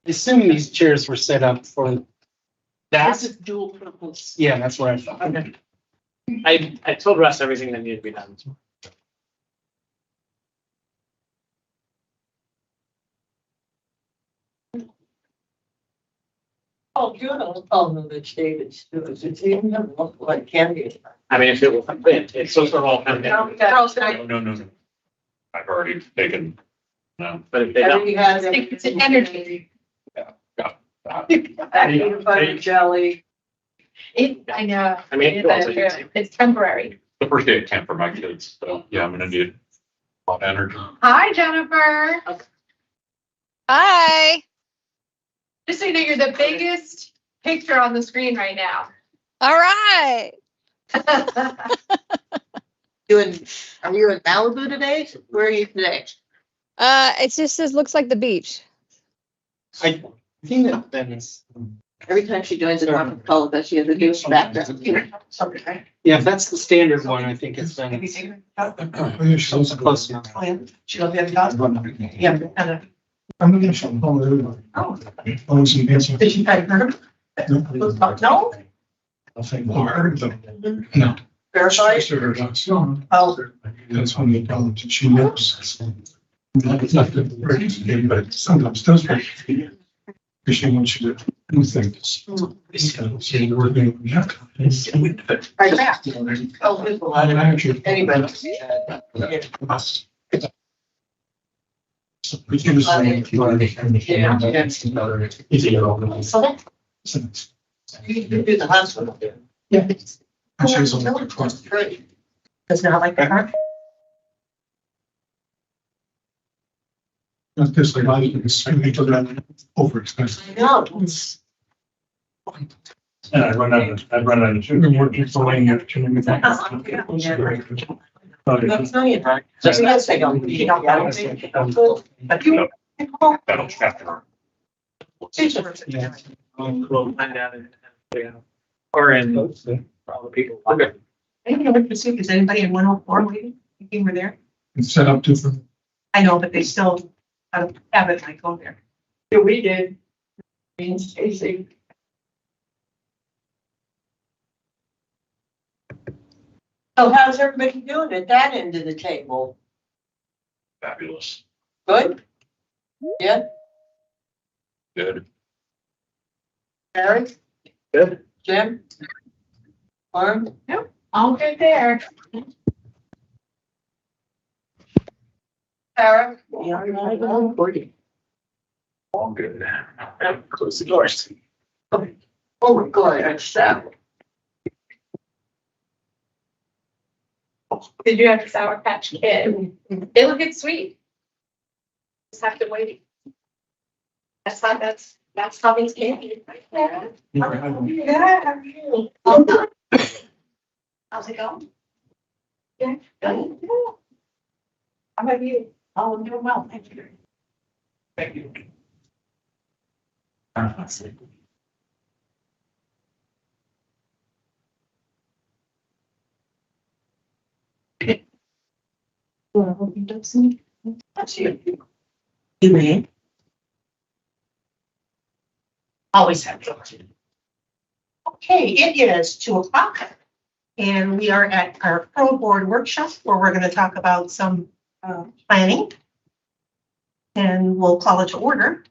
assuming these chairs were set up for This that. is dual purpose. Yeah, that's what I thought. Okay. I told Russ everything that needed to be done. Oh, good. Oh, no, that's David's. It's even look like candy. I mean, if it will, it's those are all kind of, No. I've already taken, no. but if they don't. Everything has. It's an energy. Peanut butter jelly. I know. I mean, It's temporary. The first day of camp for my kids, so yeah, I'm gonna need a lot of energy. Hi, Jennifer. Hi. Just so you know, you're the biggest picture on the screen right now. All right. Are you in Malibu today? Where are you today? It just says looks like the beach. I think that Ben's. Every time she joins a conference call, that she has a new background. Yeah, if that's the standard one, I think it's been close enough. She don't have a Yeah. I'm gonna show them all everybody. Oh. Oh, so you get some. Did she pay her? No? I'll say, well, I heard them. No. Verify? Oh. That's when they tell them that she knows. It's not the right game, but it sometimes does work. Because she wants you to do things. So you're working on that. Right back. Oh, there's a lot of anybody. So we can just say if you are. You can do the hospital. Yeah. And she was on the first. Does not like the car? Not this like, I was to that over expensive. No. And I run out of sugar, working for laying it. That's not it. Just let's take on. But you. That'll chapter. We'll find out. Or in all the people. Okay. I didn't know what to see. Is anybody in 104 waiting? You think we're there? It's set up different. I know, but they still have it like go there. Yeah, we did. Me and Stacy. So how's everybody doing at that end of the table? Fabulous. Good? Yeah, Good. Eric? Good. Jim? Lauren? All good there. Sarah? Yeah, I'm recording. All good. Close the doors. Oh my God, that's sad. Did you have a Sour Patch Kid? They look good sweet. Just have to wait. That's Tommy's candy. Yeah. Yeah, how are you? How's it going? Yeah. Good. How about you? Oh, I'm doing well, thank you. Thank you. That's you. You may. Always have to. Okay, it is 2:00. And we are at our pro board workshop where we're going to talk about some planning. And we'll call it to order.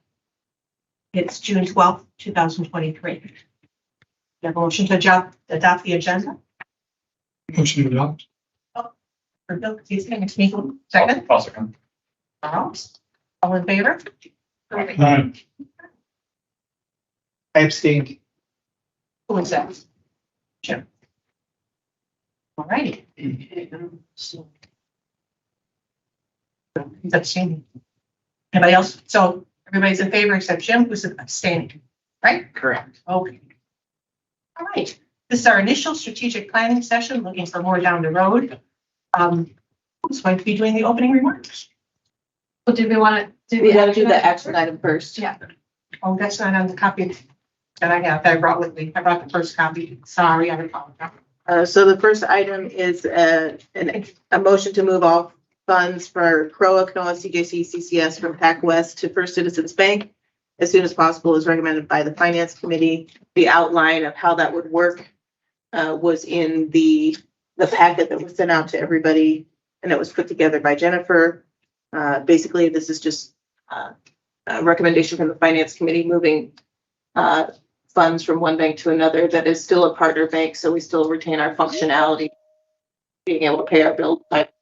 It's June 12th, 2023. You have a motion to adopt the agenda? Motion to adopt. For Bill, please can you speak? Second? I'll second. All in favor? Aye. I abstained. Who is that? Jim. All righty. He's abstaining. Anybody else? So everybody's in favor except Jim, who's abstaining, right? Correct. Okay. All right. This is our initial strategic planning session, looking for more down the road. Who's going to be doing the opening remarks? Well, do we want to do? We have to do the action item first. Yeah. Oh, that's not on the copy that I have, that I brought with me. I brought the first copy. Sorry, I apologize. So the first item is a motion to move all funds for CROA, CNOA, CJC, CCS from PAC West to First Citizens Bank as soon as possible as recommended by the finance committee. The outline of how that would work was in the packet that was sent out to everybody, and it was put together by Jennifer. Basically, this is just a recommendation from the finance committee moving funds from one bank to another that is still a partner bank, so we still retain our functionality, being able to pay our bills, but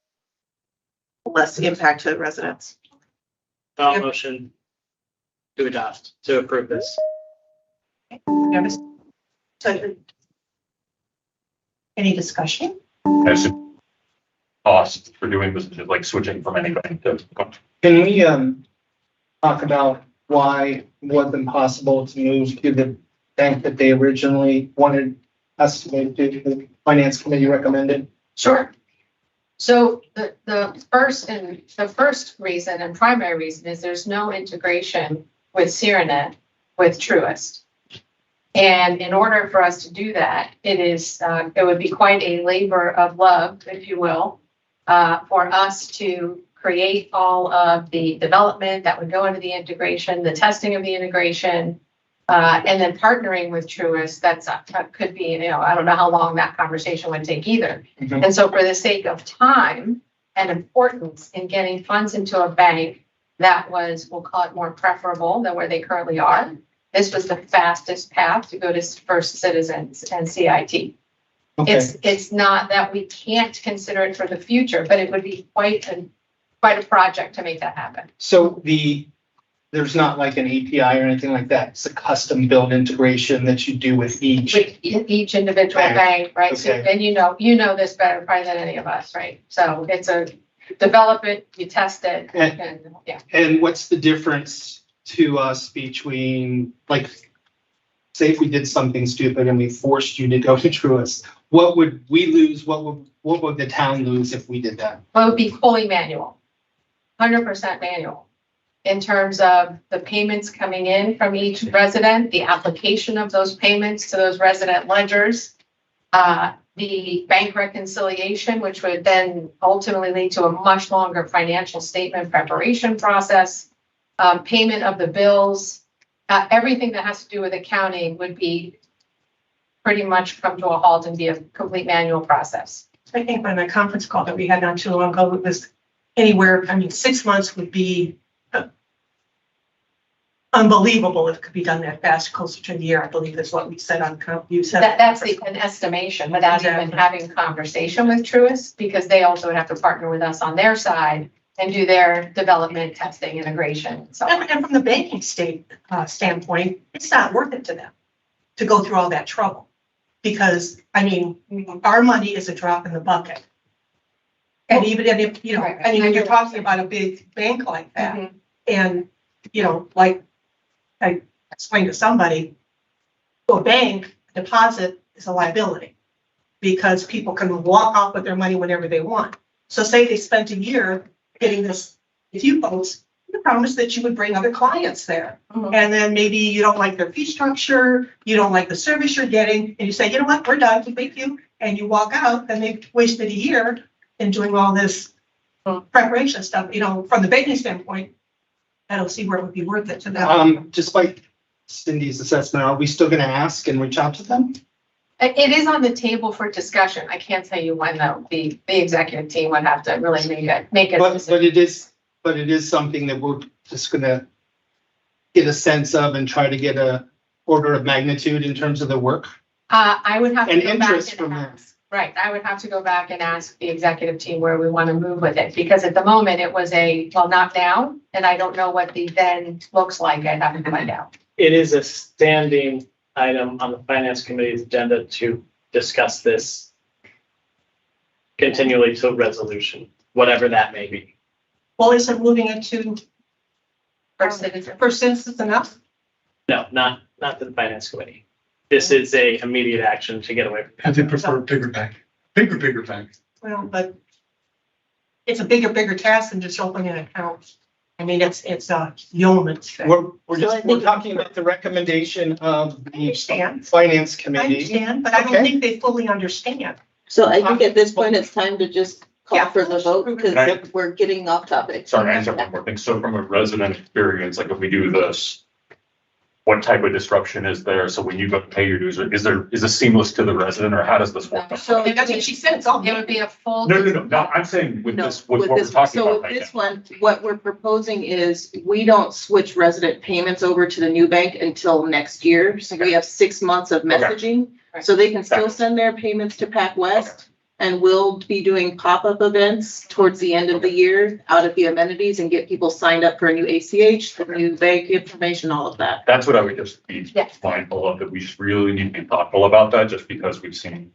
less impact to residents. Motion to adopt, to approve this. We have a second. Any discussion? I assume cost for doing this, like switching from any bank to. Can we, talk about why it wasn't possible to move to the bank that they originally wanted us to move to, the finance committee recommended? Sure. So the first reason and primary reason is there's no integration with CROA with Truist. And in order for us to do that, it would be quite a labor of love, if you will, for us to create all of the development that would go into the integration, the testing of the integration, and then partnering with Truist. That could be, I don't know how long that conversation would take either. Mhm. And so for the sake of time and importance in getting funds into a bank that was, we'll call it more preferable than where they currently are, this was the fastest path to go to First Citizens and CIT. Okay, It's not that we can't consider it for the future, but it would be quite a project to make that happen. so there's not like an API or anything like that. It's a custom built integration that you do with each. With each individual bank, right? So, Okay. and you know this better probably than any of us, right? So it's a develop it, you test it, and yeah. And what's the difference to us between, like, say if we did something stupid and we forced you to go to Truist, what would we lose? What would the town lose if we did that? Well, it would be fully manual, 100% manual. In terms of the payments coming in from each resident, the application of those payments to those resident ledgers, the bank reconciliation, which would then ultimately lead to a much longer financial statement preparation process, payment of the bills, everything that has to do with accounting would be pretty much come to a halt and be a complete manual process. I think on the conference call that we had not too long ago, it was anywhere, 6 months would be unbelievable if it could be done that fast, closer to a year, I believe is what we said on, you said. That's an estimation without even having a conversation with Truist, because they also would have to partner with us on their side and do their development, testing, integration. So And from the banking standpoint, it's not worth it to them to go through all that trouble. Because, our money is a drop in the bucket. And even if, when you're talking about a big bank like that, Mhm. and, like I explained to somebody, to a bank, deposit is a liability because people can walk off with their money whenever they want. So say they spent a year getting this with you folks, you promised that you would bring other clients there. Mhm. And then maybe you don't like their fee structure, you don't like the service you're getting, and you say, you know what, we're done, thank you. And you walk out and they've wasted a year in doing all this preparation stuff, from the banking standpoint. I don't see where it would be worth it to them. Despite Cindy's assessment, are we still gonna ask and reach out to them? It is on the table for discussion. I can't tell you when though. The executive team would have to really make it. But it is something that we're just gonna get a sense of and try to get a order of magnitude in terms of the work. I would have to And go back interest and from them. ask. Right, I would have to go back and ask the executive team where we want to move with it, because at the moment it was not now, and I don't know what the then looks like. I'd have to find out. It is a standing item on the finance committee's agenda to discuss this continually till resolution, whatever that may be. Well, isn't moving it to First citizen. first instance enough? No, not to the finance committee. This is a immediate action to get away from. And they prefer a bigger bank, bigger bank. Well, but it's a bigger task than just opening an account. It's a yeoman's thing. We're talking about the recommendation of I the understand. finance I committee. understand, but I don't Okay. think they fully understand. So I think at this point, it's time to just call for the vote because Right. we're getting off topic. Sorry, I just have one more thing. So from a resident experience, like if we do this, what type of disruption is there? So when you go to pay your dues, is this seamless to the resident, or how does this work? So That's what she said, it's all. It would be a full. No, I'm saying with No, this, with with what we're this, talking so about with right this now. one, what we're proposing is we don't switch resident payments over to the new bank until next year. So we have 6 months of messaging. So they can still send their payments to Pac West. And we'll be doing pop-up events towards the end of the year out at the amenities and get people signed up for a new ACH, the new bank information, all of that. That's what I would just be Yes. mindful of, that we just really need to be thoughtful about that, just because we've seen,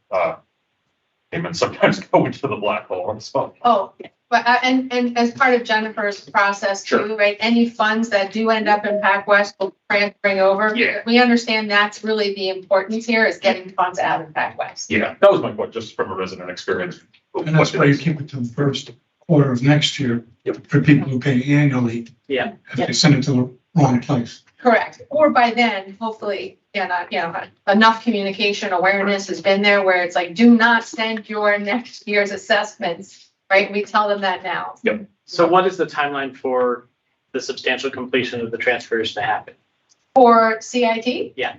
payments sometimes go into the black hole and stuff. Oh, but, and as part of Jennifer's process Sure. too, right, any funds that do end up in Pac West will bring over. Yeah. We understand that's really the importance here is getting funds out of Pac West. Yeah, that was my point, just from a resident experience. And that's why you keep it to the first quarter of next year for people who pay annually. Yeah. If they send it to the wrong place. Correct. Or by then, hopefully, enough communication awareness has been there where it's like, do not send your next year's assessments, right? We tell them that now. So what is the timeline for the substantial completion of the transfers to happen? For CIT? Yeah.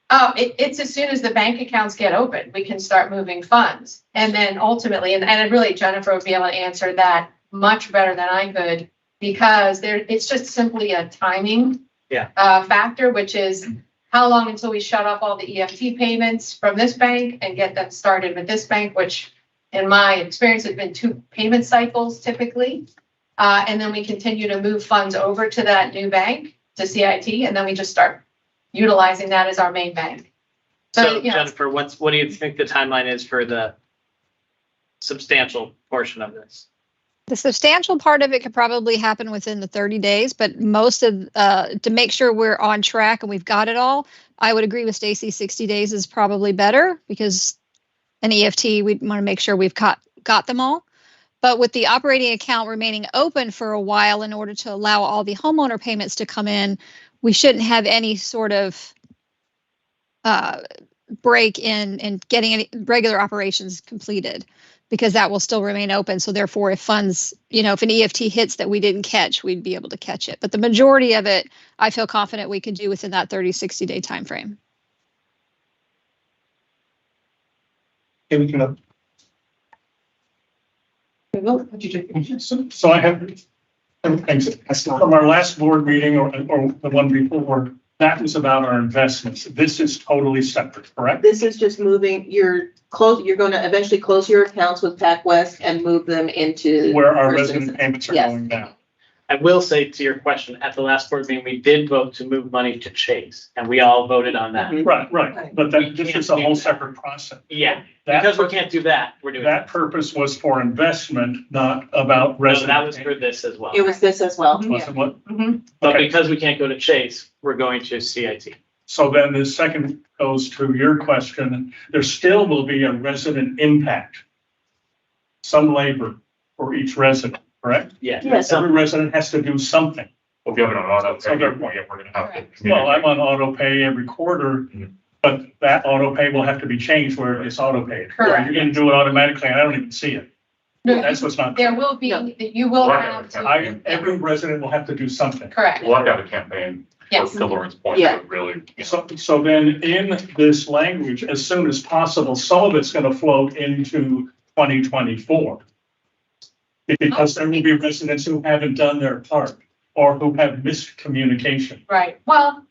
Oh, it's as soon as the bank accounts get open, we can start moving funds. And then ultimately, and really Jennifer would be able to answer that much better than I could, because it's just simply a timing factor, which is how long until we shut off all the EFT payments from this bank and get them started with this bank, which in my experience has been 2 payment cycles typically. And then we continue to move funds over to that new bank, to CIT, and then we just start utilizing that as our main bank. So you know, Jennifer, what do you think the timeline is for the substantial portion of this? The substantial part of it could probably happen within the 30 days, but most of, to make sure we're on track and we've got it all, I would agree with Stacy, 60 days is probably better because an EFT, we want to make sure we've got them all. But with the operating account remaining open for a while in order to allow all the homeowner payments to come in, we shouldn't have any sort of break in getting any regular operations completed, because that will still remain open. So therefore, if funds, if an EFT hits that we didn't catch, we'd be able to catch it. But the majority of it, I feel confident we can do within that 30, 60-day time frame. Okay, we can. So I have, from our last board meeting or the one before, that was about our investments. This is totally separate, correct? This is just moving, you're going to eventually close your accounts with Pac West and move them into. Where our First resident Citizens. payments are Yes. going down. I will say to your question, at the last board meeting, we did vote to move money to Chase, and we all voted on that. Mhm. Right. But this is a whole separate process. Yeah, That because we can't do that, we're doing That purpose was for investment, not about No, resident. that was for this as well. It was this as well. Wasn't what? Mhm. But Okay. because we can't go to Chase, we're going to CIT. So then the second goes to your question. There still will be a resident impact. Some labor for each resident, correct? Yeah. Yes. Every resident has to do something. Well, if you have it on auto, So pay, they're- we're gonna have to. Well, I'm on auto pay every quarter, Mhm. but that auto pay will have to be changed where it's auto paid. Correct. You're gonna do it automatically and I don't even see it. No, That's what's not. there will be, you will have to. Every resident will have to do something. Correct. We'll have to have a campaign, Yes. to Lauren's point, Yeah. to really. So then in this language, as soon as possible, some of it's gonna flow into 2024. Because there will be residents who haven't done their part or who have missed communication. Right. Well,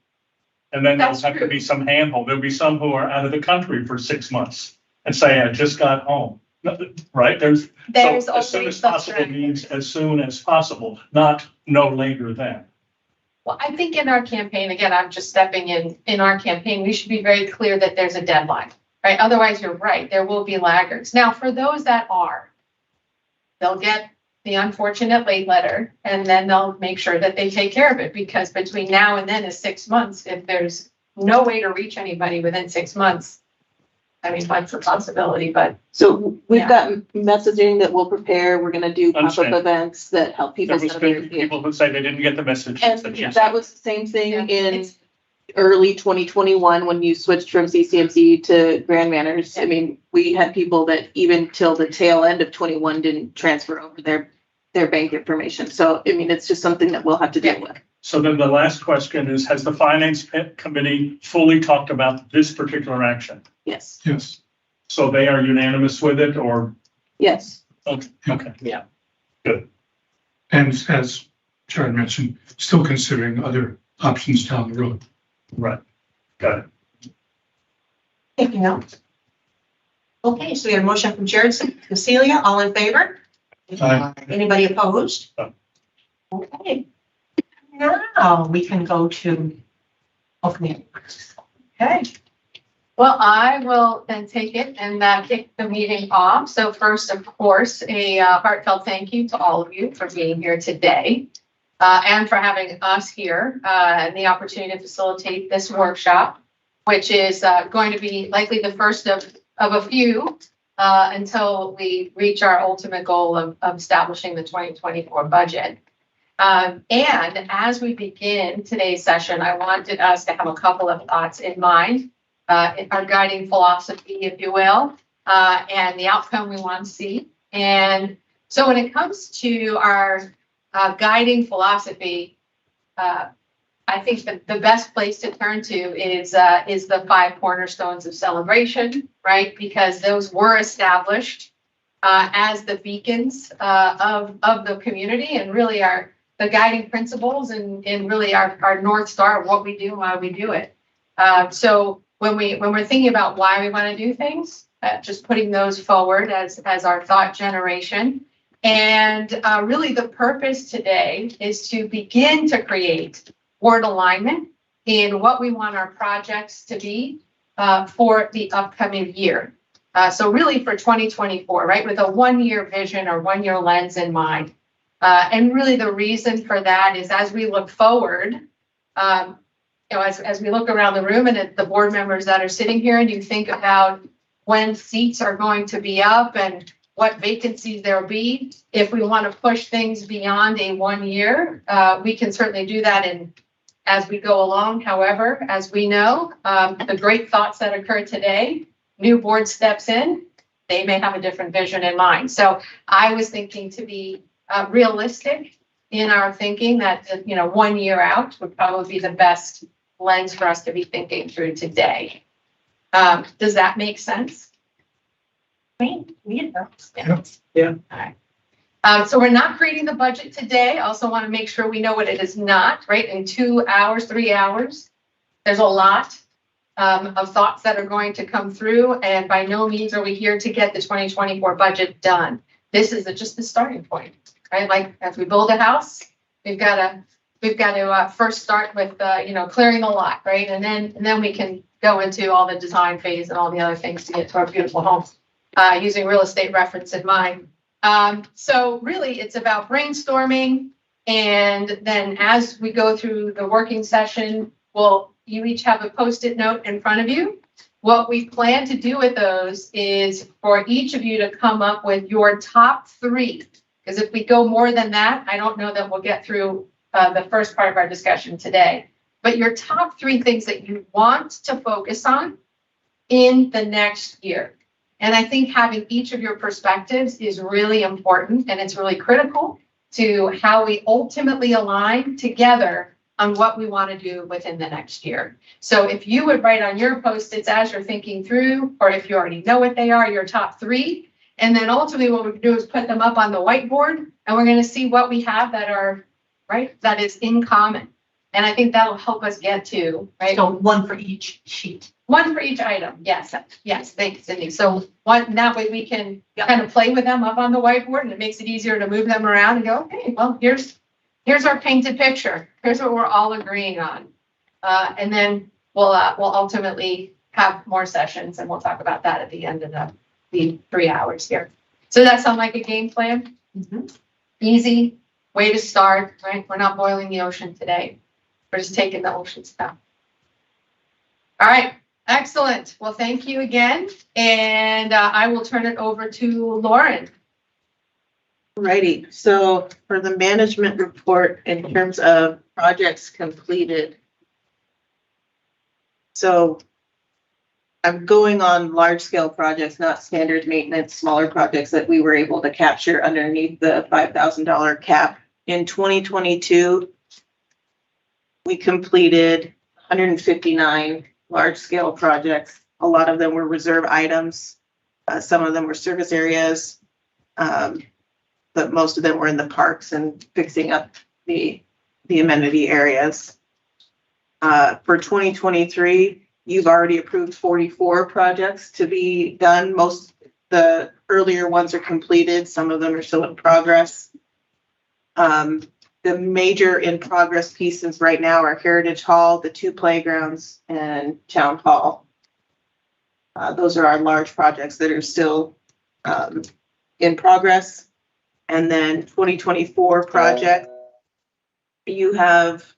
And then there'll That's have to true. be some handhold. There'll be some who are out of the country for 6 months and say, I just got home. Right? there's So as soon always as possible such. means as soon as possible, not no later than. Well, I think in our campaign, again, I'm just stepping in our campaign, we should be very clear that there's a deadline, right? Otherwise, you're right, there will be laggards. Now, for those that are, they'll get the unfortunate late letter, and then they'll make sure that they take care of it, because between now and then is 6 months. If there's no way to reach anybody within 6 months, I mean, that's a possibility, but So we've Yeah. got messaging that we'll prepare. We're gonna do pop-up Understand. events that help people. There was set up their- people who say they didn't get the message. And that was the same thing Yeah, in it's- early 2021 when you switched from CCMC to Grand Manners. I Yeah. mean, we had people that even till the tail end of 21 didn't transfer over their bank information. So, I mean, it's just something that we'll have to deal Yeah. with. So then the last question is, has the finance committee fully talked about this particular action? Yes, Yes. So they are unanimous with it or? yes. Okay. And as Sharon mentioned, still considering other options down the road. Right. Got it. Anything else? Okay, so we have a motion from Jared, Cecilia, all in favor? Anybody opposed? No. Okay. Now we can go to opening. Okay. Well, I will then take it and kick the meeting off. So first, of course, a heartfelt thank you to all of you for being here today and for having us here and the opportunity to facilitate this workshop, which is going to be likely the first of a few until we reach our ultimate goal of establishing the 2024 budget. And as we begin today's session, I wanted us to have a couple of thoughts in mind. Our guiding philosophy, if you will, and the outcome we want to see. And so when it comes to our guiding philosophy, I think that the best place to turn to is the 5 cornerstones of celebration, right? Because those were established as the beacons of the community and really are the guiding principles and really our North Star of what we do and why we do it. So when we're thinking about why we want to do things, just putting those forward as our thought generation. And really the purpose today is to begin to create word alignment in what we want our projects to be for the upcoming year. So really for 2024, right, with a 1-year vision or 1-year lens in mind. And really the reason for that is as we look forward, as we look around the room and at the board members that are sitting here and you think about when seats are going to be up and what vacancies there'll be, if we want to push things beyond a 1 year, we can certainly do that as we go along. However, as we know, the great thoughts that occur today, new board steps in, they may have a different vision in mind. So I was thinking to be realistic in our thinking that 1 year out would probably be the best lens for us to be thinking through today. Does that make sense? Yeah. All right. So we're not creating the budget today. I also want to make sure we know what it is not, right? In 2 hours, 3 hours, there's a lot of thoughts that are going to come through. And by no means are we here to get the 2024 budget done. This is just the starting point, right? Like as we build a house, we've got to first start with clearing the lot, right? And then we can go into all the design phase and all the other things to get to our beautiful home, using real estate reference in mind. So really it's about brainstorming. And then as we go through the working session, you each have a Post-it note in front of you. What we plan to do with those is for each of you to come up with your top 3. Because if we go more than that, I don't know that we'll get through the first part of our discussion today. But your top 3 things that you want to focus on in the next year. And I think having each of your perspectives is really important and it's really critical to how we ultimately align together on what we want to do within the next year. So if you would write on your Post-its as you're thinking through, or if you already know what they are, your top 3, and then ultimately what we can do is put them up on the whiteboard and we're going to see what we have that are, right, that is in common. And I think that'll help us get to, right? So 1 for each sheet. 1 for each item. Yes. Thanks, Cindy. So that way we can kind of play with them up on the whiteboard and it makes it easier to move them around and go, okay, well, here's our painted picture. Here's what we're all agreeing on. And then we'll ultimately have more sessions and we'll talk about that at the end of the 3 hours here. So that sound like a game plan? Mm-hmm. Easy way to start, right? We're not boiling the ocean today. We're just taking the ocean stuff. All right. Excellent. Well, thank you again. And I will turn it over to Lauren. Alrighty, so for the management report in terms of projects completed. So I'm going on large scale projects, not standard maintenance, smaller projects that we were able to capture underneath the $5,000 cap in 2022. we completed 159 large-scale projects. A lot of them were reserve items. Some of them were service areas. But most of them were in the parks and fixing up the amenity areas. For 2023, you've already approved 44 projects to be done. Most the earlier ones are completed. Some of them are still in progress. The major in progress pieces right now are Heritage Hall, the 2 playgrounds, and Town Hall. Those are our large projects that are still in progress. And then 2024 project, you have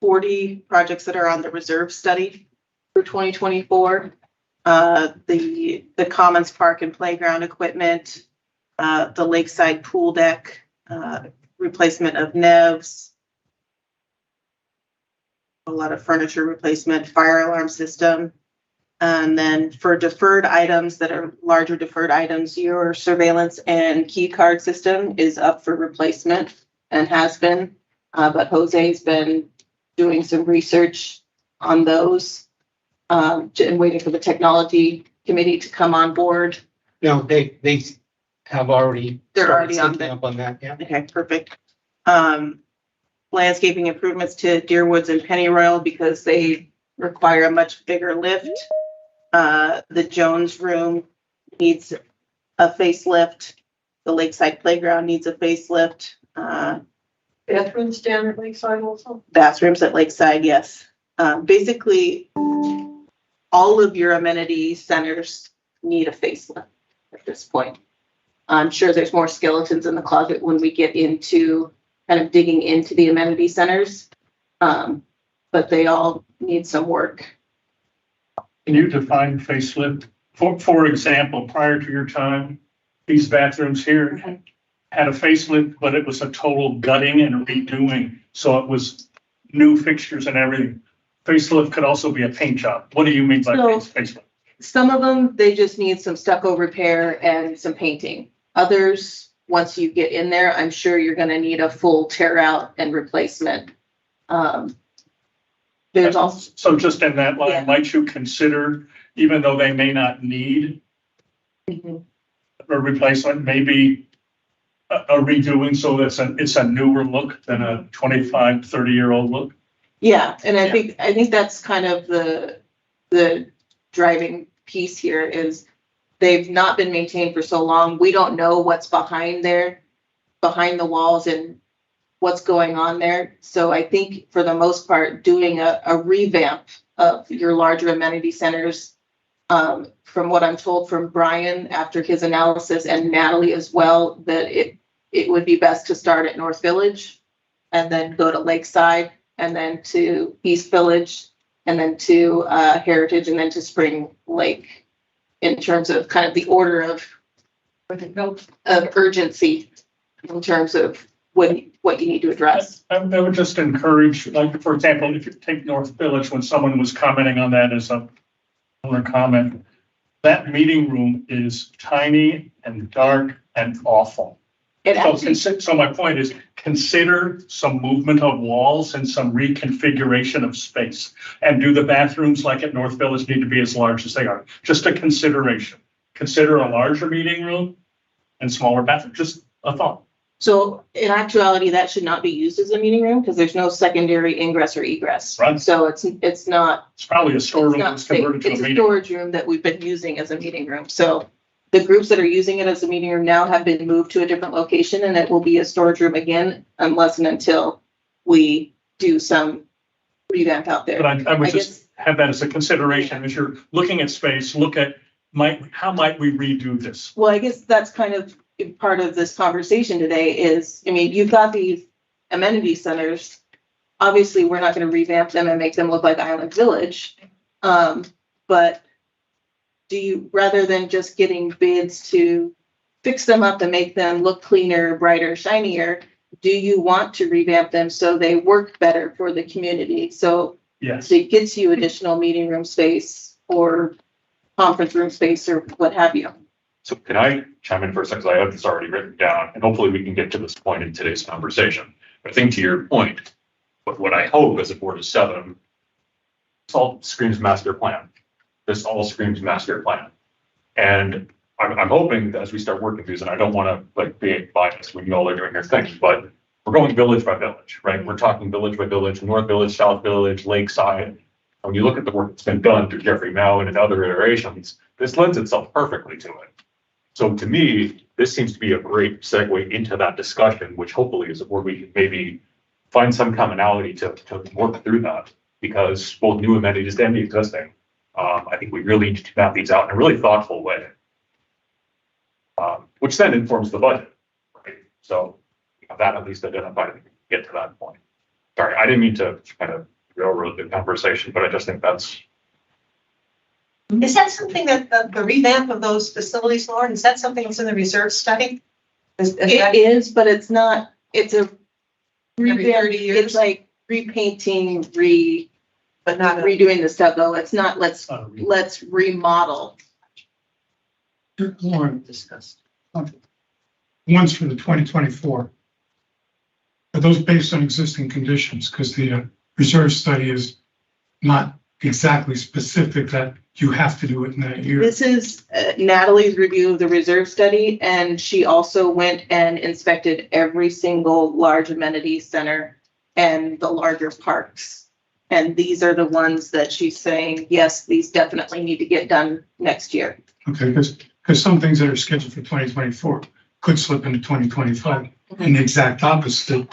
40 projects that are on the reserve study for 2024. The Commons Park and Playground equipment, the Lakeside Pool Deck, replacement of NEVs, a lot of furniture replacement, fire alarm system. And then for deferred items that are larger deferred items, your surveillance and key card system is up for replacement and has been. But Jose's been doing some research on those and waiting for the technology committee to come on board. No, they have already. They're already started up on that, yeah. Okay, perfect. Landscaping improvements to Deerwoods and Pennyroyal because they require a much bigger lift. The Jones Room needs a facelift. The Lakeside Playground needs a facelift. Bathrooms down at Lakeside also? Bathrooms at Lakeside, yes. Basically, all of your amenity centers need a facelift at this point. I'm sure there's more skeletons in the closet when we get into kind of digging into the amenity centers, but they all need some work. Can you define facelift? For example, prior to your time, these bathrooms here had a facelift, but it was a total gutting and redoing. So it was new fixtures and everything. Facelift could also be a paint job. What do you mean by facelift? Some of them, they just need some stucco repair and some painting. Others, once you get in there, I'm sure you're gonna need a full tear out and replacement. There's also. So just in that line, Yeah. might you consider, even though they may not need a replacement, maybe a redoing so that it's a newer look than a 25, 30-year-old look? Yeah, and I think that's kind of the driving piece here is they've not been maintained for so long. We don't know what's behind the walls and what's going on there. So I think for the most part, doing a revamp of your larger amenity centers, from what I'm told from Brian after his analysis and Natalie as well, that it would be best to start at North Village and then go to Lakeside and then to East Village and then to Heritage and then to Spring Lake in terms of kind of the order of urgency in terms of what you need to address. I would just encourage, like, for example, if you take North Village, when someone was commenting on that as a comment, that meeting room is tiny and dark and awful. So my point is, consider some movement of walls and some reconfiguration of space. And do the bathrooms like at North Village need to be as large as they are? Just a consideration. Consider a larger meeting room and smaller bathroom, just a thought. So in actuality, that should not be used as a meeting room because there's no secondary ingress or egress. Right. So it's not. It's probably a storeroom that's converted to a It's a meeting. storage room that we've been using as a meeting room. So the groups that are using it as a meeting room now have been moved to a different location and it will be a storage room again unless and until we do some revamp out there. But I would just have that as a consideration as you're looking at space, look at how might we redo this? Well, I guess that's kind of part of this conversation today is, I mean, you've got these amenity centers. Obviously, we're not going to revamp them and make them look like Island Village. But do you, rather than just getting bids to fix them up and make them look cleaner, brighter, shinier, do you want to revamp them so they work better for the community? So Yes. it gets you additional meeting room space or conference room space or what have you. So can I chime in for a second? 'Cause I have this already written down and hopefully we can get to this point in today's conversation. But I think to your point, But what I hope as a board of 7, this all screams master plan. This all screams master plan. And I'm hoping that as we start working these, and I don't want to like be biased when you all are doing your thing, but we're going village by village, right? We're talking village by village, North Village, South Village, Lakeside. When you look at the work that's been done through Jeffrey Mellon and other iterations, this lends itself perfectly to it. So to me, this seems to be a great segue into that discussion, which hopefully is where we can maybe find some commonality to work through that, because both new amenities and the existing, I think we really need to map these out in a really thoughtful way. Which then informs the budget, right? So that at least identified and get to that point. Sorry, I didn't mean to kind of railroad the conversation, but I just think that's. Is that something that the revamp of those facilities, Lauren, is that something that's in the reserve study? It is, but it's not, it's a Every 30 years? It's like repainting, But not a, redoing the stucco. It's not, let's remodel. Lauren, discussed. one's for the 2024. Are those based on existing conditions? Because the reserve study is not exactly specific that you have to do it in that year. This is Natalie's review of the reserve study, and she also went and inspected every single large amenity center and the larger parks. And these are the ones that she's saying, yes, these definitely need to get done next year. Okay, because some things that are scheduled for 2024 could slip into 2025. And the exact opposite,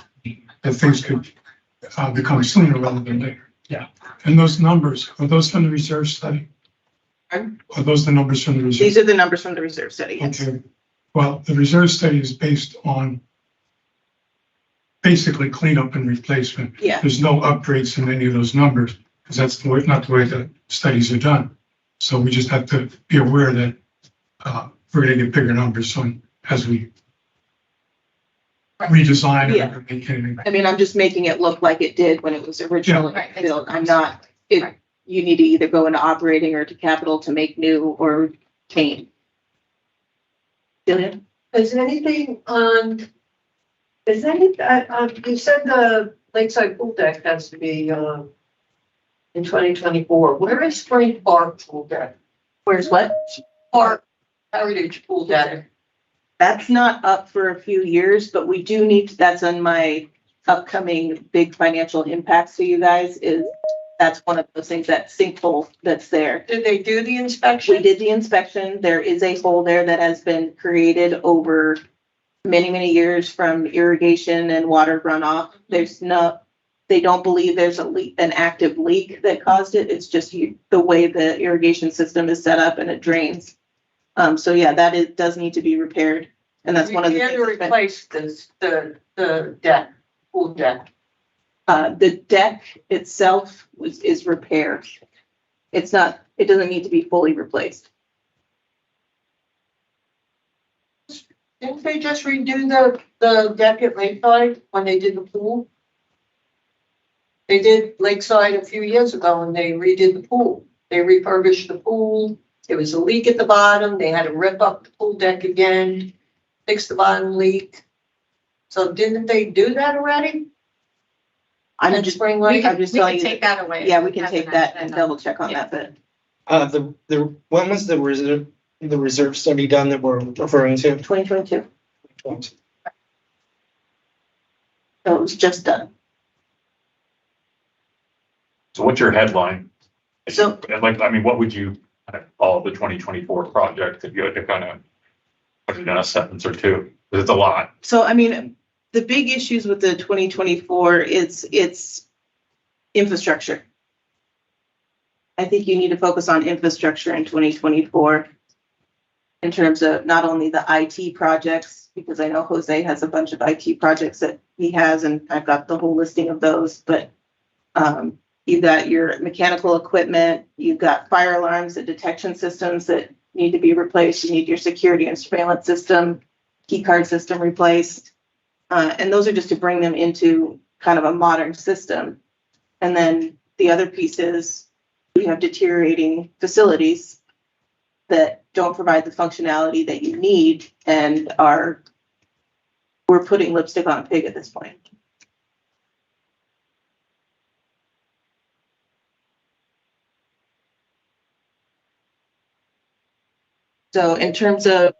that things could become sooner rather than later. Yeah. And those numbers, are those from the reserve study? Pardon? Are those the numbers from the reserve? These are the numbers from the reserve study. Yes. Okay, well, the reserve study is based on basically cleanup and replacement. Yeah. There's no upgrades in any of those numbers, because that's the way, not the way the studies are done. So we just have to be aware that we're gonna get bigger numbers soon as we redesign Yeah. and make anything. I mean, I'm just making it look like it did when it was originally Right, makes built. I'm sense. not, Right. you need to either go into operating or to capital to make new or change. Jillian? Is anything on, is any, you said the Lakeside Pool Deck has to be, in 2024. Where is Spring Park Pool Deck? Where's what? Park Heritage Pool Deck. That's not up for a few years, but we do need, that's on my upcoming big financial impacts to you guys, is that's one of those things, that sinkhole that's there. Did they do the inspection? We did the inspection. There is a hole there that has been created over many, many years from irrigation and water runoff. There's no, they don't believe there's a leak, an active leak that caused it. It's just the way the irrigation system is set up and it drains. So yeah, that does need to be repaired. And that's one of the You had to things. replace this, the deck, pool deck. The deck itself is repaired. It's not, it doesn't need to be fully replaced. Didn't they just redo the deck at Lakeside when they did the pool? They did Lakeside a few years ago and they redid the pool. They refurbished the pool. There was a leak at the bottom. They had to rip up the pool deck again, fix the bottom leak. So didn't they do that already? I'm At just, Spring We Lake? can, I'm just we telling can you take that away. yeah, we can That's take an that action and item. double check on Yeah. that, but The when was the reserve study done that we're referring to? 2022, so it was just done. So what's your headline? So- And like, I mean, what would you kind of call the 2024 project if you had to kind of put it in a sentence or two? Because it's a lot. So, I mean, the big issues with the 2024, it's infrastructure. I think you need to focus on infrastructure in 2024 in terms of not only the IT projects, because I know Jose has a bunch of IT projects that he has, and I've got the whole listing of those, but you've got your mechanical equipment, you've got fire alarms and detection systems that need to be replaced, you need your security and surveillance system, key card system replaced. And those are just to bring them into kind of a modern system. And then the other piece is you have deteriorating facilities that don't provide the functionality that you need and we're putting lipstick on a pig at this point. So in terms of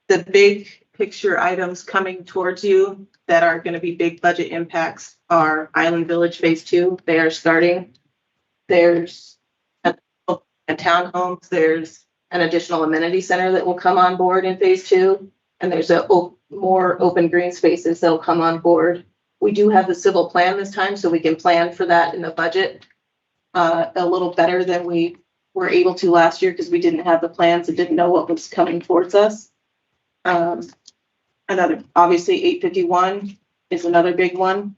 the big picture items coming towards you that are going to be big budget impacts are Island Village Phase 2. They are starting. There's a townhomes. There's an additional amenity center that will come on board in Phase 2. And there's more open green spaces that will come on board. We do have the civil plan this time, so we can plan for that in the budget a little better than we were able to last year because we didn't have the plans and didn't know what was coming towards us. Another, obviously 851 is another big one.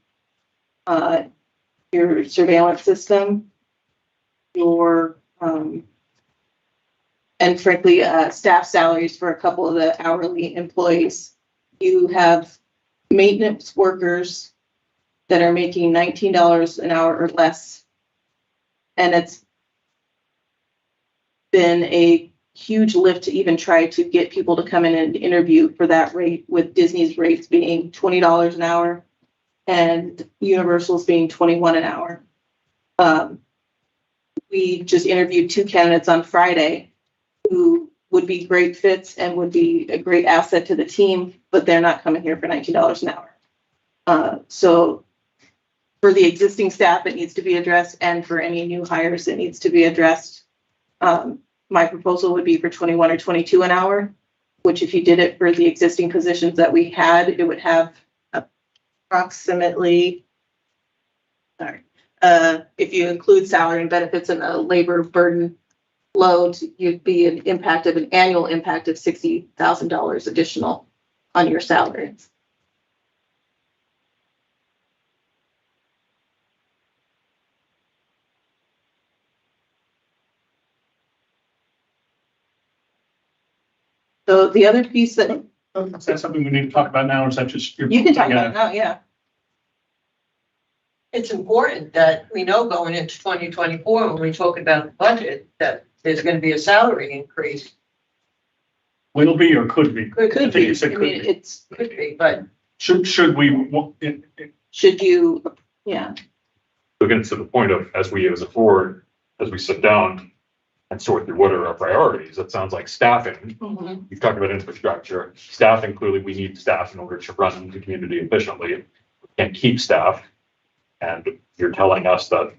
Your surveillance system, your, and frankly, staff salaries for a couple of the hourly employees. You have maintenance workers that are making $19 an hour or less. And it's been a huge lift to even try to get people to come in and interview for that rate, with Disney's rates being $20 an hour and Universal's being $21 an hour. We just interviewed 2 candidates on Friday who would be great fits and would be a great asset to the team, but they're not coming here for $19 an hour. So for the existing staff, it needs to be addressed, and for any new hires, it needs to be addressed. My proposal would be for 21 or 22 an hour, which if you did it for the existing positions that we had, it would have approximately, if you include salary and benefits and a labor burden load, you'd be an annual impact of $60,000 additional on your salary. So the other piece that Is that something we need to talk about now, or is that just? you can talk about now, yeah. It's important that we know going into 2024, when we talk about the budget, that there's gonna be a salary increase. Will be or could be? Could I think be. you said I could mean, be. it's, Could be, but Should we, should you, yeah. Again, to the point of, as we as a board, as we sit down and sort through what are our priorities, it sounds like staffing. You've talked about infrastructure, staffing. Clearly, we need staff in order to run the community efficiently. We can't keep staff. And you're telling us that,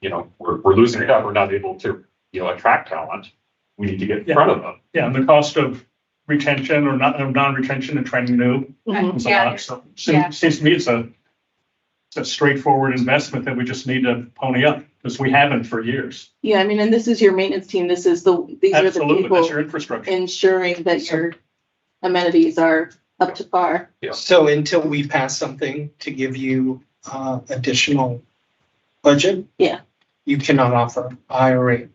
you know, we're losing staff, we're not able to, you know, attract talent. We need to get in front of them. yeah, and the cost of retention or non-retention and training new is a lot. So seems to me it's a straightforward investment that we just need to pony up, because we haven't for years. Yeah, I mean, and this is your maintenance team. These are the Absolutely, that's your people infrastructure. ensuring that your amenities are up to par. So until we pass something to give you additional budget. Yeah. You cannot offer a higher rate.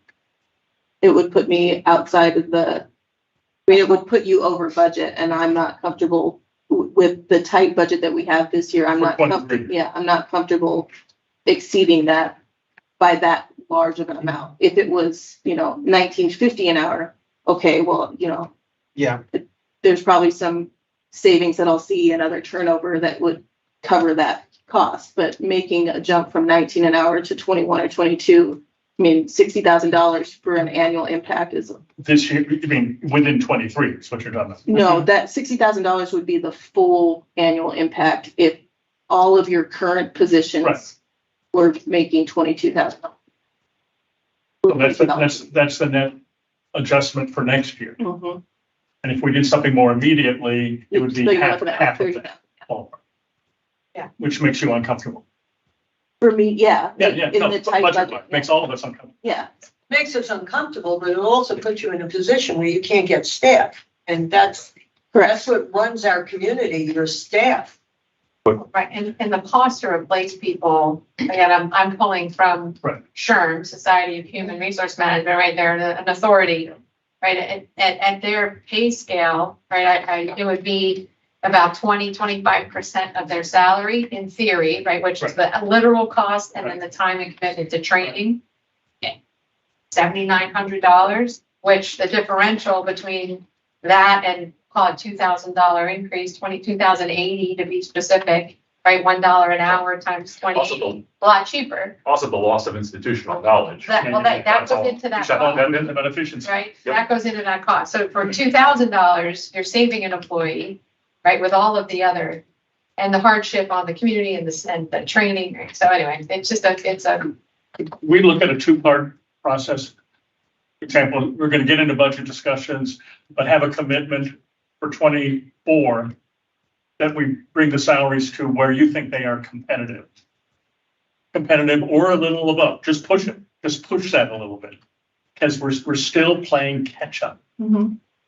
It would put me outside of I mean, it would put you over budget, and I'm not comfortable with the tight budget that we have this year. I'm not comfortable. Yeah, I'm not comfortable exceeding that by that large of an amount. If it was, you know, $19.50 an hour, okay, well, you know, Yeah. there's probably some savings that I'll see and other turnover that would cover that cost. But making a jump from 19 an hour to 21 or 22, I mean, $60,000 for an annual impact is. This year, you mean within 23 is what you're talking about? No, that $60,000 would be the full annual impact if all of your current positions Right. were making $22,000. So that's the net adjustment for next year. Mhm. And if we did something more immediately, it would be So you're half looking at of 30,000. that. ballpark. Yeah. Which makes you uncomfortable. For me, yeah. Yeah, In no, the tight budget budget. makes all of us uncomfortable. Yeah, makes us uncomfortable, but it also puts you in a position where you can't get staff. And that's correct. what runs our community, your staff. Right, and the cost to replace people, again, I'm pulling from Right. SHRM, Society of Human Resource Management, right there, an authority, right, at their pay scale, right, it would be about 25% of their salary in theory, right, which is the literal cost, and then the time and commitment to training. $7,900, which the differential between that and call it $2,000 increase, $22,080 to be specific, right? $1 an hour times 20, Possible. a lot cheaper. Also the loss of institutional knowledge. That That's goes all. into that That cost, is about efficiency. right? Yep. That goes into that cost. So for $2,000, you're saving an employee, right, with all of the other, and the hardship on the community and the training. Right? So anyway, it's just We look at a two-part process. For example, we're going to get into budget discussions, but have a commitment for 24 that we bring the salaries to where you think they are competitive. Competitive or a little above, just push it, just push that a little bit. Because we're still playing catch up.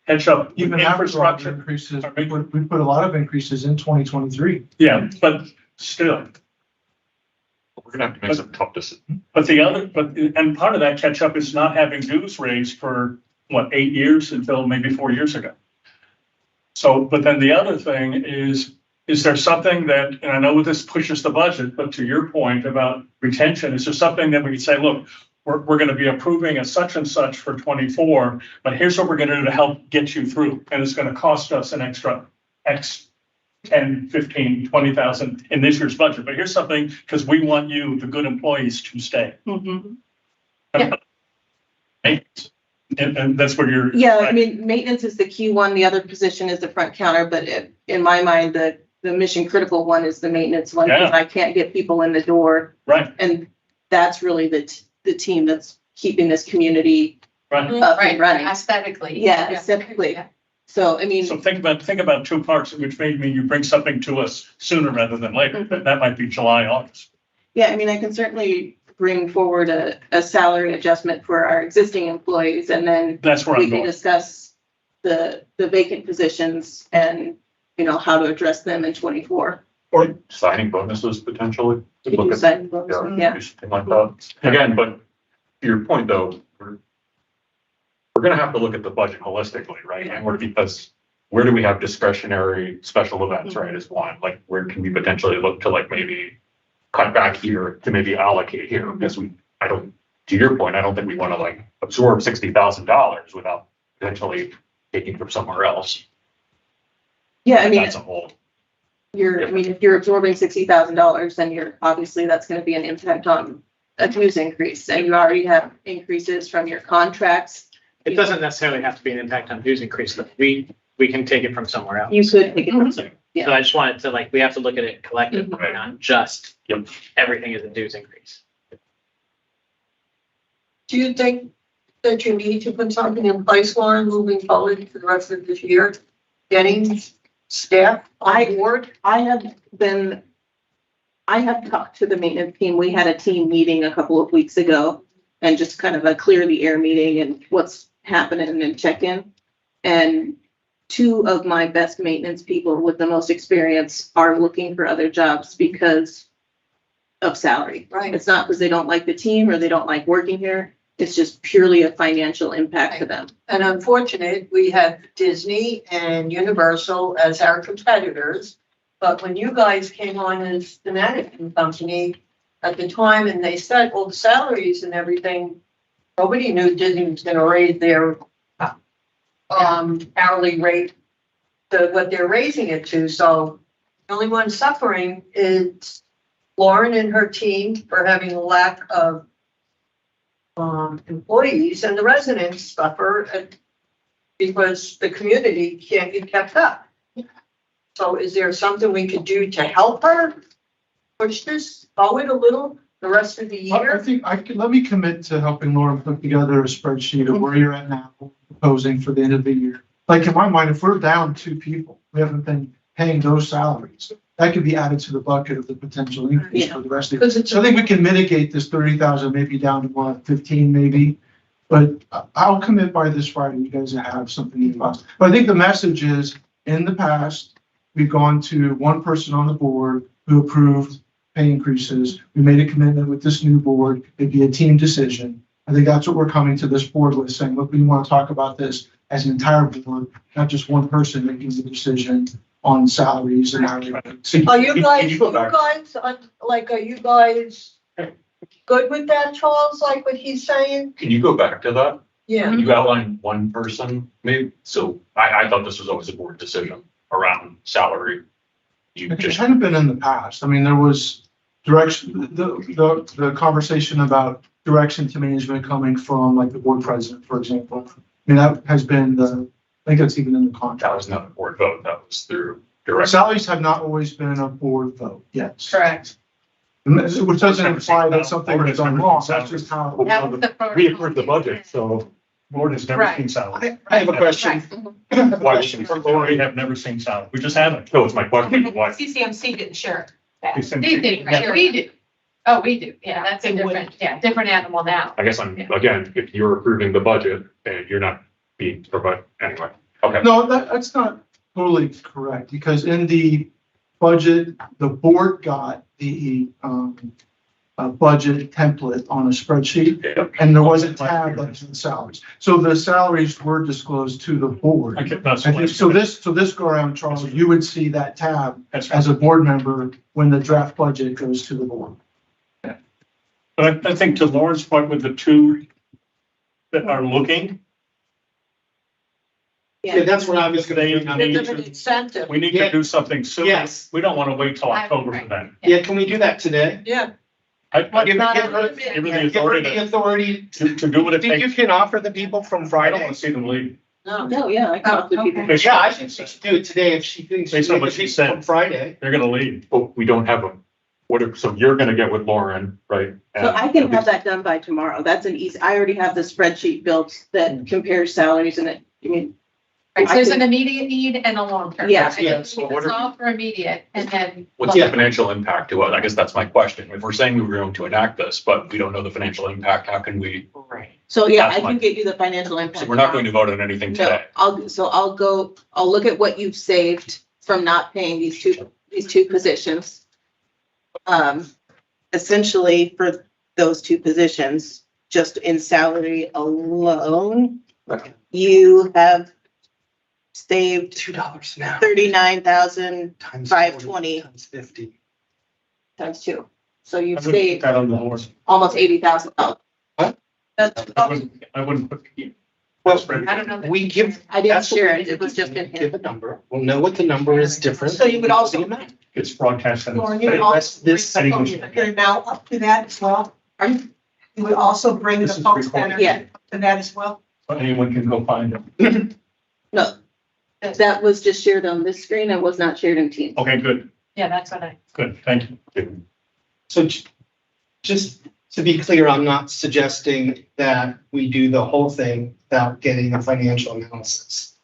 Catch up. Even after Infrastructure. increases, we put a lot of increases in 2023. Yeah, but still. We're gonna have to make some tough decisions. And part of that catch up is not having dues raised for, 8 years until maybe 4 years ago. So, but then the other thing is there something that, and I know this pushes the budget, but to your point about retention, is there something that we could say, look, we're going to be approving a such and such for 24, but here's what we're going to do to help get you through. And it's going to cost us an extra X 10, 15, 20,000 in this year's budget. But here's something, because we want you, the good employees, to stay. Yeah. And that's where you're. Yeah, I mean, maintenance is the key one. The other position is the front counter, but in my mind, the mission critical one is the maintenance one. Because I can't get people in the door. Right. And that's really the team that's keeping this community Right. up and running. aesthetically. Yeah, aesthetically. Yeah. So, I mean, So think about two parts, which made me, you bring something to us sooner rather than later. That might be July, August. yeah, I mean, I can certainly bring forward a salary adjustment for our existing employees, and then That's where we I'm can going. discuss the vacant positions and, how to address them in 24. Or signing bonuses potentially. We can Look at, sign bonuses, yeah. do something like that. Again, but to your point though, we're gonna have to look at the budget holistically, right? And because where do we have discretionary special events, right, is one, like where can we potentially look to like maybe cut back here to maybe allocate here? Because to your point, I don't think we want to like absorb $60,000 without potentially taking from somewhere else. Yeah, I mean, That's a whole. if you're absorbing $60,000, then obviously that's gonna be an impact on a dues increase, and you already have increases from your contracts. It doesn't necessarily have to be an impact on dues increase, but we can take it from somewhere else. You could take it from somewhere. Yeah. So I just wanted to we have to look at it collectively, Mhm. not just Yep. everything is a dues increase. Do you think that you need to put something in place, Lauren, moving forward for the rest of this year? Getting staff on board? I have talked to the maintenance team. We had a team meeting a couple of weeks ago, and just kind of a clear the air meeting and what's happening and check in. And two of my best maintenance people with the most experience are looking for other jobs because of salary. Right. It's not because they don't like the team or they don't like working here. It's just purely a financial impact to them. And unfortunate, we have Disney and Universal as our competitors. But when you guys came on as the management company at the time, and they set all the salaries and everything, nobody knew Disney was gonna raise their hourly rate to what they're raising it to. So the only one suffering is Lauren and her team for having a lack of employees, and the residents suffer because the community can't get kept up. So is there something we could do to help her push this forward a little the rest of the I year? think let me commit to helping Lauren put together a spreadsheet of where you're at now, proposing for the end of the year. Like in my mind, if we're down 2 people, we haven't been paying those salaries, that could be added to the bucket of the potential increase for the rest of it. So I think we can mitigate this 30,000 maybe down to 15 maybe. But I'll commit by this Friday, you guys have something in mind. But I think the message is, in the past, we've gone to one person on the board who approved pay increases. We made a commitment with this new board. It'd be a team decision. I think that's what we're coming to this board with, saying, look, we want to talk about this as an entire board, not just one person making the decision on salaries and hourly rates. Are you guys, Can you go back? are you guys good with that, Charles, like what he's saying? Can you go back to that? Yeah. You outlined one person, maybe, so I thought this was always a board decision around salary. You It just, had been in the past. I mean, there was direction, the conversation about direction to management coming from like the board president, for example. I mean, that has been I think that's even in the that contract. was not a board vote, that was through direct. Salaries have not always been a board vote, yes. Correct. Which doesn't imply that something was done wrong, that's just how. That was the We protocol. approved the budget, so Board has never Right. seen salary. I have a question. Right. I have a why question would for we? Lori. We have never seen salary. We just haven't. No, it's my question, why? CCMC didn't share it. They said- They do, right, we do. Oh, we do. Yeah, that's a different, different animal now. I guess again, if you're approving the budget and you're not being provided, anyway, okay. No, that's not totally correct, because in the budget, the board got the budget template on a spreadsheet, Yep. and there was a tab that said salaries. So the salaries were disclosed to the board. Okay, that's I think, so what- this go around, Charles, you would see that tab that's as right. a board member when the draft budget goes to the board. But I think to Lauren's point with the two that are looking, Yeah, that's what I was gonna bring up. They- Give them an incentive. we need to do something soon. Yes. We don't want to wait till October for that. Yeah, can we do that today? Yeah. I Give her give her the authority to do what it Think you takes. can offer the people from I don't Friday? want to see them leave. No. No, yeah, I talked to people. Based Yeah, on- I think she should do it today if she thinks she Based on can what get she people said. from Friday. They're gonna leave. But we don't have them. So you're gonna get with Lauren, right? So I can have that done by tomorrow. That's an easy, I already have the spreadsheet built that compares salaries and it, I mean, Right, so there's an immediate need and a long term. Yeah. right? Yeah, so what It's are- all for immediate and then. What's the financial impact to us? I guess that's my question. If we're saying we were going to enact this, but we don't know the financial impact, how can we? Right. so yeah, That's I can fine. get you the financial impact. So we're not going to vote on anything No, today. I'll look at what you've saved from not paying these two positions. Essentially for those two positions, just in salary alone, you have saved $2 an hour. 39,000 Times 520. 40 Times 50. times two. So you've I wouldn't put saved that on the horse. almost $80,000. I wouldn't put. Well, I don't know. that- We give. I didn't that's what share we it. It was just in Give here. a number. We'll know what the number is different. So you would also- The amount. It's broadcast. and Lauren, you it's- would also bring This- the folks that are now up to that as well. You would also bring the This is folks that recorded. are Yeah. up to that as well. Anyone can go find it. No, that was just shared on this screen. It was not shared in Teams. Okay, good, Yeah, that's what I. good, thank you. So just to be clear, I'm not suggesting that we do the whole thing without getting a financial analysis.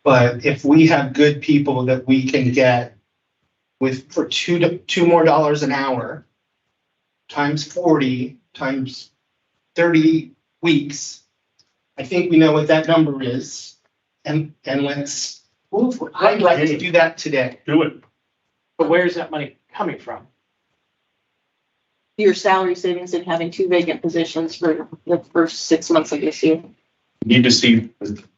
But if we have good people that we can get for $2 more an hour, times 40, times 30 weeks, I think we know what that number is. And let's move. I'd like to do that today. Do it. But where is that money coming from? Your salary savings and having two vacant positions for the first 6 months of this year. Need to see,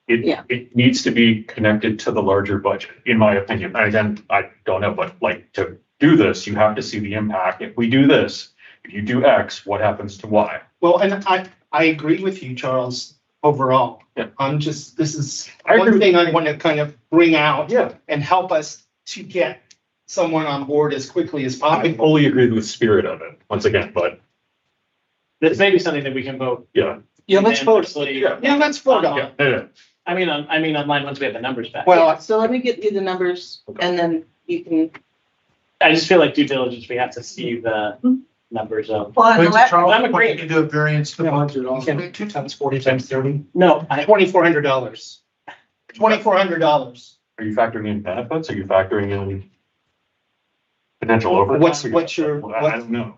Yeah. it needs to be connected to the larger budget, in my opinion. And again, I don't know, but like to do this, you have to see the impact. If we do this, if you do X, what happens to Y? Well, and I agree with you, Charles, overall. Yeah. This is I agree one with- thing I want to kind of bring out Yeah. and help us to get someone on board as quickly as I possible. fully agree with the spirit of it, once again, but This may be something that we can vote. yeah. Yeah, let's vote. unanimously. Yeah, let's vote on Yeah, it. yeah, I mean, online, once we have the numbers back. Well, So let me get you the numbers and then you can, I just feel like due diligence, we have to see the numbers of. Well, and the la- Charles, I'm why agreeing. don't you do a variance to budget you also. can 2 times 40 times 30. No, I, $2,400. $2,400. Are you factoring in benefits? Are you factoring in potential overtime? What's your- I don't know.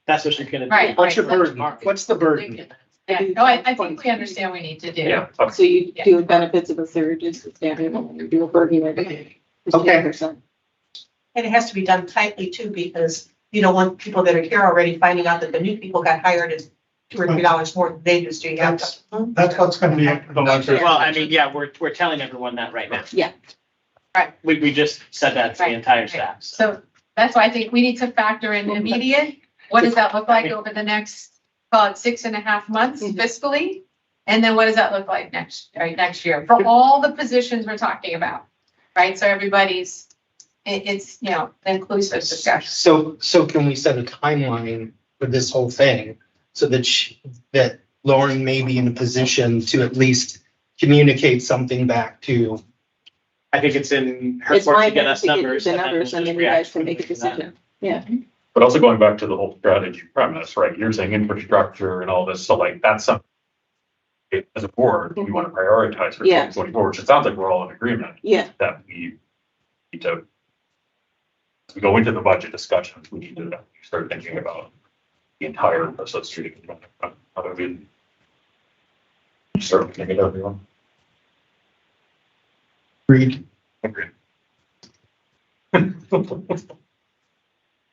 that's what she's gonna do. Right. What's your burden? What's the burden? Yeah, no, I think we understand we need to do. Yeah, okay. so you do benefits of a third, just the standard, and you do a burden of Okay. 10%. And it has to be done tightly too, because you don't want people that are here already finding out that the new people got hired at $2 or $3 more than they just do. You have to- That's what's gonna be. Well, I mean, yeah, we're telling everyone that right now. Yeah. Right. We just said that to the Right, entire right. staff. So that's why I think we need to factor in immediate. What does that look like over the next, call it 6.5 months Mhm. fiscally? And then what does that look like next year for all the positions we're talking about? Right? So everybody's it's, you know, inclusive discussion. So can we set a timeline for this whole thing so that that Lauren may be in a position to at least communicate something back to? I think it's in her It's court my to get turn us to get you numbers. the and then numbers, we'll and then just you guys react can make a to that. decision. Yeah. But also going back to the whole strategy premise, right? You're saying infrastructure and all this, so like that's something as a board, we want to prioritize for Yeah. 2024, which it sounds like we're all in agreement Yeah, that we need to, as we go into the budget discussions, we need to start thinking about the entire associated. How do we start thinking about everyone? Agreed. Agreed.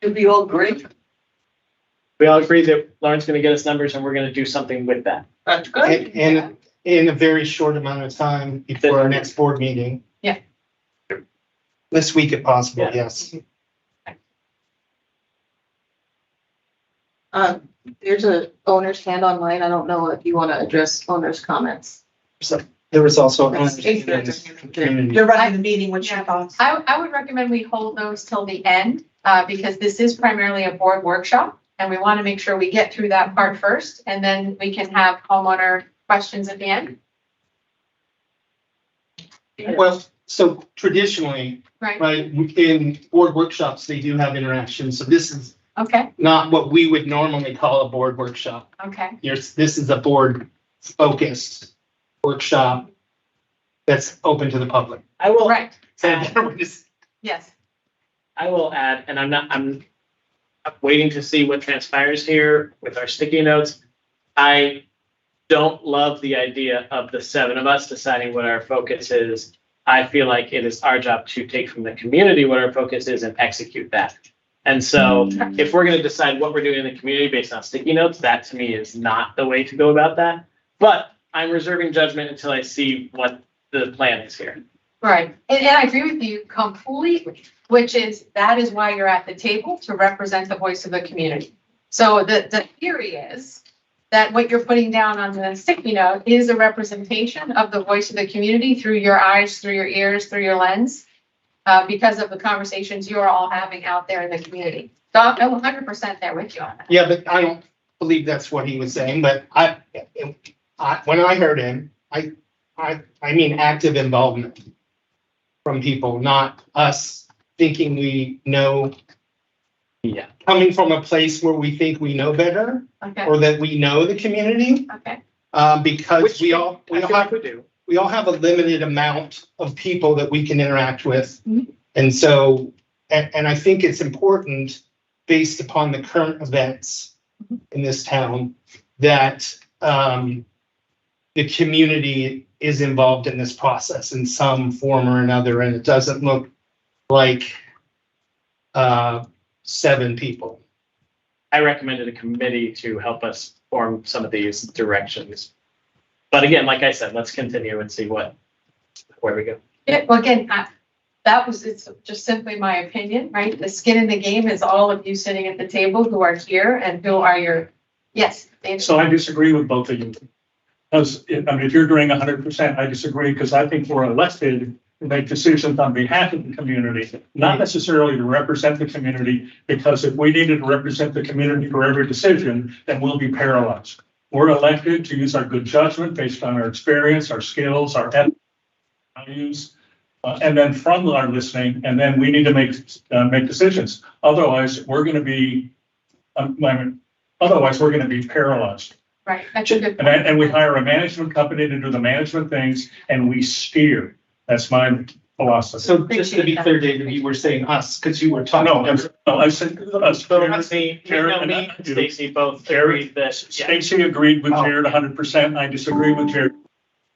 Did we all agree? We all agree that Lauren's gonna get us numbers and we're gonna do something with that. That's good. And in a very short amount of time before our next board meeting. Yeah. This week if possible, Yeah. yes. there's a owner's hand online. I don't know if you want to address owner's comments. So there was also. You're running the meeting, what's your thoughts? I would recommend we hold those till the end, because this is primarily a board workshop. And we want to make sure we get through that part first, and then we can have homeowner questions at the end. Well, so traditionally, Right, right, in board workshops, they do have interactions. So this is okay, not what we would normally call a board workshop. okay. This is a board focused workshop that's open to the public. I will, Right, So we're just- yes. I will add, and I'm waiting to see what transpires here with our sticky notes. I don't love the idea of the 7 of us deciding what our focus is. I feel like it is our job to take from the community what our focus is and execute that. And so if we're going to decide what we're doing in the community based on sticky notes, that to me is not the way to go about that. But I'm reserving judgment until I see what the plan is here. Right, and I agree with you completely, which is, that is why you're at the table, to represent the voice of the community. So the theory is that what you're putting down on the sticky note is a representation of the voice of the community through your eyes, through your ears, through your lens, because of the conversations you're all having out there in the community. So I'm 100% there with you on that. Yeah, but I don't believe that's what he was saying, but I when I heard him, I mean active involvement from people, not us thinking we know. Yeah. Coming from a place where we think we know better Okay, or that we know the community, okay, because Which we all I feel like we do. have a limited amount of people that we can interact with. Mhm. And so, and I think it's important, based upon the current events in this town, that the community is involved in this process in some form or another, and it doesn't look like 7 people. I recommended a committee to help us form some of these directions. But again, like I said, let's continue and see where we go. yeah, well, again, it's just simply my opinion, right? The skin in the game is all of you sitting at the table who are here and who are your, yes. David? So I disagree with both of you. Because, if you're doing 100%, I disagree, because I think we're elected to make decisions on behalf of the community, not necessarily to represent the community, because if we needed to represent the community for every decision, then we'll be paralyzed. We're elected to use our good judgment based on our experience, our skills, our values, and then from our listening, and then we need to make decisions. Otherwise, we're going to be paralyzed. Right, that's a good point. And we hire a management company to do the management things, and we steer. That's my philosophy. So just to be clear, David, you were saying us, because you were talking. I said us. Me, Stacy both agreed that. Stacy agreed with Jared 100%. I disagree with Jared.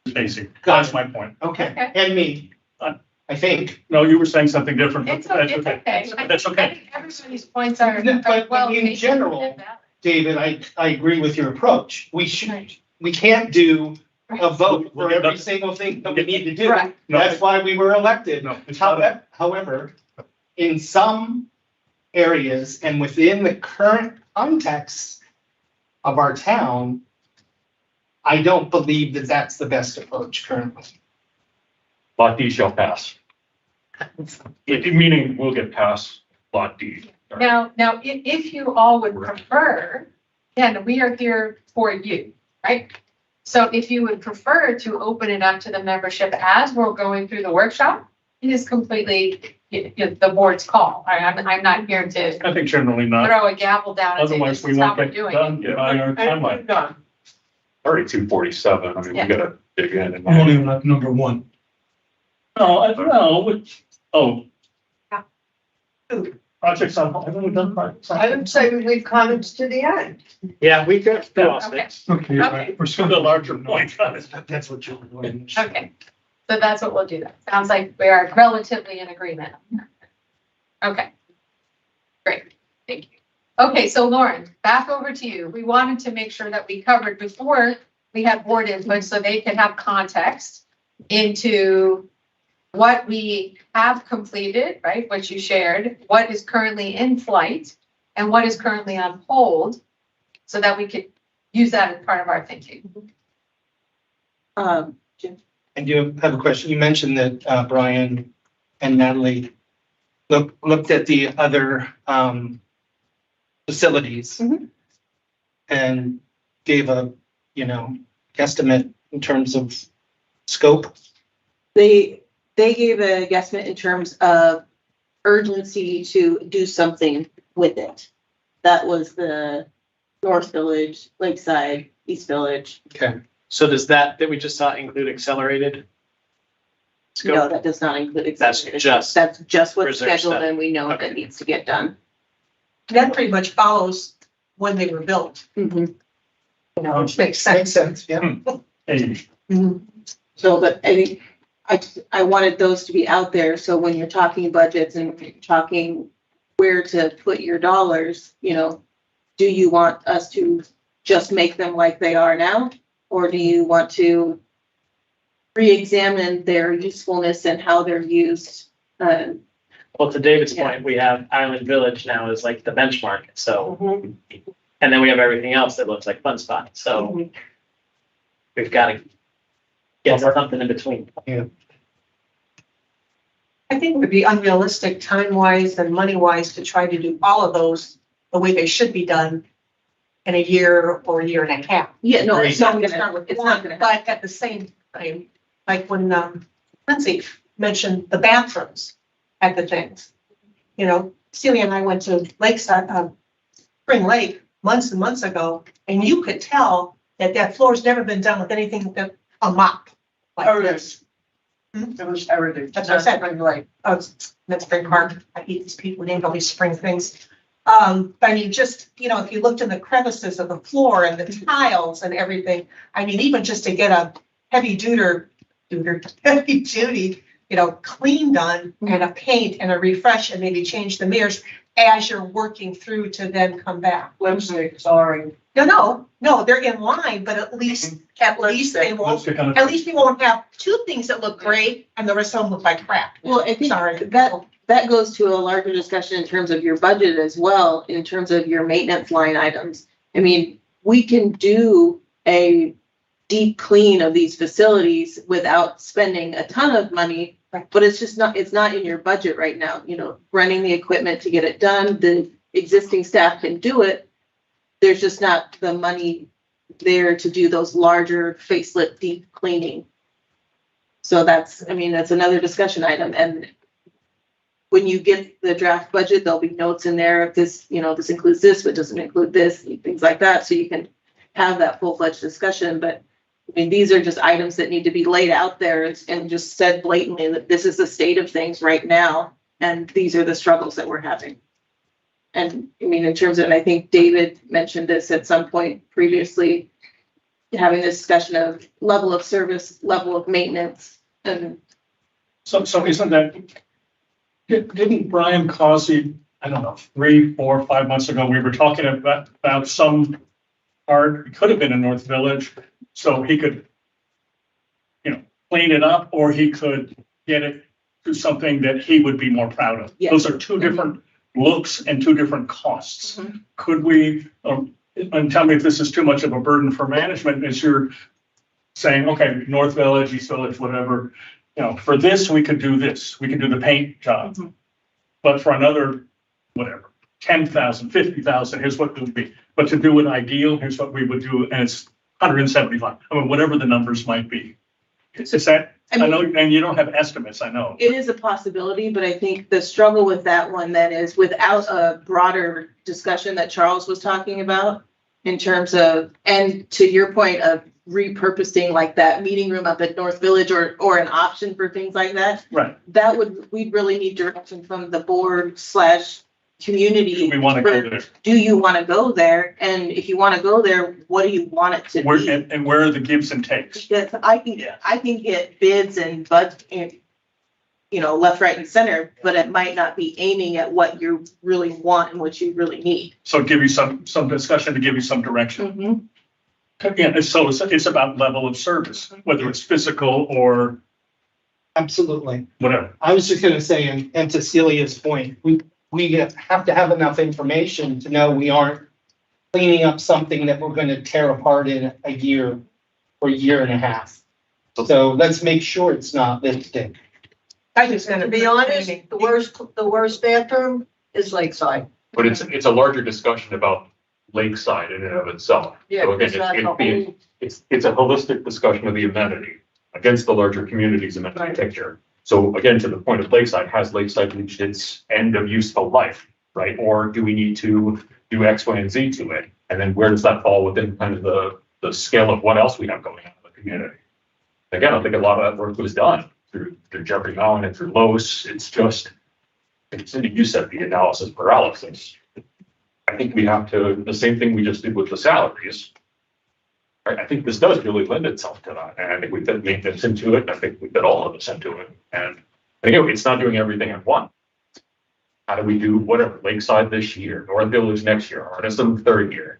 Stacy, that's my point. Okay, and me, I think. No, you were saying something different. But It's that's okay. That's I okay. think everybody's points are But well. in general, David, I agree with your approach. We can't do a vote for every single thing that we need to do. Right. That's why we were elected. No, it's not. However, in some areas and within the current context of our town, I don't believe that that's the best approach currently. Lot D shall pass. Meaning we'll get past lot D. Now, if you all would prefer, again, we are here for you, right? So if you would prefer to open it up to the membership as we're going through the workshop, it is completely the board's call. I'm not here to I think generally not. throw a gavel down and say, Otherwise, this we is how won't we're get doing done it. by our And timeline. we're done. Already 2:47. I mean, Yeah. we gotta dig in and. We don't even have number one. No, I don't know, which, oh. Yeah. Projects on, haven't we done projects? I would say we leave comments to the end. Yeah, we could. Okay. Okay, you're Okay. right. We're To the larger point. That's what you're doing. Okay, so that's what we'll do then. Sounds like we are relatively in agreement. Okay. Great, thank you. Okay, so Lauren, back over to you. We wanted to make sure that we covered before we had board input so they can have context into what we have completed, right, what you shared, what is currently in flight, and what is currently on hold, so that we could use that as part of our thinking. Jim, I do have a question. You mentioned that Brian and Natalie looked at the other facilities Mhm. and gave a, guesstimate in terms of scope. they gave a guesstimate in terms of urgency to do something with it. That was the North Village, Lakeside, East Village. Okay. So does that we just saw include accelerated No, scope? that does not include. That's accelerated. just That's just what's reserve scheduled stuff. and we know Okay. that needs to get done. That pretty much follows when they were built, Mhm. you know, which makes sense. sense, yeah. Hey, So, but I think I wanted those to be out there. So when you're talking budgets and when you're talking where to put your dollars, do you want us to just make them like they are now? Or do you want to re-examine their usefulness and how they're used? Well, to David's Yeah. point, we have Island Village now is like the benchmark, so, Mhm. and then we have everything else that looks like Fun Spot, so we've got to get something in between. I think it would be unrealistic time-wise and money-wise to try to do all of those the way they should be done in a year or a year and a half. Yeah, no, it's not So gonna, start with it's not one, gonna. but at the same time, like when Lindsay mentioned the bathrooms at the things. Celia and I went to Lakeside, Spring Lake months and months ago, and you could tell that floor's never been done with anything but a mop like this. It was heritage. That's what I said, I'm like, that's Spring Park. I hate these people named all these spring things. But I mean, just, if you looked in the crevices of the floor and the tiles and everything, I mean, even just to get a heavy duty, clean done and a paint and a refresh and maybe change the mirrors as you're working through to then come back. Lipstick, sorry. No, they're in line, but at least they won't, let's get on. at least we won't have two things that look great and the rest of them look like crap. Well, I think Sorry. that goes to a larger discussion in terms of your budget as well, in terms of your maintenance line items. I mean, we can do a deep clean of these facilities without spending a ton of money, but it's not in your budget right now. Running the equipment to get it done, the existing staff can do it. There's just not the money there to do those larger facelift deep cleaning. So that's another discussion item. And when you get the draft budget, there'll be notes in there. If this includes this, but doesn't include this, things like that. So you can have that full-fledged discussion. But these are just items that need to be laid out there and just said blatantly that this is the state of things right now. And these are the struggles that we're having. And in terms of, and I think David mentioned this at some point previously, having this discussion of level of service, level of maintenance, and So isn't that, didn't Brian Causey, I don't know, 3, 4, 5 months ago, we were talking about some part, it could have been in North Village, so he could, clean it up, or he could get it to something that he would be more proud of. Yeah. Those are two different looks and two different costs. Mhm. Could we, and tell me if this is too much of a burden for management, as you're saying, okay, North Village, East Village, whatever, you know, for this, we could do this, we could do the paint job. But for another, whatever, 10,000, 50,000, here's what it would be. But to do an ideal, here's what we would do, and it's 175. I mean, whatever the numbers might be. Is that, I know, and you don't have estimates, I know. It is a possibility, but I think the struggle with that one then is without a broader discussion that Charles was talking about in terms of, and to your point of repurposing like that meeting room up at North Village or an option for things like that. Right. That we'd really need direction from the board / community. We want to go there. Do you want to go there? And if you want to go there, what do you want it to be? And where are the gives and takes? Because I can get bids and left, right, and center, but it might not be aiming at what you really want and what you really need. So give you some discussion to give you some direction. Mm-hmm. Yeah, so it's about level of service, whether it's physical or Absolutely. whatever. I was just gonna say, and to Celia's point, we have to have enough information to know we aren't cleaning up something that we're gonna tear apart in a year or a year and a half. So let's make sure it's not lipstick. I'm just gonna be honest, the worst bathroom is Lakeside. But it's a larger discussion about Lakeside in and of itself. Yeah, So again, it's not the whole- it's a holistic discussion of the amenity against the larger community's amenity picture. So again, to the point of Lakeside, has Lakeside reached its end of useful life, right? Or do we need to do X, Y, and Z to it? And then where does that fall within kind of the scale of what else we have going on in the community? Again, I think a lot of that work was done through Jeffrey Mountain and through Los. It's just, Cindy, you said the analysis paralysis. I think we have to, the same thing we just did with the salaries. Right? I think this does really lend itself to that. And I think we fit maintenance into it. And I think we fit all of us into it. And again, it's not doing everything at once. How do we do whatever, Lakeside this year, North Village next year, Artisan third year?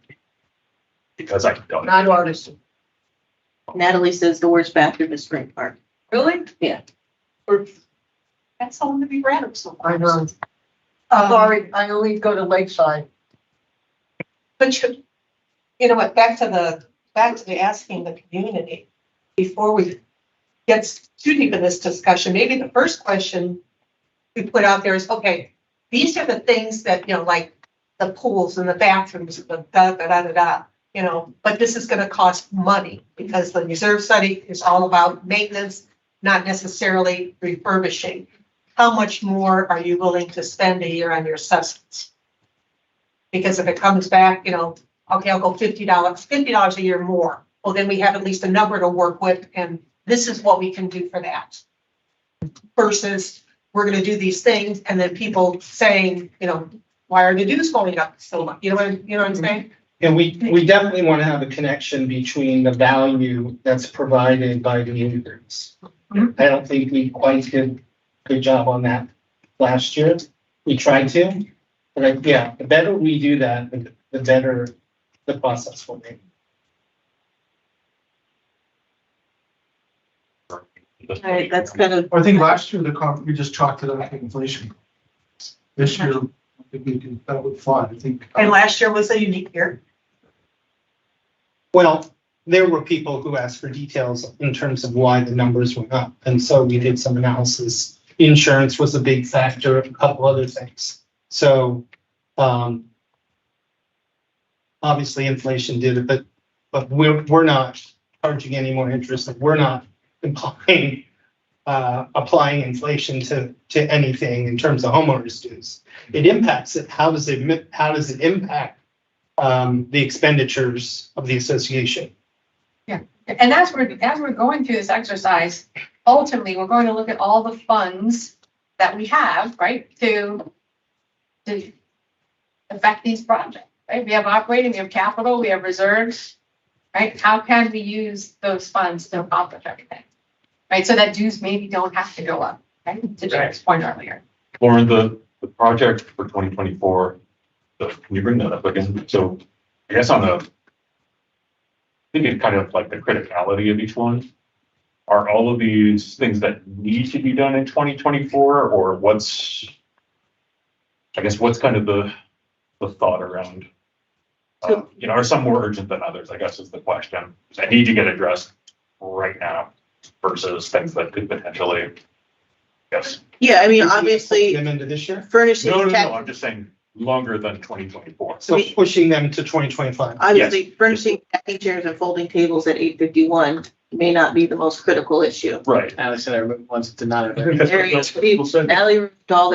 Because I don't. Not Artisan. Natalie says the worst bathroom is Spring Park. Really? Yeah. That's something to be random I sometimes. know. Sorry, I only go to Lakeside. But you know what, back to the asking the community, before we get too deep in this discussion, maybe the first question we put out there is, okay, these are the things that, like the pools and the bathrooms, the da, but this is gonna cost money because the reserve study is all about maintenance, not necessarily refurbishing. How much more are you willing to spend a year on your assessments? Because if it comes back, okay, I'll go $50 a year more. Well, then we have at least a number to work with, and this is what we can do for that. Versus we're gonna do these things, and then people saying, why are the dues going up so much? You know what I'm saying? And we definitely want to have a connection between the value that's provided by the increase. I don't think we quite did a good job on that last year. We tried to, but the better we do that, the better the process will be. All right, that's kind of, I think last year we just chalked it up to inflation. This year, I think we can, that would fly, I think. And last year was a unique year. Well, there were people who asked for details in terms of why the numbers went up. And so we did some analysis. Insurance was a big factor, a couple other things. So obviously inflation did it, but we're not charging any more interest. We're not applying inflation to anything in terms of homeowners dues. It impacts it. How does it impact the expenditures of the association? Yeah, and as we're going through this exercise, ultimately, we're going to look at all the funds that we have, right, to affect these projects, right? We have operating, we have capital, we have reserves, right? How can we use those funds to accomplish everything, right? So that dues maybe don't have to go up, right? To Jared's point earlier. Lauren, the project for 2024, can you bring that up again? So I guess I think it's kind of like the criticality of each one. Are all of these things that need to be done in 2024, or what's kind of the thought around, are some more urgent than others, I guess is the question. I need to get addressed right now. versus things that could potentially, yes. Yeah, I mean, Putting obviously them into this year, furnishing. I'm just saying longer than 2024. so pushing them to 2025. Obviously, furnishing stacking chairs and folding tables at 851 may not be the most critical issue. Right. Alex said I removed ones that did not have. People said that. Ally removed all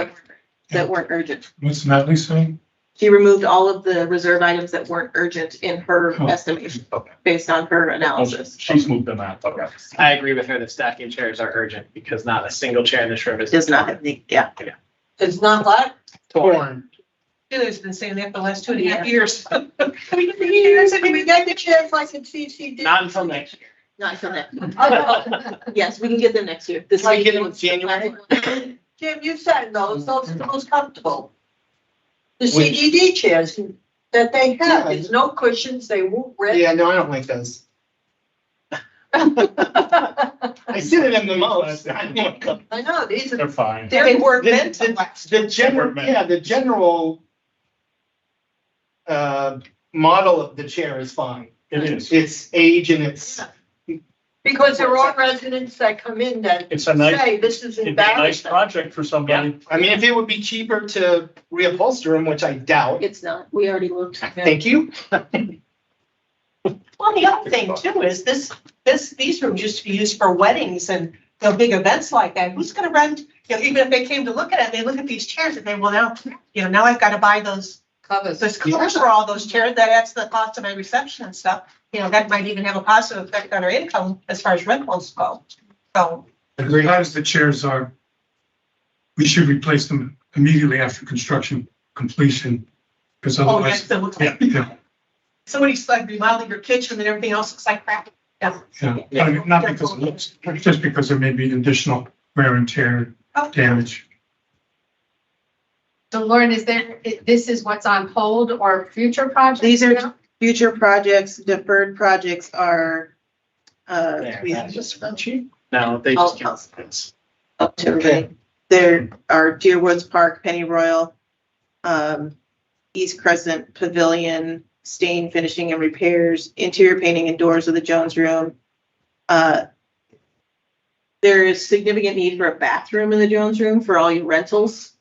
that weren't urgent. What's Natalie saying? She removed all of the reserve items that weren't urgent in her Oh. estimation, Okay. based on her analysis. She's moved them out. Okay. I agree with her that stacking chairs are urgent because not a single chair in this room is. Does not have the, yeah. It's not what? Torn. Taylor's been saying that for the last 2.5 years. Can we get the chairs like in CCD? Not until next year. Not until next. Yes, we can get them next year. This Like week in was- January? Jim, you said those are the most comfortable. The CDD chairs that they have, there's no cushions, they won't rip. Yeah, no, I don't like those. I sit in them the most. I don't like them. I know, these are, They're fine. they weren't The- meant to last. The general, yeah, the general model of the chair is fine. It is. It's age and it's, Because there are residents that come in that It's a nice, say, this is it'd be a nice embarrassing. project for somebody. I mean, if it would be cheaper to reupholster them, which I doubt. It's not, we already looked. Thank you. Well, the other thing too is these rooms used to be used for weddings and, big events like that. Who's gonna rent, even if they came to look at it, they look at these chairs and they, well, now I've got to buy those Covers. covers for all those chairs. That adds to the cost of my reception and stuff. That might even have a positive effect on our income as far as rentals go. So, As hard as the chairs are, we should replace them immediately after construction completion. Because oh, otherwise, yes, they look yeah, like, yeah, somebody's like remodeling your kitchen and everything else looks like crap. Yeah. yeah. I mean, not because it looks, just because there may be additional wear and tear, damage. So Lauren, this is what's on hold or future projects? These are now? future projects, deferred projects are, There, we have that's just spreadsheet No, they Oh, just can't. up to. Okay. There are Deer Woods Park, Penny Royal, East Crescent Pavilion, stain finishing and repairs, interior painting and doors of the Jones Room. There is significant need for a bathroom in the Jones Room for all your rentals.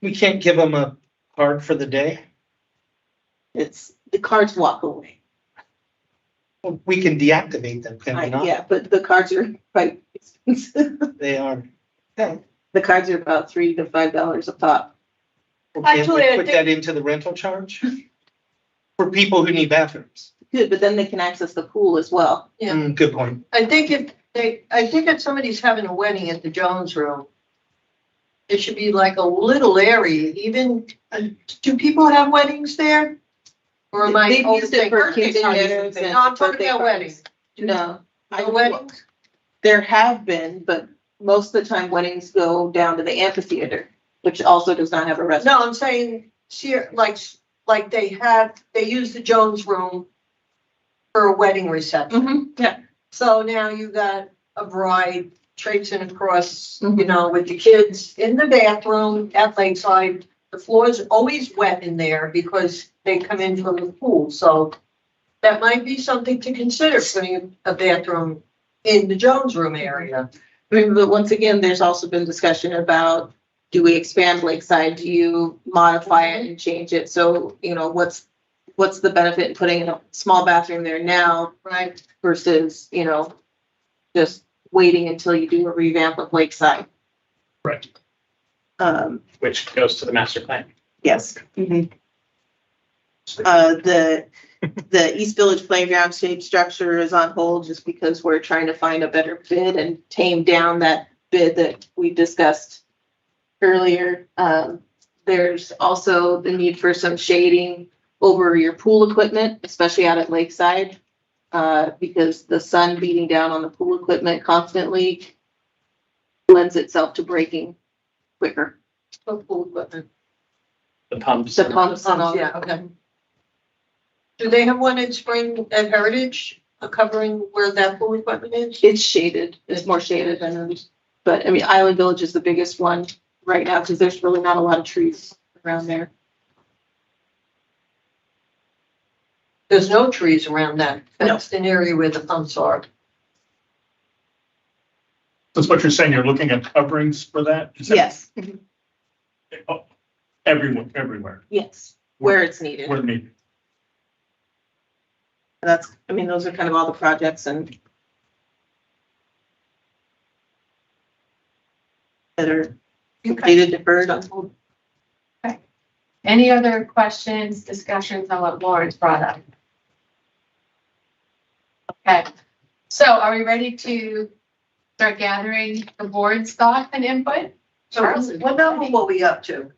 We can't give them a card for the day. It's, the cards walk away. Well, we can deactivate them, can we not? Yeah, but the cards are quite expensive. They are. The cards are about $3 to $5 a pop. Okay, Actually, we I put think- that into the rental charge? For people who need bathrooms. Good, but then they can access the pool as well. Yeah. Good point. I think if somebody's having a wedding at the Jones Room, it should be like a little area, even, do people have weddings there? Or am I They've used it for overthinking? quinceañeras and No, I'm talking birthday about parties. weddings. No, No weddings? there have been, but most of the time weddings go down to the amphitheater, which also does not have a restaurant. No, I'm saying, see, like they use the Jones Room for a wedding reception. Yeah. So now you got a bride traipsing across, with the kids in the bathroom at Lakeside. The floor is always wet in there because they come in from the pool. So that might be something to consider, putting a bathroom in the Jones Room area. I mean, but once again, there's also been discussion about, do we expand Lakeside? Do you modify it and change it? So, what's the benefit in putting a small bathroom there now, right? Versus, just waiting until you do a revamp of Lakeside. Right. Um, Which goes to the master plan. yes. The East Village Playground shape structure is on hold just because we're trying to find a better bid and tame down that bid that we discussed earlier. There's also the need for some shading over your pool equipment, especially out at Lakeside, because the sun beating down on the pool equipment constantly lends itself to breaking quicker. Pool equipment. The pumps. The pumps and all. Yeah, okay. Do they have one at Spring at Heritage, covering where that pool equipment is? It's shaded, it's more shaded than others. But I mean, Island Village is the biggest one right now because there's really not a lot of trees around there. There's no trees around that No. fenced in area where the pumps are. That's what you're saying, you're looking at coverings for that? Is that- Yes, Oh, everywhere, yes, where it's needed. where needed. That's, I mean, those are kind of all the projects and that are completed, deferred, on hold. Any other questions, discussions on what Lawrence brought up? Okay, so are we ready to start gathering the board's thought and input? Charles? What number were we up to?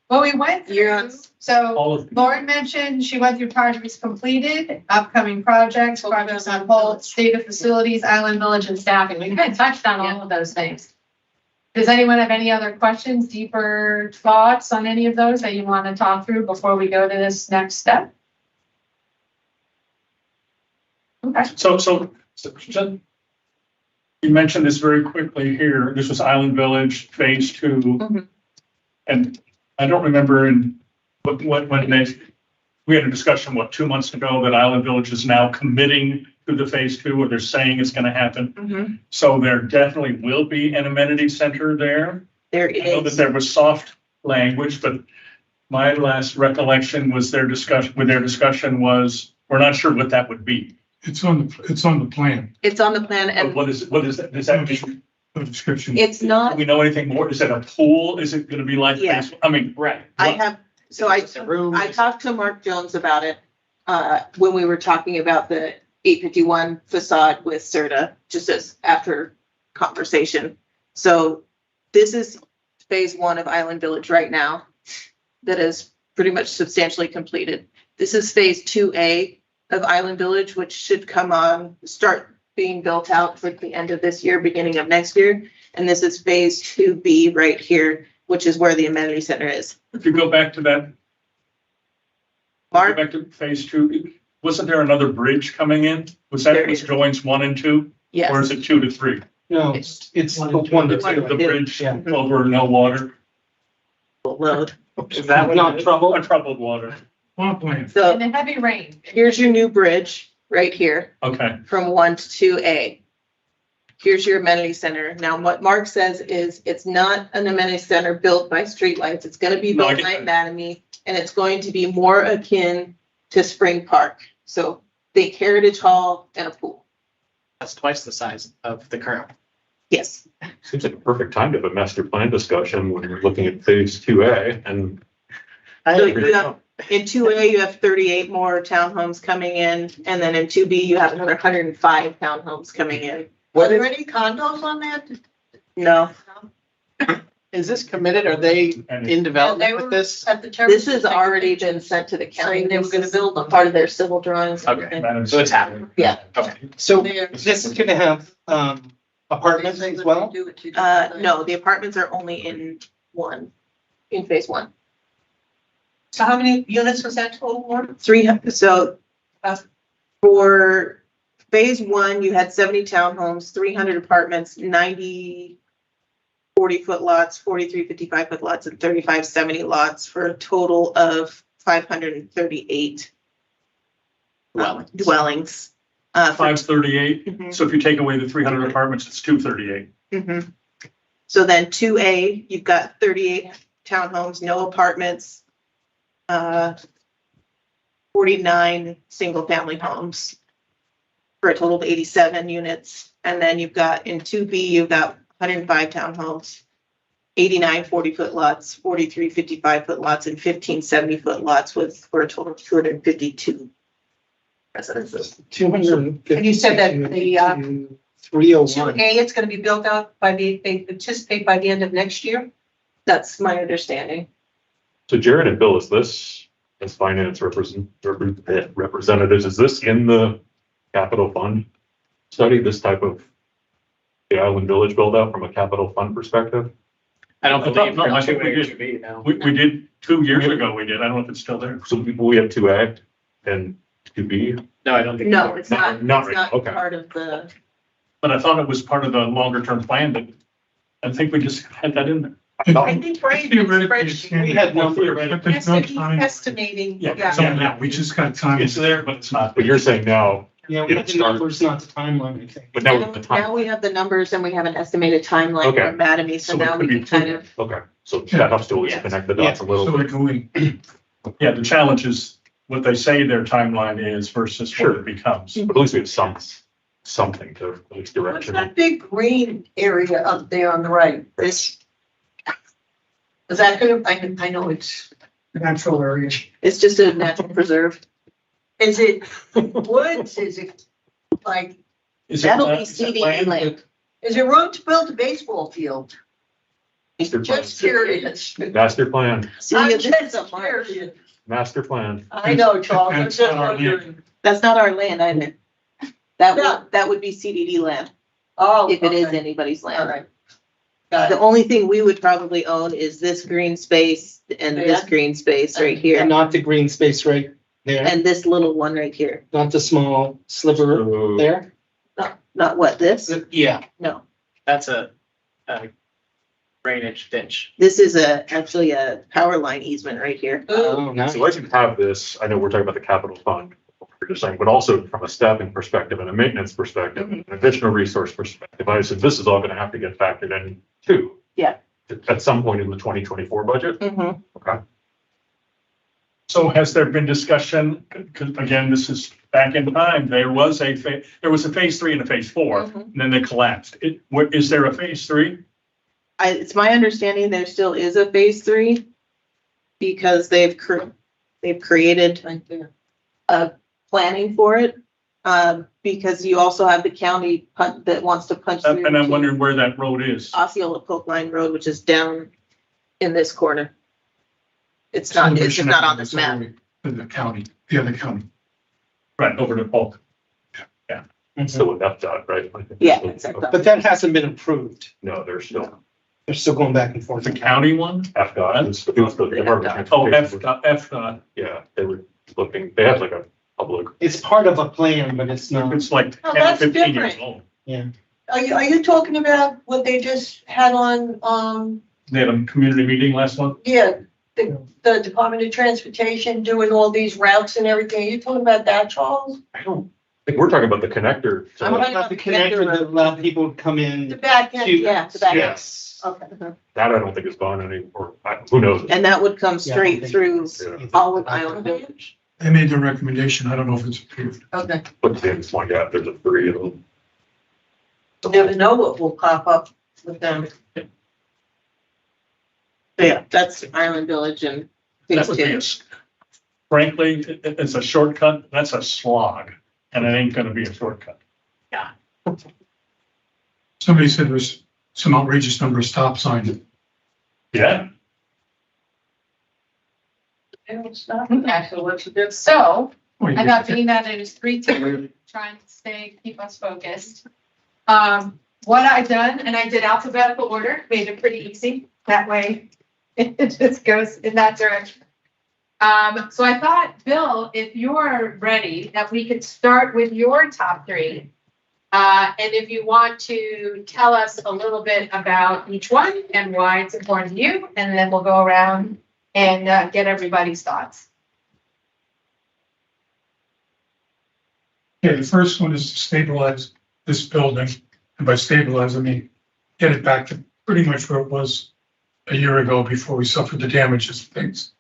Well, we went You're through, on- so All of, Lauren mentioned she went through projects completed, upcoming projects, projects on hold, state of facilities, island village and staffing. We kind of touched on all of those things. Does anyone have any other questions, deeper thoughts on any of those that you want to talk through before we go to this next step? Okay. so just, you mentioned this very quickly here. This was Island Village Phase 2. Mhm. And I don't remember we had a discussion, 2 months ago, that Island Village is now committing to the Phase 2, or they're saying it's gonna happen. Mhm. So there definitely will be an amenity center there. There I know that is, there was soft language, but my last recollection was their discussion was, we're not sure what that would be. It's on the plan, it's on the plan But and what is that? Does that mean, the description. it's do not, we know anything more? Is it a pool? Is it gonna be like Yeah. this? I mean, Right. I have, so It's a room. I talked to Mark Jones about it, when we were talking about the 851 facade with CERTA, just as after conversation. So this is phase 1 of Island Village right now that is pretty much substantially completed. This is phase 2A of Island Village, which should start being built out for the end of this year, beginning of next year. And this is phase 2B right here, which is where the amenity center is. if you go back to that, go Mark, back to Phase 2, wasn't there another bridge coming in? Was that There was is. joins 1 and 2? Or yes, is it 2 to 3? No, it's the one The to two. bridge Yeah. over no water, load. Is that what Not it is? trouble? untroubled water. On plan. So And the heavy rain. here's your new bridge right here Okay, from 1 to 2A. Here's your amenity center. Now, what Mark says is it's not an amenity center built by streetlights. It's gonna be No, I built get by that. Mattamy, and it's going to be more akin to Spring Park. So think Heritage Hall and a pool. That's twice the size of the current. Yes. Seems like a perfect time to have a master plan discussion when we're looking at Phase 2A and. So you have, in 2A, you have 38 more townhomes coming in, and then in 2B, you have another 105 townhomes coming in. Were there any condos on that? No, Is this committed? Are they And in development they with were this? At the this has already been sent to the county. Saying they were gonna build them. Part of their civil drawings. and Okay. everything. Madam So it's Secretary. happening. Yeah. Okay. So There. this is gonna have, apartments as well? No, the apartments are only in phase 1. So how many units was that total, Lauren? For phase 1, you had 70 townhomes, 300 apartments, 90 40-foot lots, 43 55-foot lots, and 35 70 lots for a total of 538 dwellings. For 538, Mhm. so if you take away the 300 apartments, it's 238. Mhm. So then 2A, you've got 38 townhomes, no apartments, 49 single-family homes for a total of 87 units. And then you've got, in 2B, you've got 105 townhomes, 89 40-foot lots, 43 55-foot lots, and 15 70-foot lots for a total of 252 residences. 250. And you said that the, 301. 2A, it's gonna be built out they anticipate by the end of next year? That's my understanding. So Jared and Bill, is this, as finance representatives, is this in the capital fund study, this type of the Island Village build out from a capital fund perspective? I don't I thought- believe. no, I for think we 2A or did. 2B, no. We did 2 years ago, we did. I don't know if it's still there. So we have 2A and 2B. No, I don't think. No, it's not, Not it's really, not okay. part of the, But I thought it was part of the longer term plan, but I think we just had that in there. I think Brian did a Theoretically, it's spreadsheet. We had no But there's no time. Estimating, Yeah. yeah. So now, we just got time. It's there, but it's not. But you're saying now, Yeah, we you know, have the start, numbers, not the timeline, I think. but now with the time. Now we have the numbers and we have an estimated timeline Okay. from Mattamy, so So it now could we be can kind of, Okay, so that helps to always Yes. connect the dots a little So bit. we're going, Yeah, the challenge is what they say their timeline is versus what Sure. it becomes. But at least we have something to at least What's direction. that big green area up there on the right? This. Is that gonna, I know it's natural area. it's just a natural preserve. Is it woods? Is it like, Is it That'll la- be is it CD land land. is there room to build a baseball field? Master plan. Just curious. Master plan, See, I'm this is a just marsh. curious. master plan. I know, Charles, I'm That's just not our wondering. That's not our land either. That Yeah. that would be CDD land, Oh, if it is okay. anybody's All land. right. Got The it. only thing we would probably own is this green space and this Yeah. green space right here, And not the green space right there, and this little one right here. not the small sliver So, there. Not what, this? Yeah, No, That's a drainage ditch. this is actually a power line easement right here. oh, nice. so I can have this, I know we're talking about the capital fund, we're just saying, but also from a staffing perspective and a maintenance perspective, an additional resource perspective, I said, this is all gonna have to get factored in too. Yeah. At some point in the 2024 budget, Mhm. okay? So has there been discussion, because again, this is back in time, there was a phase 3 and a phase 4, Mhm. and then they collapsed. Is there a phase 3? It's my understanding there still is a phase 3 because they've created Right there. planning for it. Because you also have the county that wants to punch through. And I'm to wondering where that road is. Osceola Polk Line Road, which is down in this corner. It's not on this map. in the county, the other county. Right, over to Polk. So with FDOT, right? I think Yeah, so- it's like okay. But that hasn't been approved. No, there's still They're still going back and forth. The county one? FDOT, it was the Department of Oh, Transportation. FDOT. Yeah, they were looking, they had like a public, It's part of a plan, but it's not. It's like Oh, 10 or that's 15 years different. old. Are you talking about what they just had on, They had a community meeting last month. yeah, the Department of Transportation doing all these routes and everything? Are you talking about that, Charles? I don't think we're talking about the connector. to- I'm What about the connector that allow people to come The in? back end? To- Yeah, the back end. Yes. Okay. That I don't think is gone any, or who knows? And that would come Yeah, I straight don't through think it's- all of Island Village. They made their recommendation. I don't know if it's approved. Okay. But then it's like, yeah, there's a 3 of them. You never know what will pop up with them. Yeah, that's Island Village and That phase would be two. frankly, it's a shortcut. That's a slog. And it ain't gonna be a shortcut. Somebody said there was some outrageous number of stop signs. Yeah. Okay, so what's the difference? So Well, I got being that it is 3:10, trying to keep us focused. What I done, and I did alphabetical order, made it pretty easy. That way it just goes in that direction. So I thought, Bill, if you're ready, that we could start with your top 3. And if you want to tell us a little bit about each one and why it's important to you, and then we'll go around and get everybody's thoughts. Okay, the first one is to stabilize this building. And by stabilize, I mean, get it back to pretty much where it was a year ago before we suffered the damages and things.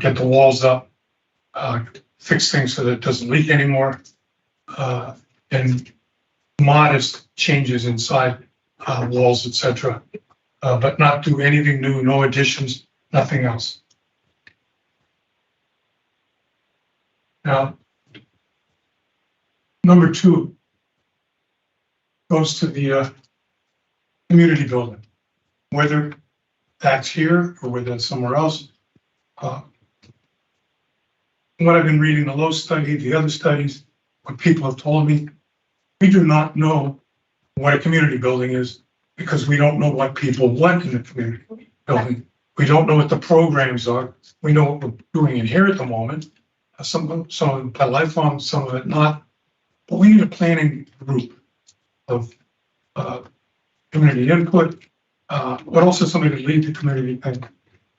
Get the walls up, fix things so that it doesn't leak anymore. And modest changes inside walls, etc. But not do anything new, no additions, nothing else. Now, number 2 goes to the community building, whether that's here or whether that's somewhere else. What I've been reading, the Lowe study, the other studies, what people have told me, we do not know what a community building is because we don't know what people want in the community building. We don't know what the programs are. We know what we're doing in here at the moment. Some of it by lifelong, some of it not. But we need a planning group of community input, but also somebody to lead the community and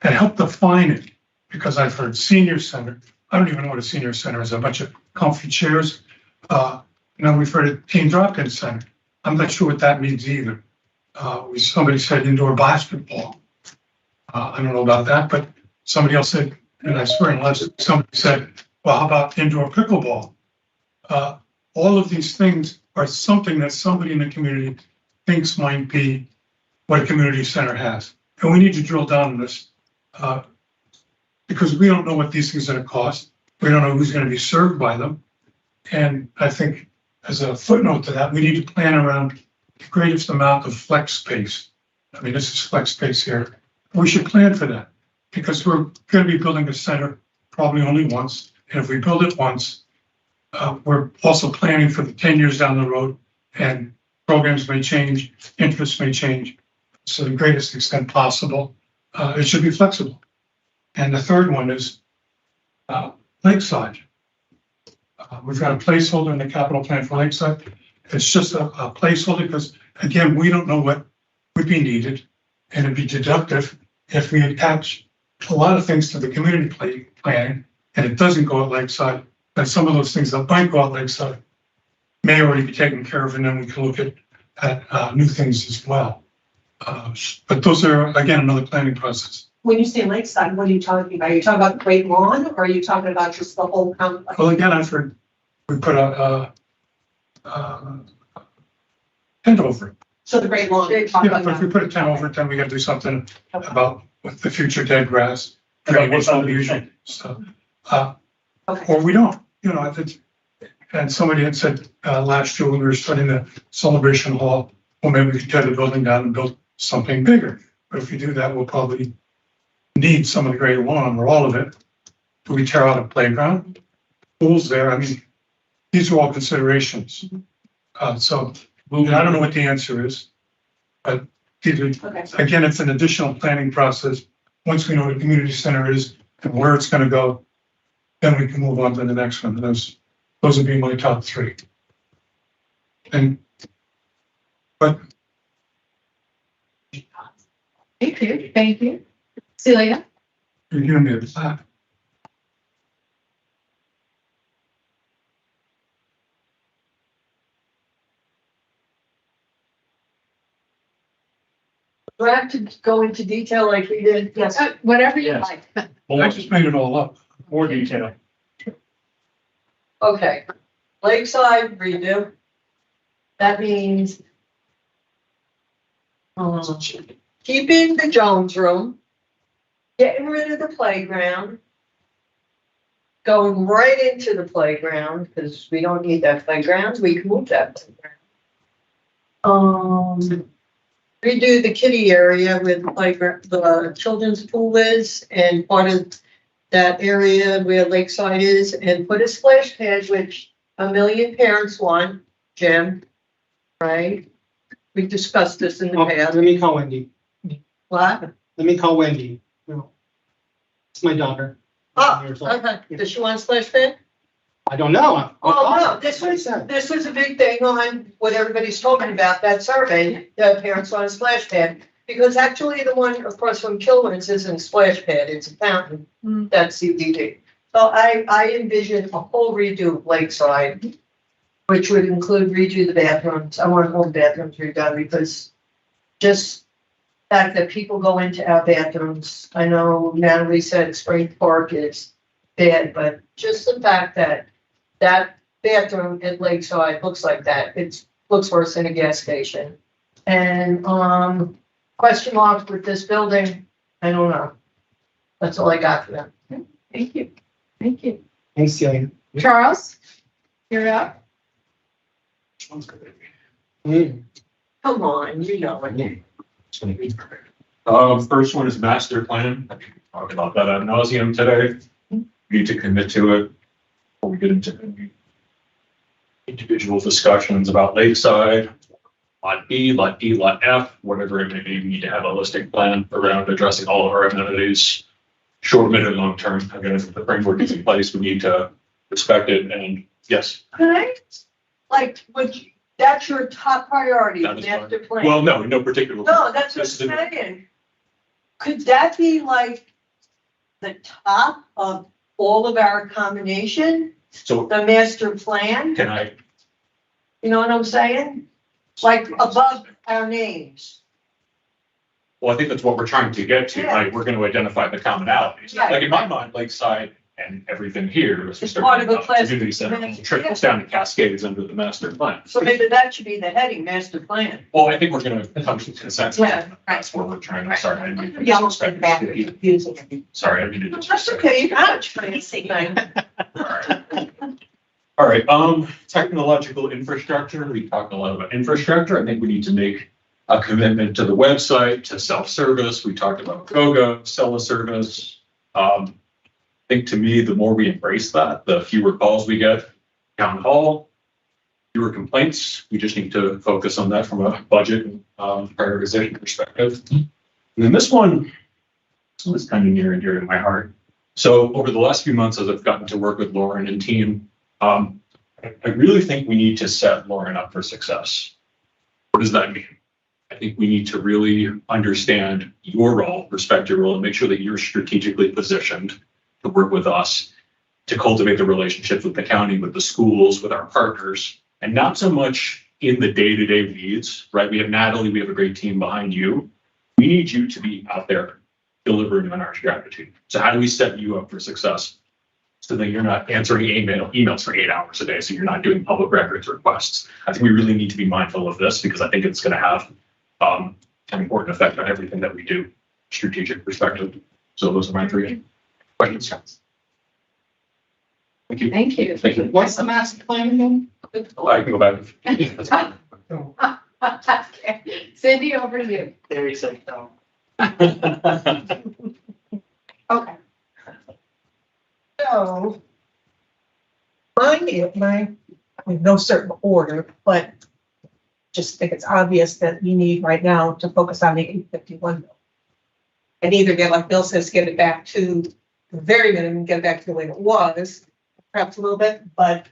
help define it. Because I've heard senior center. I don't even know what a senior center is. A bunch of comfy chairs. Now we've heard of Teen Drop-In Center. I'm not sure what that means either. Somebody said indoor basketball. I don't know about that, but somebody else said, and I swear unless somebody said, well, how about indoor pickleball? All of these things are something that somebody in the community thinks might be what a community center has. And we need to drill down on this because we don't know what these things are going to cost. We don't know who's going to be served by them. And I think as a footnote to that, we need to plan around the greatest amount of flex space. I mean, this is flex space here. We should plan for that because we're going to be building a center probably only once. And if we build it once, we're also planning for the 10 years down the road, and programs may change, interests may change. So the greatest extent possible, it should be flexible. And the third one is Lakeside. We've got a placeholder in the capital plan for Lakeside. It's just a placeholder because, again, we don't know what would be needed, and it'd be deductive if we attach a lot of things to the community planning and it doesn't go at Lakeside. But some of those things that might go at Lakeside may already be taken care of, and then we can look at new things as well. But those are, again, another planning process. When you say Lakeside, what are you talking about? Are you talking about the Great Lawn, or are you talking about just the whole complex? Well, again, I've heard we put a tent over it. So the Great Lawn. you're talking Yeah, but if we about. put a tent over it, then we got to do something Okay. about with the future dead grass. About what's all on the the usual tent. stuff. Okay. Or we don't, you know, and somebody had said last year when we were studying the celebration hall, well, maybe we could tear the building down and build something bigger. But if we do that, we'll probably need some of the Great Lawn or all of it. Do we tear out a playground? Pools there, I mean, these are all considerations. So I don't know what the answer is, but Okay. again, it's an additional planning process. Once we know what a community center is and where it's going to go, then we can move on to the next one. Those would be my top three. But Thank you, thank you. Celia? you're giving me a thought. Do I have to go into detail like we did? Yes. Whatever you Yes. like. I just made it all up. More detail. Okay, Lakeside redo. That means keeping the Jones room, getting rid of the playground, going right into the playground, because we don't need that playground, we can move that playground. Redo the kiddie area where the playground, the children's pool is, and part of that area where Lakeside is, and put a splash pad, which a million parents want, Jim, right? We discussed this in the Oh, past. let me call Wendy. What? Let me call Wendy. It's my daughter. Oh, Years old. okay. Does she want a splash pad? I don't know. I'll Oh, call no, her. this Like I was, said. this was a big thing on what everybody's talking about, that survey, that parents want a splash pad. Because actually the one across from Kilman's isn't a splash pad, it's a fountain, that's CBD. So I envision a whole redo of Lakeside, which would include redo the bathrooms. I want all the bathrooms redone because just the fact that people go into our bathrooms, I know Natalie said Spring Park is bad, but just the fact that that bathroom at Lakeside looks like that, it looks worse than a gas station. And, question marks with this building, I don't know. That's all I got for them. Thank you, thank you. Thanks, Celia. Charles? You're up. Come on, you know it. First one is master plan. I talked about that ad nauseum today. We need to commit to it before we get into any individual discussions about Lakeside, Lot B, Lot D, Lot F, whatever it may be. We need to have a holistic plan around addressing all of our amenities, short, mid, and long term. Again, if the framework is in place, we need to respect it. And yes, Like, that's your top priority, That is master plan? well, no, no particular. No, that's what This I'm is- saying. Could that be like the top of all of our combination? So the master plan, can I, you know what I'm saying? Like above our names. well, I think that's what we're trying to get to, Yeah. like, we're gonna identify the commonalities. Yeah. Like in my mind, Lakeside and everything here, as we It's start part of getting the up, class- community center, trickles down to Cascades under the master plan. So maybe that should be the heading, master plan. Well, I think we're gonna come to consensus. Yeah, That's where we're trying to start. I didn't mean to Yeah, almost disrespect back you. confusing. Sorry, I didn't mean to That's disrespect. okay, you got it. All right, technological infrastructure, we talked a lot about infrastructure. I think we need to make a commitment to the website, to self-service. We talked about GoGo, teleservice. I think to me, the more we embrace that, the fewer calls we get. Town hall, fewer complaints. We just need to focus on that from a budget and prioritization perspective. And then this one is kind of near and dear to my heart. So over the last few months, as I've gotten to work with Lauren and team, I really think we need to set Lauren up for success. What does that mean? I think we need to really understand your role, respect your role, and make sure that you're strategically positioned to work with us to cultivate the relationships with the county, with the schools, with our partners, and not so much in the day-to-day weeds, right? We have Natalie, we have a great team behind you. We need you to be out there delivering on our strategy. So how do we set you up for success? So that you're not answering emails for 8 hours a day, so you're not doing public records requests. I think we really need to be mindful of this because I think it's going to have an important effect on everything that we do, strategic perspective. So those are my 3 questions. Thank you. Thank you. Thank you. What's the master plan again? I can go back. Okay. Cindy, over to you. There you say, no. Okay. So. In no certain order, but just think it's obvious that we need right now to focus on the 851 bill. And either get, like Bill says, get it back to the very minimum, get it back to the way it was, perhaps a little bit, but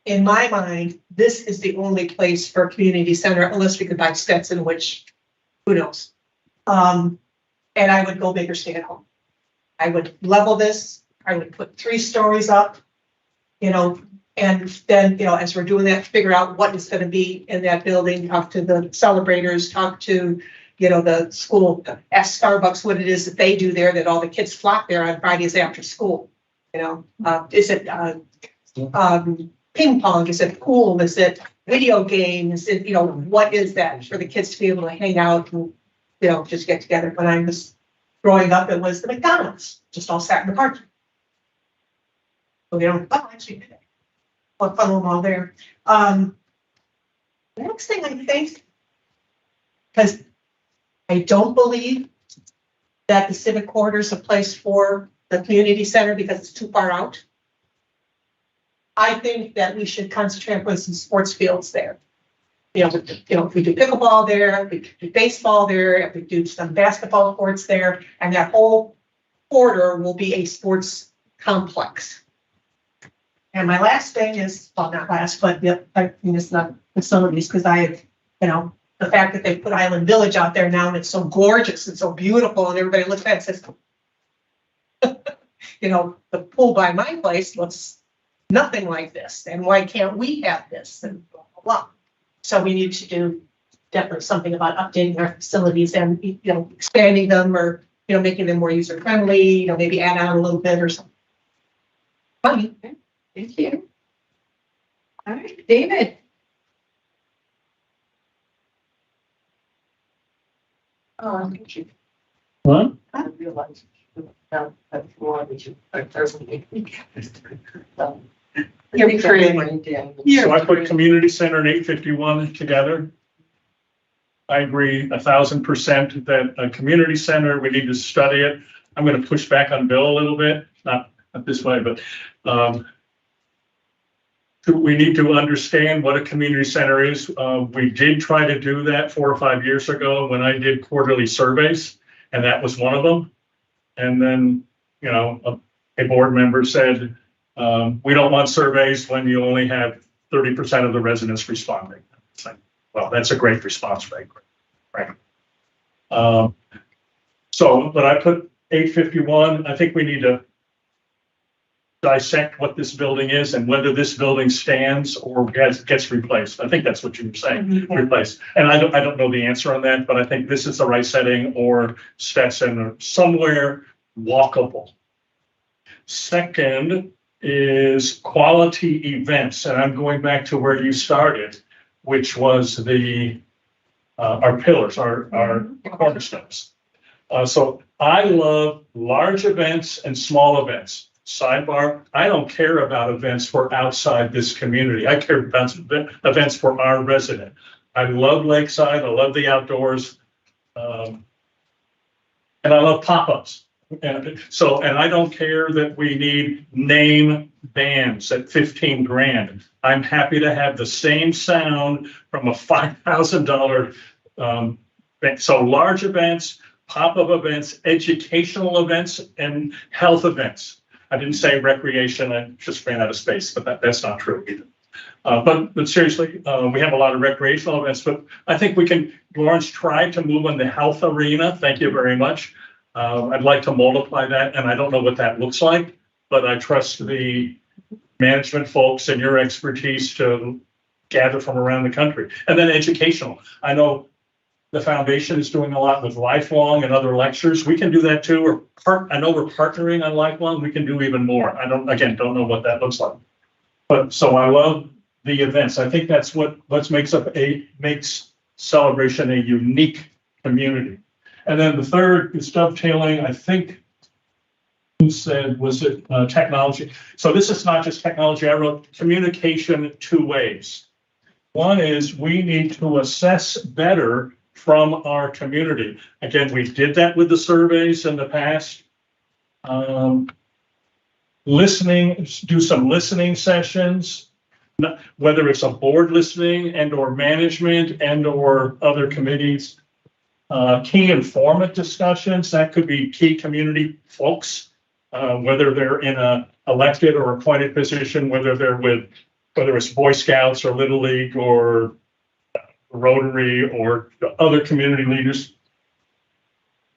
in my mind, this is the only place for a community center, unless we could buy Stetson, which, who knows? And I would go big or stay at home. I would level this, I would put 3 stories up, and then, as we're doing that, figure out what is gonna be in that building, talk to the celebrators, talk to, the school, ask Starbucks what it is that they do there, that all the kids flock there on Fridays after school. Is it, ping pong, is it pool, is it video games, is it, what is that for the kids to be able to hang out and, just get together. When I was growing up, it was the McDonald's, just all sat in the park. So, actually did it. What fun all there. The next thing I think, because I don't believe that the civic corridor is a place for the community center because it's too far out. I think that we should concentrate on putting some sports fields there. If we do pickleball there, if we do baseball there, if we do some basketball courts there, and that whole corridor will be a sports complex. And my last thing is, well, not last, but it's not facilities, because the fact that they put Island Village out there now and it's so gorgeous and so beautiful and everybody looks at it and says, the pool by my place looks nothing like this. And why can't we have this? And blah, blah, blah. So we need to do definitely something about updating our facilities and, expanding them or, making them more user friendly, maybe add on a little bit or something. Funny. Thank you. All right, David. What? I realize that for You're So I put community center and 851 together. I agree 1,000% that a community center, we need to study it. I'm going to push back on Bill a little bit, not this way, but we need to understand what a community center is. We did try to do that 4 or 5 years ago when I did quarterly surveys, and that was one of them. And then, a board member said, we don't want surveys when you only have 30% of the residents responding. It's like, well, that's a great response rate, right? But I put 851. I think we need to dissect what this building is and whether this building stands or gets replaced. I think that's what you were saying, replaced. And I don't know the answer on that, but I think this is the right setting, or Stetson or somewhere walkable. Second is quality events, and I'm going back to where you started, which was our pillars, our cornerstones. So I love large events and small events. Sidebar, I don't care about events for outside this community. I care about events for our resident. I love Lakeside, I love the outdoors, and I love pop-ups. And I don't care that we need name bands at 15 grand. I'm happy to have the same sound from a $5,000. So large events, pop-up events, educational events, and health events. I didn't say recreation, I just ran out of space, but that's not true either. But seriously, we have a lot of recreational events, but I think we can, Lawrence tried to move in the health arena. Thank you very much. I'd like to multiply that, and I don't know what that looks like, but I trust the management folks and your expertise to gather from around the country. And then educational. I know the foundation is doing a lot with lifelong and other lectures. We can do that too. I know we're partnering on lifelong. We can do even more. I don't know what that looks like. But so I love the events. I think that's what makes Celebration a unique community. And then the third is dovetailing. I think who said, was it technology? So this is not just technology. I wrote communication two ways. One is we need to assess better from our community. Again, we did that with the surveys in the past. Listening, do some listening sessions, whether it's a board listening and or management and or other committees. Key informant discussions, that could be key community folks, whether they're in a elected or appointed position, whether it's Boy Scouts or Little League or Rotary or other community leaders.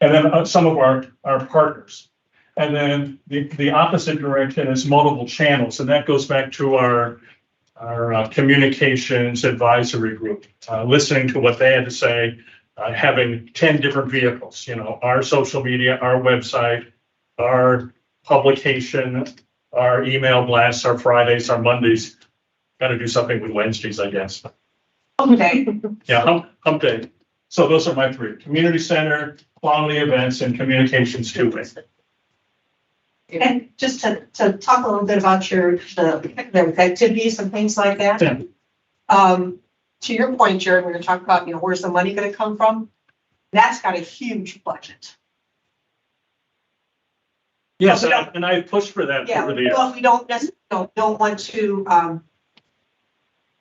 And then some of our partners. And then the opposite direction is multiple channels. And that goes back to our communications advisory group, listening to what they had to say, having 10 different vehicles, our social media, our website, our publication, our email blasts, our Fridays, our Mondays. Got to do something with Wednesdays, I guess. Okay. Yeah, hump day. So those are my three: community center, quality events, and communications two-way. And just to talk a little bit about the activities and things like that. Yeah. To your point, Jared, we're going to talk about, where's the money going to come from? That's got a huge budget. Yes, and I pushed for that over the years. Well, we don't necessarily don't want to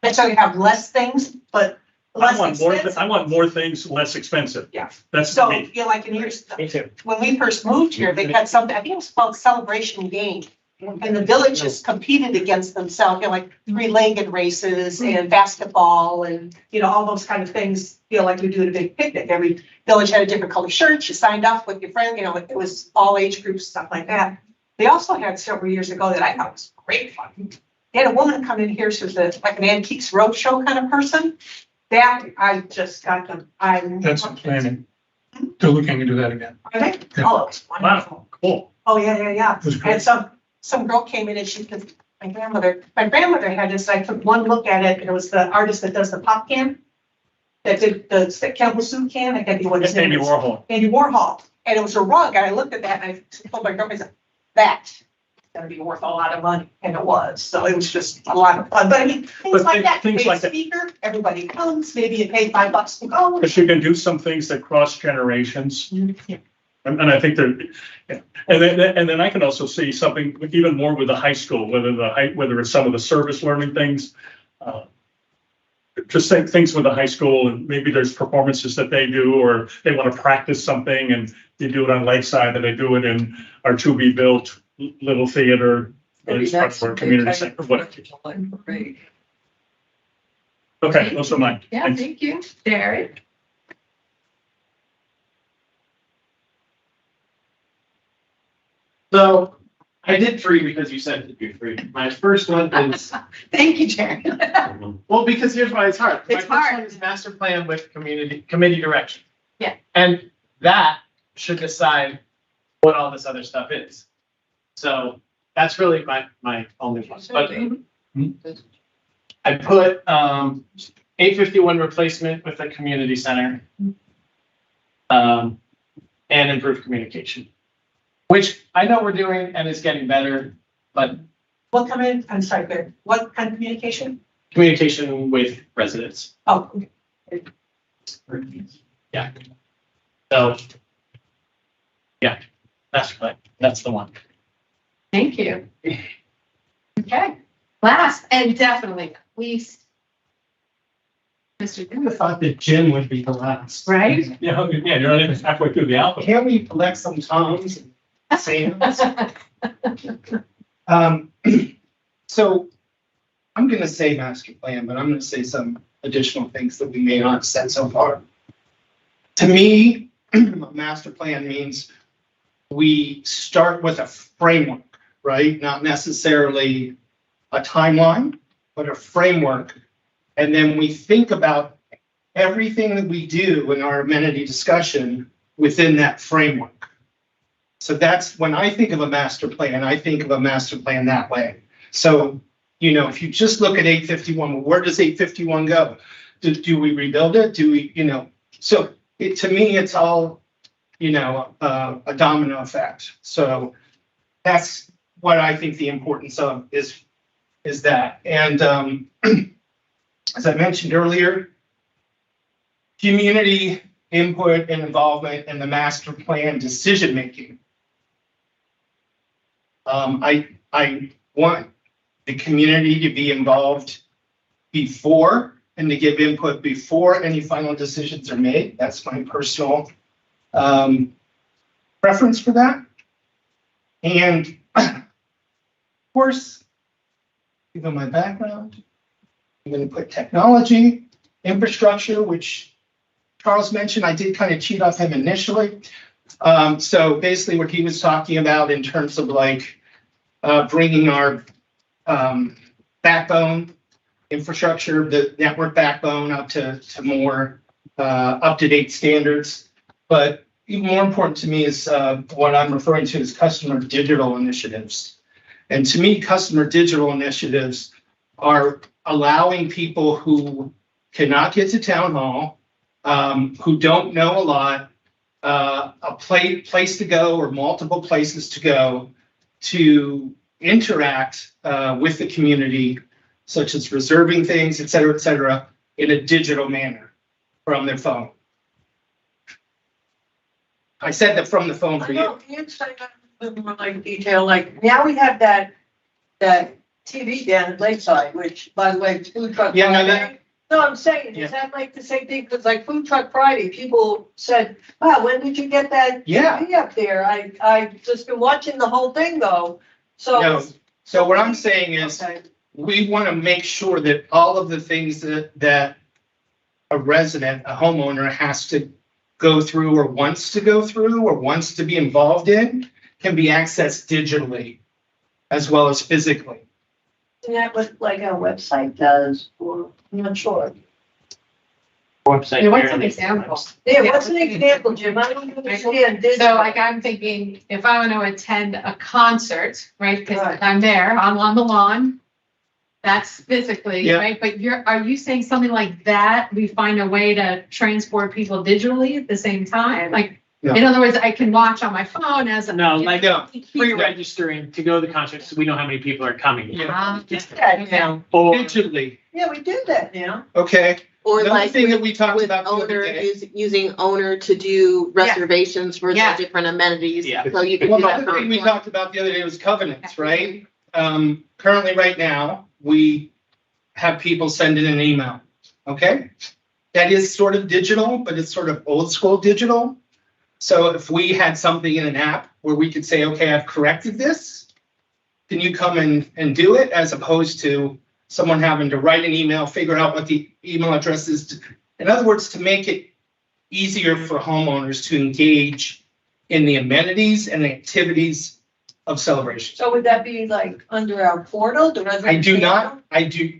necessarily have less things, but less expensive. I want more things, less expensive. Yeah. That's so me. like in years, Me too. when we first moved here, they had something, I think it was called Celebration Game. And the villages competed against themselves, like three-legged races and basketball and, all those kind of things, like we do at a big picnic. Every village had a different color shirt. You signed up with your friend, it was all age groups, stuff like that. They also had several years ago that I thought was great fun. They had a woman come in here, she was like an antiques roadshow kind of person. That I just got them. That's planning. They're looking into that again. Are they? Yeah. Oh, it's wonderful. Wow, cool. Oh, yeah. That's great. And some girl came in and she said, my grandmother had this, I took one look at it, and it was the artist that does the pop can, that did the Campbell soup can, I can't think what his name Andy is. Warhol. Andy Warhol. And it was a rug, and I looked at that, and I told my girlfriend, I said, that's gonna be worth a lot of money, and it was. So it was just a lot of fun. But I mean, things like that. Things like that. Speaker, everybody comes, maybe you pay $5 to go. Because you can do some things that cross generations. Yeah. And I think yeah. And then I can also see something even more with the high school, whether it's some of the service learning things, just things with the high school, and maybe there's performances that they do, or they want to practice something, and they do it on Lakeside, and they do it in our to-be-built little theater, as part of our community center. Great. Okay, those are mine. Yeah, Thanks. thank you, Jared. So I did 3 because you said to do 3. My first one is, Thank you, Jerry. well, because here's why it's hard. It's My first hard. one is master plan with committee direction. Yeah. And that should decide what all this other stuff is. So that's really my only one. But I put 851 replacement with the community center. And improve communication, which I know we're doing and is getting better, but What kind of, I'm sorry, Greg, what kind of communication? communication with residents. Oh, okay. Yeah. So, yeah, that's the one. Thank you. Okay, last and definitely least. Mr. I would have thought that Jim would be the last. Right? Yeah, you're not even halfway through the alphabet. Can't we elect some Toms and Sams? So I'm gonna say master plan, but I'm gonna say some additional things that we may not have said so far. To me, a master plan means we start with a framework, right? Not necessarily a timeline, but a framework. And then we think about everything that we do in our amenity discussion within that framework. So that's when I think of a master plan, I think of a master plan that way. So, you know, if you just look at 851, well, where does 851 go? Do we rebuild it? Do we, you know, so to me, it's all, you know, a domino effect. So that's what I think the importance of is that. And as I mentioned earlier, community input and involvement in the master plan decision-making. I want the community to be involved before and to give input before any final decisions are made. That's my personal preference for that. And of course, given my background, I'm going to put technology, infrastructure, which Charles mentioned. I did kind of cheat off him initially. So basically what he was talking about in terms of like bringing our backbone infrastructure, the network backbone up to more up-to-date standards. But even more important to me is what I'm referring to as customer digital initiatives. And to me, customer digital initiatives are allowing people who cannot get to town hall, who don't know a lot, a place to go or multiple places to go to interact with the community, such as reserving things, et cetera, in a digital manner from their phone. I said that from the phone for you. You'd say that with more like detail, like now we have that TV down at Lakeside, which by the way, Food Truck Yeah, no, Friday. No, I'm saying, Yeah. is that like the same thing? Because like Food Truck Friday, people said, wow, when did you get that Yeah. TV up there? I just been watching the whole thing though, so. No, so what I'm saying is, Okay. we want to make sure that all of the things that a resident, a homeowner has to go through or wants to go through or wants to be involved in can be accessed digitally as well as physically. Isn't that what like our website does, or I'm not sure. Website. Yeah, what's here. an example? Yeah, what's an example, Jim? I don't understand this. So like I'm thinking, if I want to attend a concert, right, because Right. I'm there, I'm on the lawn. That's physically, Yeah. right? But are you saying something like that? We find a way to transport people digitally at the same time? Like, No. in other words, I can watch on my phone as a. No, like No, pre-registering to go to the concert so we know how many people are coming. Ah, That now. Or digitally, Yeah, we do that now. okay? Or Another like thing that we talked with about the other owner, day. using owner to do reservations for the Yeah. different amenities. Yeah. So you can Well, do the that. other thing we from- talked about the other day was covenants, right? Currently, right now, we have people send in an email, okay? That is sort of digital, but it's sort of old school digital. So if we had something in an app where we could say, okay, I've corrected this, can you come and do it? As opposed to someone having to write an email, figure out what the email address is. In other words, to make it easier for homeowners to engage in the amenities and the activities of celebrations. So would that be like under our portal, the resident? I do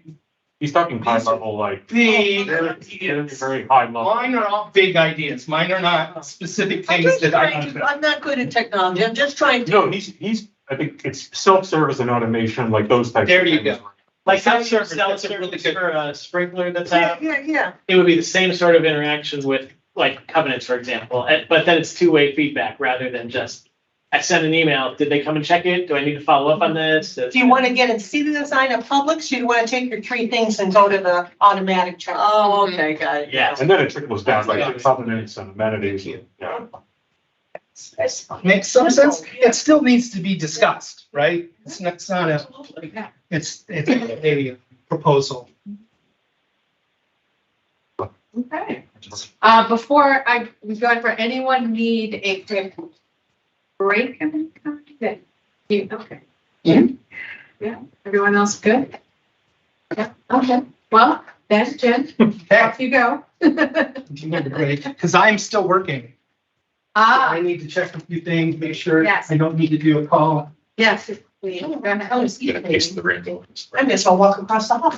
He's talking high level, like. big Very ideas. high level. Mine are all big ideas. Mine are not specific I'm things just that I. trying to, I'm not good at technology, I'm just trying to. No, I think it's self-service and automation, like those types. There of you things. go. Like how you Self-service, sell that's a really service good- for a sprinkler that's Yeah, out, yeah. it would be the same sort of interaction with like covenants, for example. But then it's two-way feedback rather than just, I sent an email, did they come and check it? Do I need to follow up on this? Do you want to get and see the design of Publix? You want to take your 3 things and go to the automatic check? Oh, okay, got it. Yeah. And then it trickles down like the covenants and amenities. Yeah. Makes some sense. It still needs to be discussed, right? It's not a, it's a proposal. Okay. Before we go for anyone need a quick break? Good. You, okay. Yeah, everyone else good? Yeah, okay. Well, that's Jen. Off you go. Because I'm still working. I need to check a few things, make sure Yes. I don't need to do a call. Yes. I may as well walk across the hall,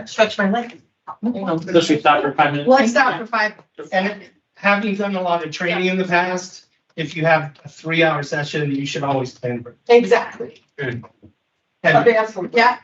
stretch my leg. So should we stop for 5 minutes? Let's stop for 5. And having done a lot of training in the past, if you have a 3-hour session, you should always plan for it. Exactly. And Yeah.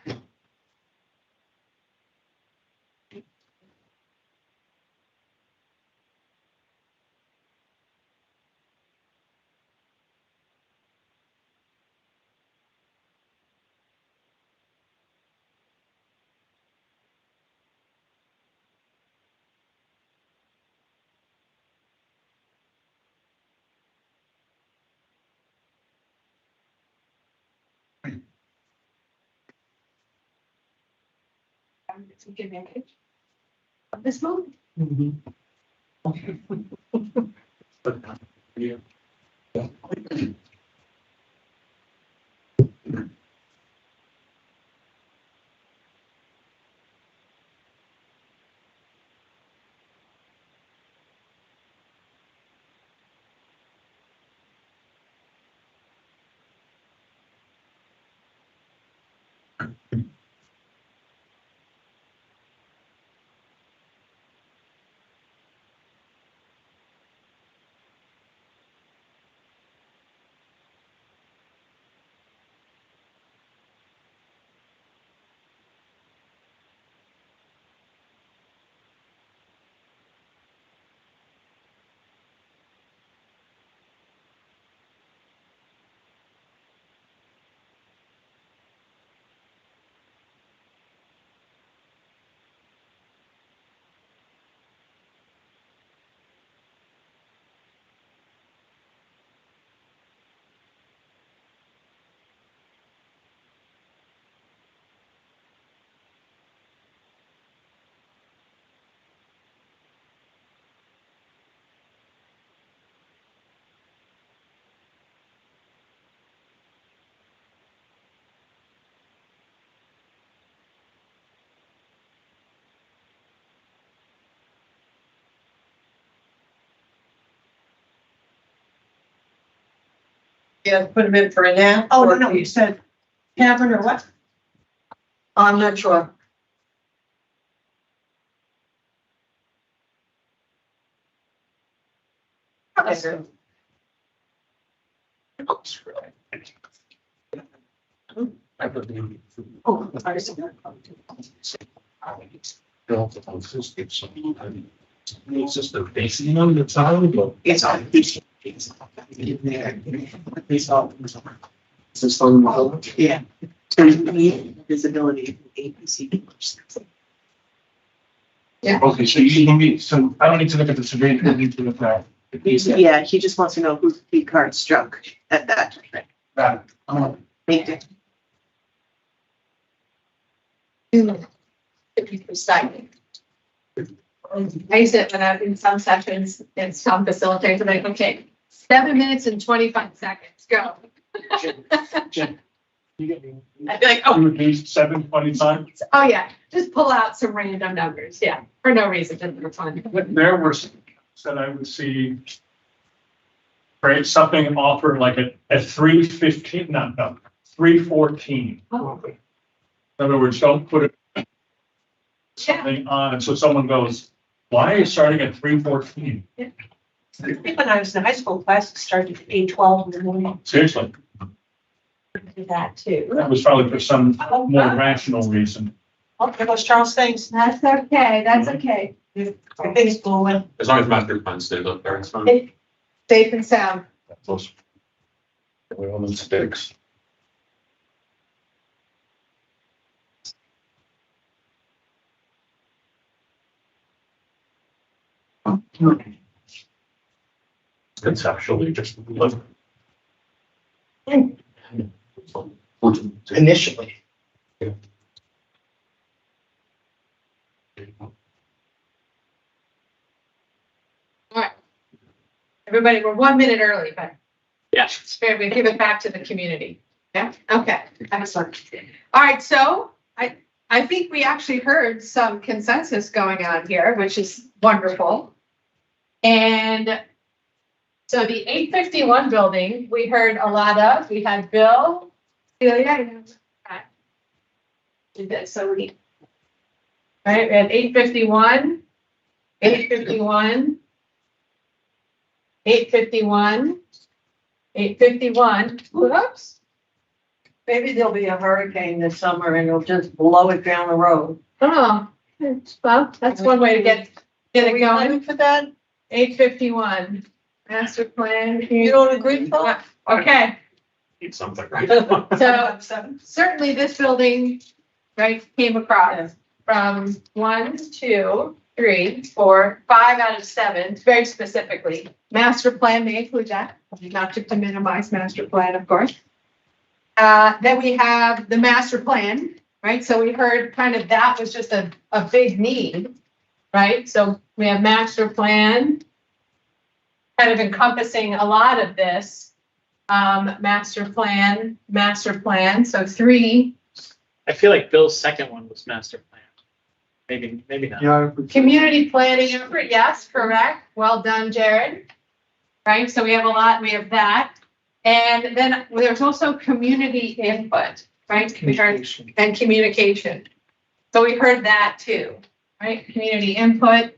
Take advantage of this moment. Yeah, put them in for a nap. Oh, or- no, you said tavern or what? I'm not sure. Okay. Oh, I see. It's just a basic, you know, it's all, but. It's all. Yeah. So you need visibility, ABC. Okay, so you need, so I don't need to look at the survey, I need to look at. Yeah, he just wants to know whose P card struck at that time. That, Thank you. To be precise. I use it when I'm in some sessions and some facilitators, I'm like, okay, 7 minutes and 25 seconds, go. Jen, you get me? I'd be like, oh, You would be 7:25. oh yeah, just pull out some random numbers, yeah, for no reason, just for fun. There were, said I would see create something offered like at 3:15, no, 3:14. In other words, don't put it something on, so someone goes, why are you starting at 3:14? I think when I was in high school, classes started at 8:12 in the morning. Seriously, Do that too. that was probably for some more rational reason. Oh, there goes Charles Things. That's okay, that's okay. I think school went. As long as master plan stays up there, it's fine. Safe and sound. Those. We all the sticks. Conceptually, just look. Initially. Everybody, we're 1 minute early, but Yeah. it's fair, we give it back to the community. Yeah, okay, excellent. All right, so I think we actually heard some consensus going on here, which is wonderful. And so the 851 building, we heard a lot of, we had Bill, Celia. Did this, so we, right, we had 851, 851. 851, 851, whoops. Maybe there'll be a hurricane this summer and it'll just blow it down the road. Oh, well, that's one way to get it going. Ready for that? 851, master plan. You don't agree, Phil? Okay, Eat something, right? so certainly this building, right, came across from 1, 2, 3, 4, 5 out of 7, very specifically. Master plan may include that, not to minimize master plan, of course. Then we have the master plan, right? So we heard kind of that was just a big need, right? So we have master plan, kind of encompassing a lot of this. Master plan, so 3. I feel like Bill's second one was master plan. Maybe not. Yeah. Community planning effort, yes, correct. Well done, Jared. Right, so we have a lot, we have that. And then there's also community input, right? We heard, Communication. and communication. So we heard that too, right? Community input,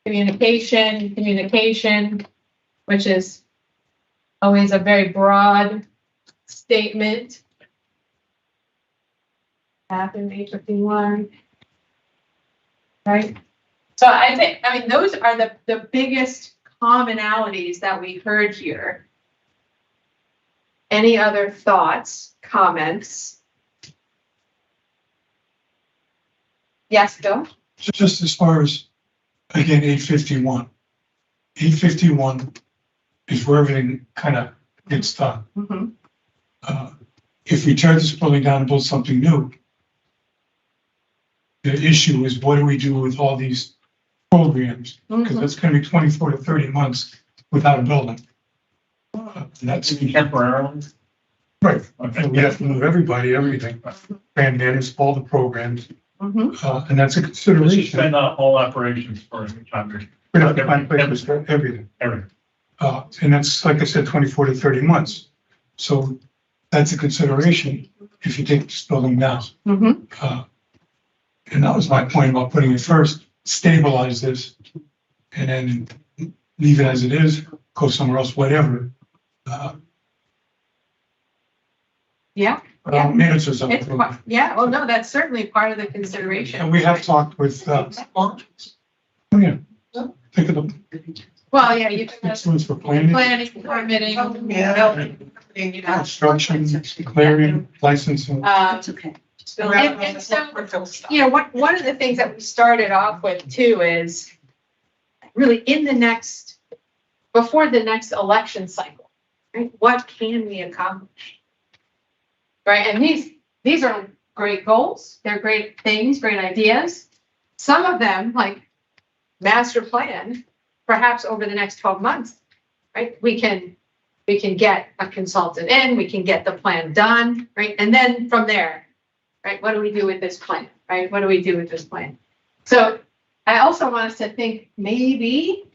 communication, which is always a very broad statement. Happened 851. Right? So I mean, those are the biggest commonalities that we heard here. Any other thoughts, comments? Yes, Bill? Just as far as, again, 851. 851 is where everything kind of gets done. Mm-hmm. If we tear this building down and build something new, the issue is what do we do with all these programs? Because that's going to be 24 to 30 months without a building. And that's Temporarily. right. And we have to move everybody, everything, band manage all the programs, Mm-hmm. and that's a Let's consideration. suspend all operations for a time. We have to find places for everything. Everything. And that's, like I said, 24 to 30 months. So that's a consideration if you take this building down. Mm-hmm. And that was my point about putting it first, stabilize this, and then leave it as it is, go somewhere else, whatever. Yeah. Managers of the It's, program. yeah, well, no, that's certainly part of the consideration. And we have talked with, oh yeah, think of the Well, yeah, you excellence for planning, planning, permitting. construction, clearing, licensing. It's okay. And so, you know, one of the things that we started off with too is really before the next election cycle, right? What can we accomplish? Right, and these are great goals, they're great things, great ideas. Some of them, like master plan, perhaps over the next 12 months, right? We can get a consultant in, we can get the plan done, right? And then from there, right, what do we do with this plan, right? What do we do with this plan? So I also want us to think maybe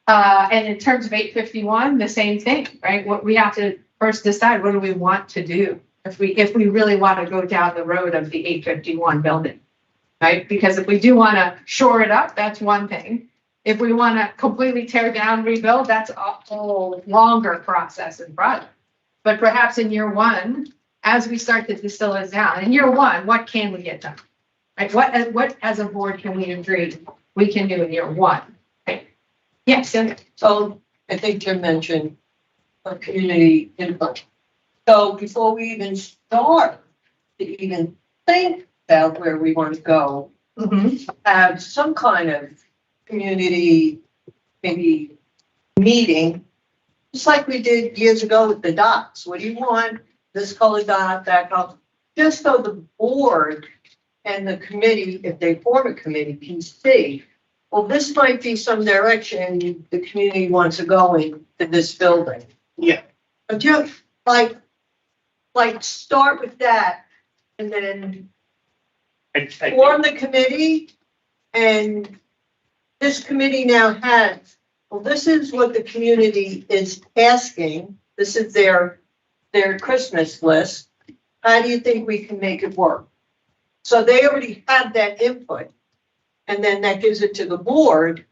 And in terms of 851, the same thing, right? What we have to first decide, what do we want to do? If we really want to go down the road of the 851 building, right? Because if we do want to shore it up, that's one thing. If we want to completely tear down, rebuild, that's a whole longer process and project. But perhaps in year one, as we start to distill it down, in year one, what can we get done? Right? What as a board can we agree we can do in year one? Right? Yes. So I think Jim mentioned a community input. So before we even start to even think about where we want to go, have some kind of community, maybe meeting, just like we did years ago with the dots. What do you want? This color dot, that color, just so the board and the committee, if they form a committee, can see, well, this might be some direction the community wants to go in to this building. Yeah. But just like start with that and then form the committee, and this committee now has, well, this is what the community is asking. This is their Christmas list. How do you think we can make it work? So they already have that input. And then that gives it to the board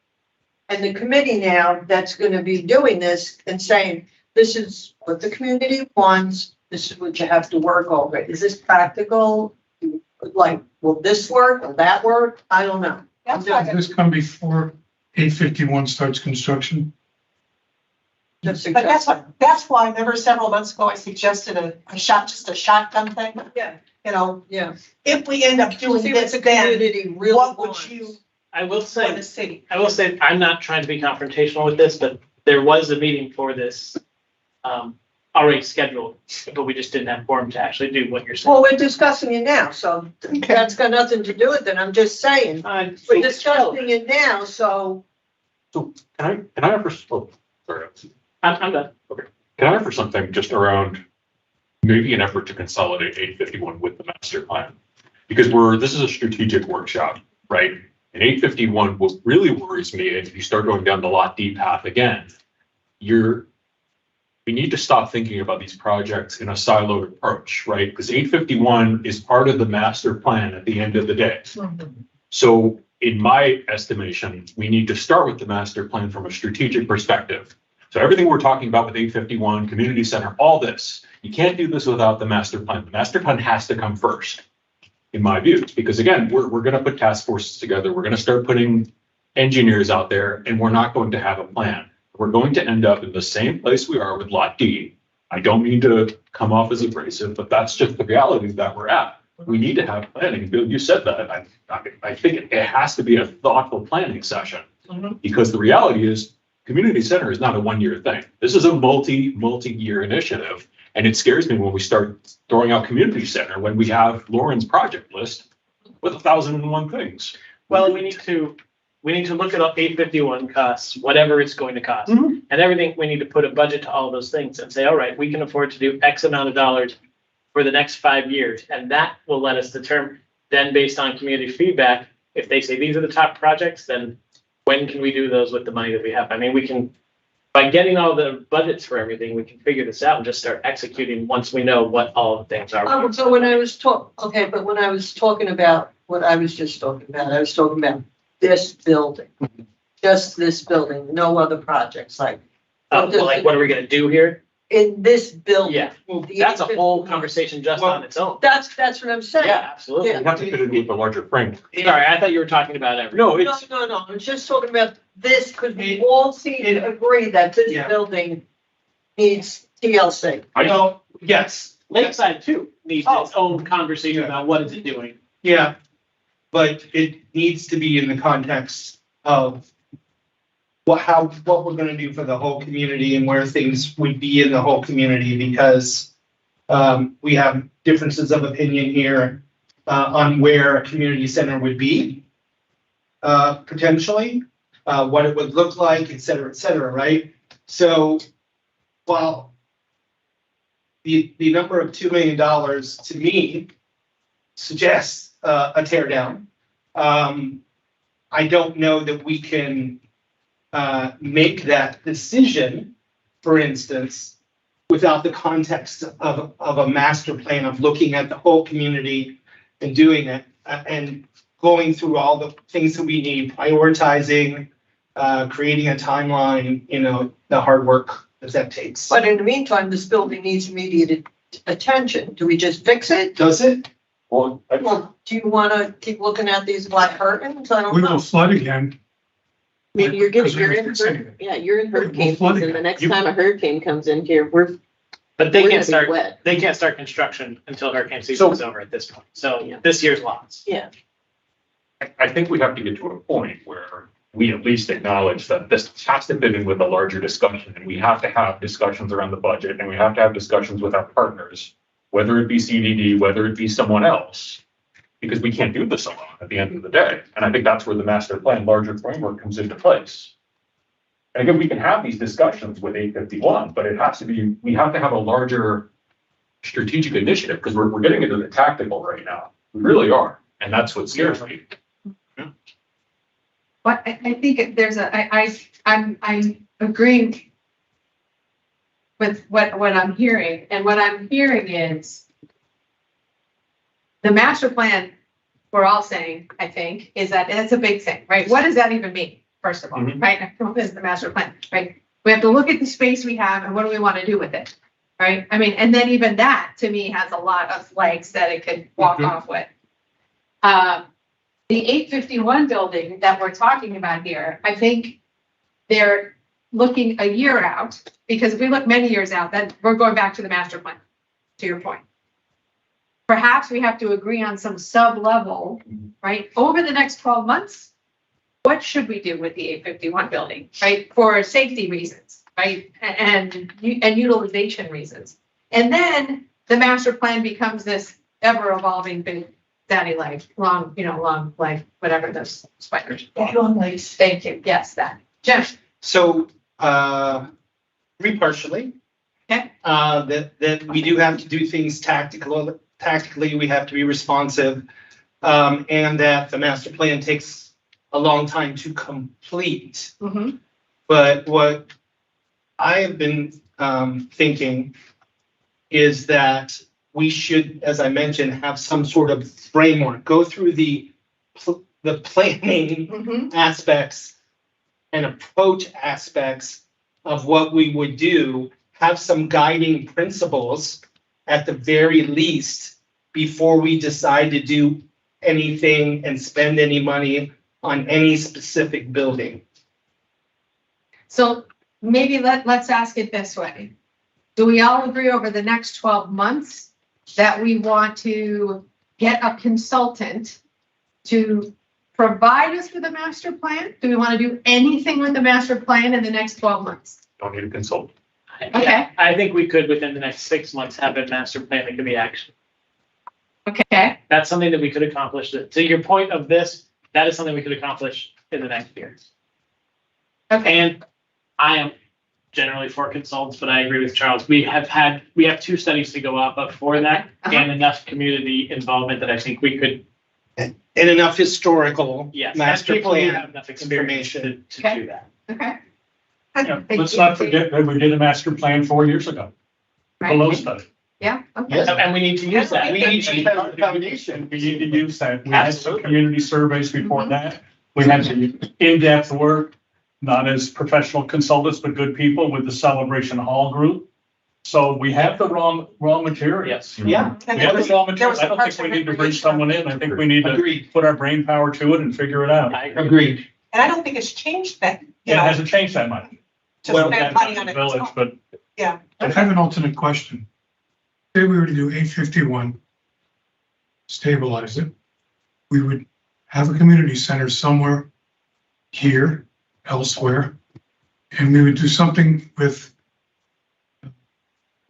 and the committee now that's going to be doing this and saying, this is what the community wants. This is what you have to work over. Is this practical? Like, will this work? Will that work? I don't know. Does this come before 851 starts construction? Just But that's why, remember several months ago, I suggested just a shotgun thing? Yeah. You know, Yeah. if we end up doing See what this, the then community really what would wants. you I will want say, to see? I'm not trying to be confrontational with this, but there was a meeting for this already scheduled, but we just didn't have quorum to actually do what you're saying. Well, we're discussing it now, so that's got nothing to do with it. I'm just saying, we're discussing it now, so. So can I offer, oh, sorry. I'm done. Can I offer something just around maybe an effort to consolidate 851 with the master plan? Because this is a strategic workshop, right? And 851, what really worries me, if you start going down the Lot D path again, we need to stop thinking about these projects in a siloed approach, right? Because 851 is part of the master plan at the end of the day. So in my estimation, we need to start with the master plan from a strategic perspective. So everything we're talking about with 851, community center, all this, you can't do this without the master plan. The master plan has to come first, in my view, because again, we're going to put task forces together. We're going to start putting engineers out there, and we're not going to have a plan. We're going to end up in the same place we are with Lot D. I don't mean to come off as abrasive, but that's just the reality that we're at. We need to have planning. Bill, you said that. I think it has to be a thoughtful planning session, because the reality is community center is not a one-year thing. This is a multi-year initiative. And it scares me when we start throwing out community center, when we have Lauren's project list with 1,001 things. Well, we need to look at 851 costs, whatever it's going to cost. And everything, we need to put a budget to all those things and say, all right, we can afford to do X amount of dollars for the next 5 years. And that will let us determine, then based on community feedback, if they say these are the top projects, then when can we do those with the money that we have? I mean, we can, by getting all the budgets for everything, we can figure this out and just start executing once we know what all the things are. So when I was when I was talking about what I was just talking about, I was talking about this building, just this building, no other projects, like. Like, what are we gonna do here? In this building. Yeah, that's a whole conversation just on its own. That's what I'm saying. Yeah, absolutely. Yeah. We have to fit it with a larger frame. Sorry, I thought you were talking about everything. No, No, I'm just talking about this, because we all seem to agree that this building needs TLC. Yes. Lakeside too needs its own conversation about what is it doing. Yeah, but it needs to be in the context of what we're gonna do for the whole community and where things would be in the whole community, because we have differences of opinion here on where a community center would be, potentially, what it would look like, et cetera, right? So while the number of $2 million to me suggests a tear down, I don't know that we can make that decision, for instance, without the context of a master plan of looking at the whole community and doing it and going through all the things that we need, prioritizing, creating a timeline, the hard work that takes. But in the meantime, this building needs immediate attention. Do we just fix it? Does it? Well, Well, do you wanna keep looking at these black curtains? I don't We will know. flood again. I mean, you're Because you're we in, fix anything. yeah, you're in hurricane flood season. again. The next You- time a hurricane comes in here, we're But they gonna can't be start, wet. they can't start construction until hurricane season is over at this point. So Yeah. this year's lots. Yeah. I think we have to get to a point where we at least acknowledge that this has to fit in with a larger discussion, and we have to have discussions around the budget, and we have to have discussions with our partners, whether it be CDD, whether it be someone else, because we can't do this alone at the end of the day. And I think that's where the master plan larger framework comes into place. And again, we can have these discussions with 851, but it has to be, we have to have a larger strategic initiative, because we're getting into the tactical right now. We really are. And that's what scares me. But I think there's I'm agreeing with what I'm hearing, and what I'm hearing is the master plan, we're all saying, I think, is that it's a big thing, right? What does that even mean, first of all, Mhm. right? What is the master plan, right? We have to look at the space we have and what do we want to do with it, right? I mean, and then even that, to me, has a lot of legs that it could walk off with. The 851 building that we're talking about here, I think they're looking a year out, because if we look many years out, then we're going back to the master plan, to your point. Perhaps we have to agree on some sub-level, right? Over the next 12 months, what should we do with the 851 building, right? For safety reasons, right? And utilization reasons. And then the master plan becomes this ever-evolving big daddy leg, long leg, whatever those spiders. Long legs. Thank you. Yes, that. Jim. So, partially. Okay. That we do have to do things tactically, we have to be responsive. And that the master plan takes a long time to complete. Mhm. But what I have been thinking is that we should, as I mentioned, have some sort of framework, go through the planning Mhm. aspects and approach aspects of what we would do, have some guiding principles at the very least before we decide to do anything and spend any money on any specific building. So maybe let's ask it this way. Do we all agree over the next 12 months that we want to get a consultant to provide us with a master plan? Do we want to do anything with the master plan in the next 12 months? Don't need a consultant. Okay. I think we could, within the next 6 months, have a master plan that could be action. Okay. That's something that we could accomplish. To your point of this, that is something we could accomplish in the next year. Okay. And I am generally for consultants, but I agree with Charles. We have 2 studies to go off of for that, and enough community involvement that I think we could. And enough historical Yes, master people who plan have enough experience to information. Okay. do that. Okay. Yeah, let's not forget that we did a master plan 4 years ago, the low study. Yeah. Okay. Yes. And we need to use that. We need to use that as a foundation. We need to use that. We had some Absolutely. community surveys before that. We had some in-depth work, not as professional consultants, but good people with the Celebration Hall group. So we have the raw material. Yes. Yeah, We have the raw material. I don't think we need to bring someone in. I think we need to agreed, put our brain power to it and figure it out. I agree. agreed. And I don't think it's changed that, It hasn't changed that much. to Well, spend that's money on the it. village, but I have an alternate question. Say we were to do 851, stabilize it. We would have a community center somewhere here, elsewhere, and we would do something with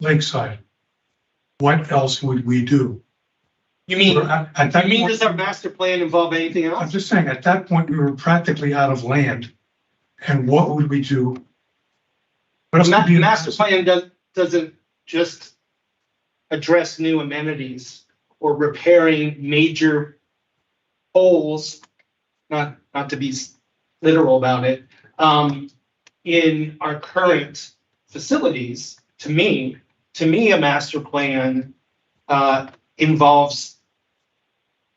Lakeside. What else would we do? You mean, At that point, does our master plan involve anything I'm else? just saying, at that point, we were practically out of land. And what would we do? What else The could be in the master plan doesn't just address new amenities or repairing major holes, not to be literal about it, in our current facilities, to me, a master plan involves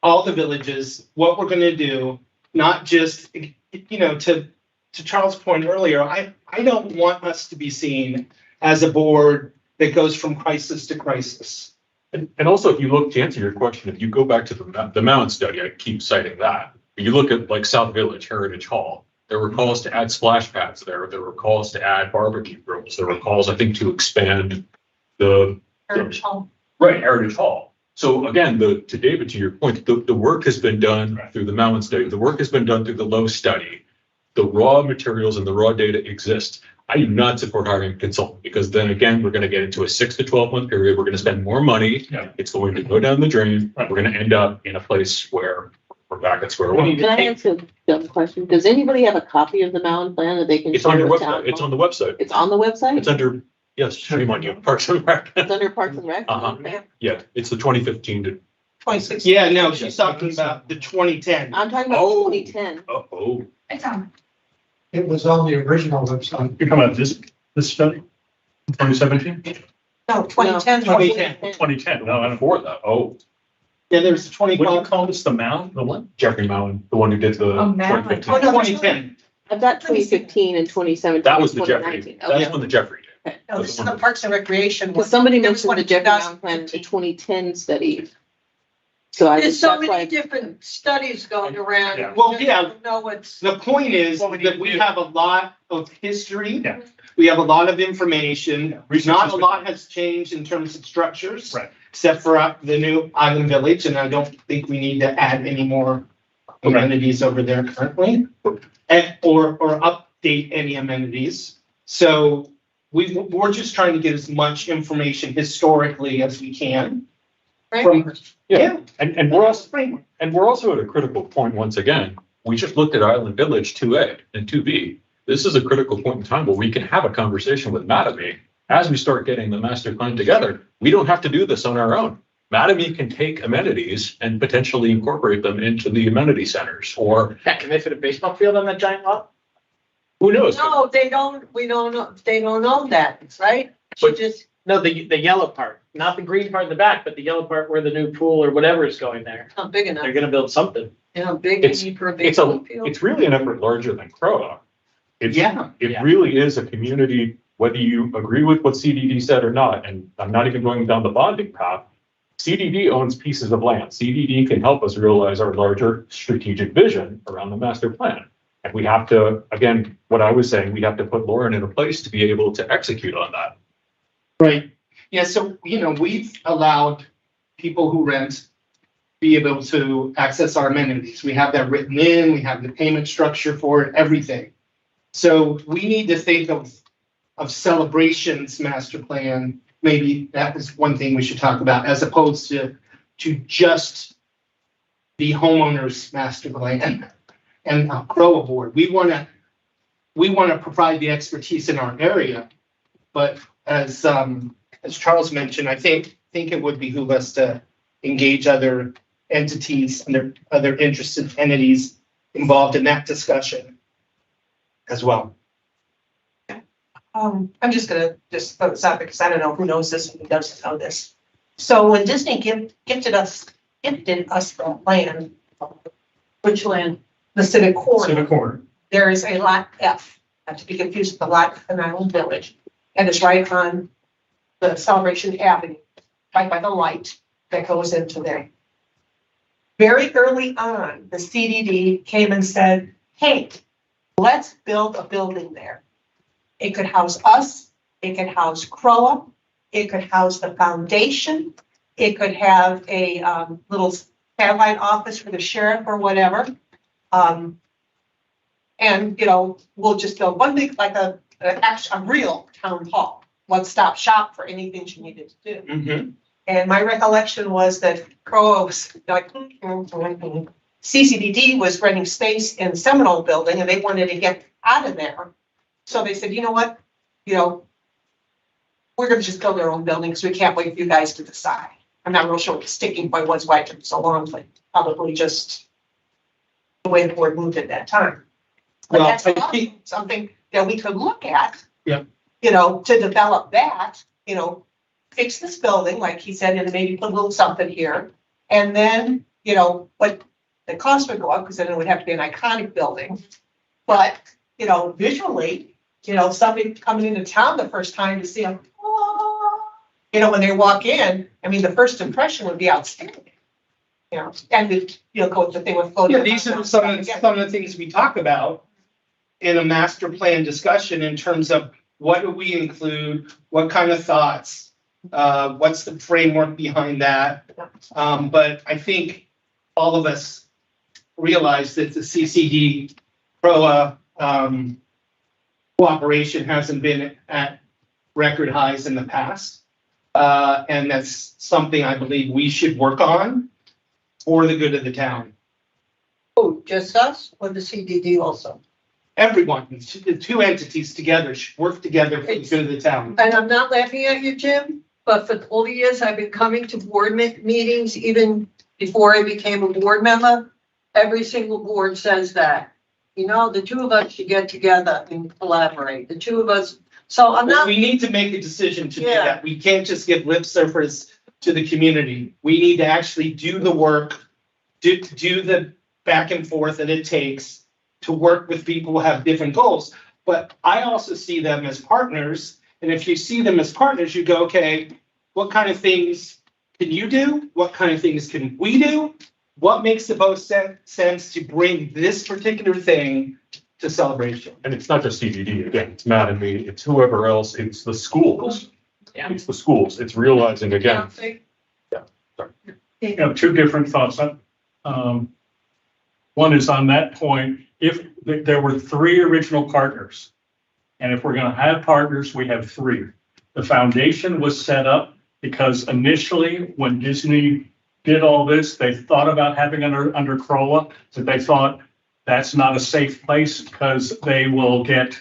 all the villages, what we're gonna do, not just, to Charles' point earlier, I don't want us to be seen as a board that goes from crisis to crisis. And also, if you look, to answer your question, if you go back to the Mound study, I keep citing that. But you look at like South Village, Heritage Hall, there were calls to add splash pads there. There were calls to add barbecue grills. There were calls, I think, to expand the Heritage Hall. Right, Heritage Hall. So again, to David, to your point, the work has been done through the Mound study. The work has been done through the Lowe study. The raw materials and the raw data exist. I do not support hiring a consultant because then again, we're going to get into a 6 to 12 month period. We're going to spend more money. Yeah. It's going to go down the drain. Right. We're going to end up in a place where we're back at square one. Can I ask a dumb question? Does anybody have a copy of the Mound plan that they can? It's on share your with website. town It's hall? on the website. It's on the website? It's under, yes, shame on you, Parks and Rec. It's under Parks and Rec? Uh-huh. Okay. Yeah, it's the 2015 to, 26. Yeah, no, she's talking about the 2010. I'm talking about Oh. 2010. oh, It's on. It was on the original website. You're talking about this study? 2017? No, 2010. 2010. 2010, no, I don't. before that, oh, Yeah, there's What do you 25, call this, the Mound, the what? Jeffrey Mowen, the one who did the Oh, Mowen. 2015. Oh, no, 2010. I've got 2015 and 2017. That was the Jeffrey, 2019. that's Okay. when the Jeffrey did. No, this is the Parks and Recreation one. Because somebody There was mentioned one the in Jeffrey Mound plan, the 2015. 2010 study. So I There's just, so that's many why, different studies going around. Yeah. Well, You yeah. don't know what's. The point is Well, we need that to we do- have a lot of history. Yeah. We have a lot of information. Yeah. Research Not has a been- lot has changed in terms of structures. Right. Except for the new Island Village, and I don't think we need to add any more Okay. amenities over there currently. Or update any amenities. So we're just trying to get as much information historically as we can. From, yeah. And we're also at a critical point once again. We just looked at Island Village 2A and 2B. This is a critical point in time where we can have a conversation with Mattamy as we start getting the master plan together. We don't have to do this on our own. Mattamy can take amenities and potentially incorporate them into the amenity centers, or Heck, can they fit a baseball field on that giant lot? who knows? No, they don't, we don't know, they don't own that, right? She But- just, No, the yellow part, not the green part in the back, but the yellow part where the new pool or whatever is going there. not big enough, They're gonna build something. you know, big It's- need for a It's a, baseball field. it's really an effort larger than CROA. It's, Yeah. it Yeah. really is a community, whether you agree with what CDD said or not, and I'm not even going down the bonding path. CDD owns pieces of land. CDD can help us realize our larger strategic vision around the master plan. And we have to, again, what I was saying, we have to put Lauren in a place to be able to execute on that. Right. Yeah, so, we've allowed people who rent be able to access our amenities. We have that written in, we have the payment structure for it, everything. So we need to think of celebrations master plan. Maybe that was one thing we should talk about, as opposed to just the homeowner's master plan and CROA board. We wanna provide the expertise in our area, but as Charles mentioned, I think it would behoove us to engage other entities and other interested entities involved in that discussion as well. I'm just gonna throw this out because I don't know who knows this and who doesn't know this. So when Disney gifted us the land, Which land? the Civic Corner, Civic Corner. there is a lot F, not to be confused with the lot in Island Village. And it's right on the Celebration Avenue, right by the light that goes into there. Very early on, the CDD came and said, hey, let's build a building there. It could house us, it could house CROA, it could house the foundation, it could have a little satellite office for the sheriff or whatever. And, we'll just build one big, like a real town hall, one-stop shop for anything she needed to do. Mm-hmm. And my recollection was that CROA was like, CCDD was renting space in Seminole Building and they wanted to get out of there. So they said, you know what, we're gonna just build our own building because we can't wait for you guys to decide. I'm not real sure what the sticking point was, why it took so long, but probably just the way the board moved at that time. Well, that's I think, something that we could look at. Yeah. You know, to develop that, you know, fix this building, like he said, and maybe put a little something here. And then, you know, but the cost would go up because then it would have to be an iconic building. But, you know, visually, you know, somebody coming into town the first time to see them, you know, when they walk in, I mean, the first impression would be outstanding. You know, and the, you know, go with the thing with. yeah, these are some of the things we talk about in a master plan discussion in terms of what do we include, what kind of thoughts, what's the framework behind that. But I think all of us realize that the CCD CROA cooperation hasn't been at record highs in the past. And that's something I believe we should work on for the good of the town. Oh, just us or the CDD also? Everyone, the two entities together should work together for the good of the town. And I'm not laughing at you, Jim, but for all the years I've been coming to board meetings, even before I became a board member, every single board says that. You know, the two of us should get together and collaborate, the two of us. So I'm not. We need to make a decision to do Yeah. that. We can't just give lip service to the community. We need to actually do the work, do the back and forth that it takes to work with people who have different goals. But I also see them as partners. And if you see them as partners, you go, okay, what kind of things can you do? What kind of things can we do? What makes the most sense to bring this particular thing to Celebration? And it's not just CBD, again, it's Matt and me, it's whoever else, it's the schools. Yeah. It's the schools, it's realizing again. You know, two different thoughts. One is on that point, if there were three original partners, and if we're gonna have partners, we have three. The foundation was set up because initially, when Disney did all this, they thought about having under CROA, but they thought that's not a safe place because they will get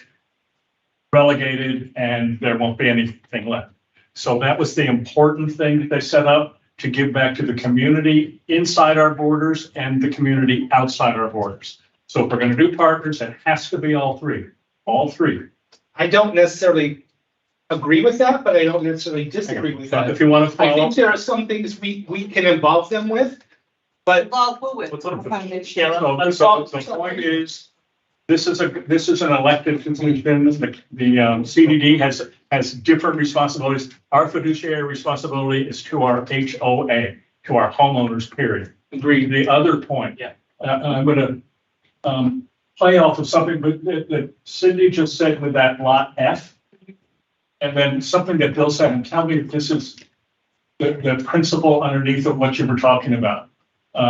relegated and there won't be anything left. So that was the important thing that they set up, to give back to the community inside our borders and the community outside our borders. So if we're gonna do partners, it has to be all three. I don't necessarily agree with that, but I don't necessarily disagree with that. If you want to I follow, think there are some things we can involve them with, but Involve who with? What's up? so the point is, this is an elected institution. The CDD has different responsibilities. Our fiduciary responsibility is to our HOA, to our homeowners, period. agreed. The other point, I'm gonna play off of something that Cindy just said with that lot F. And then something that Bill said, and tell me if this is the principle underneath of what you were talking about.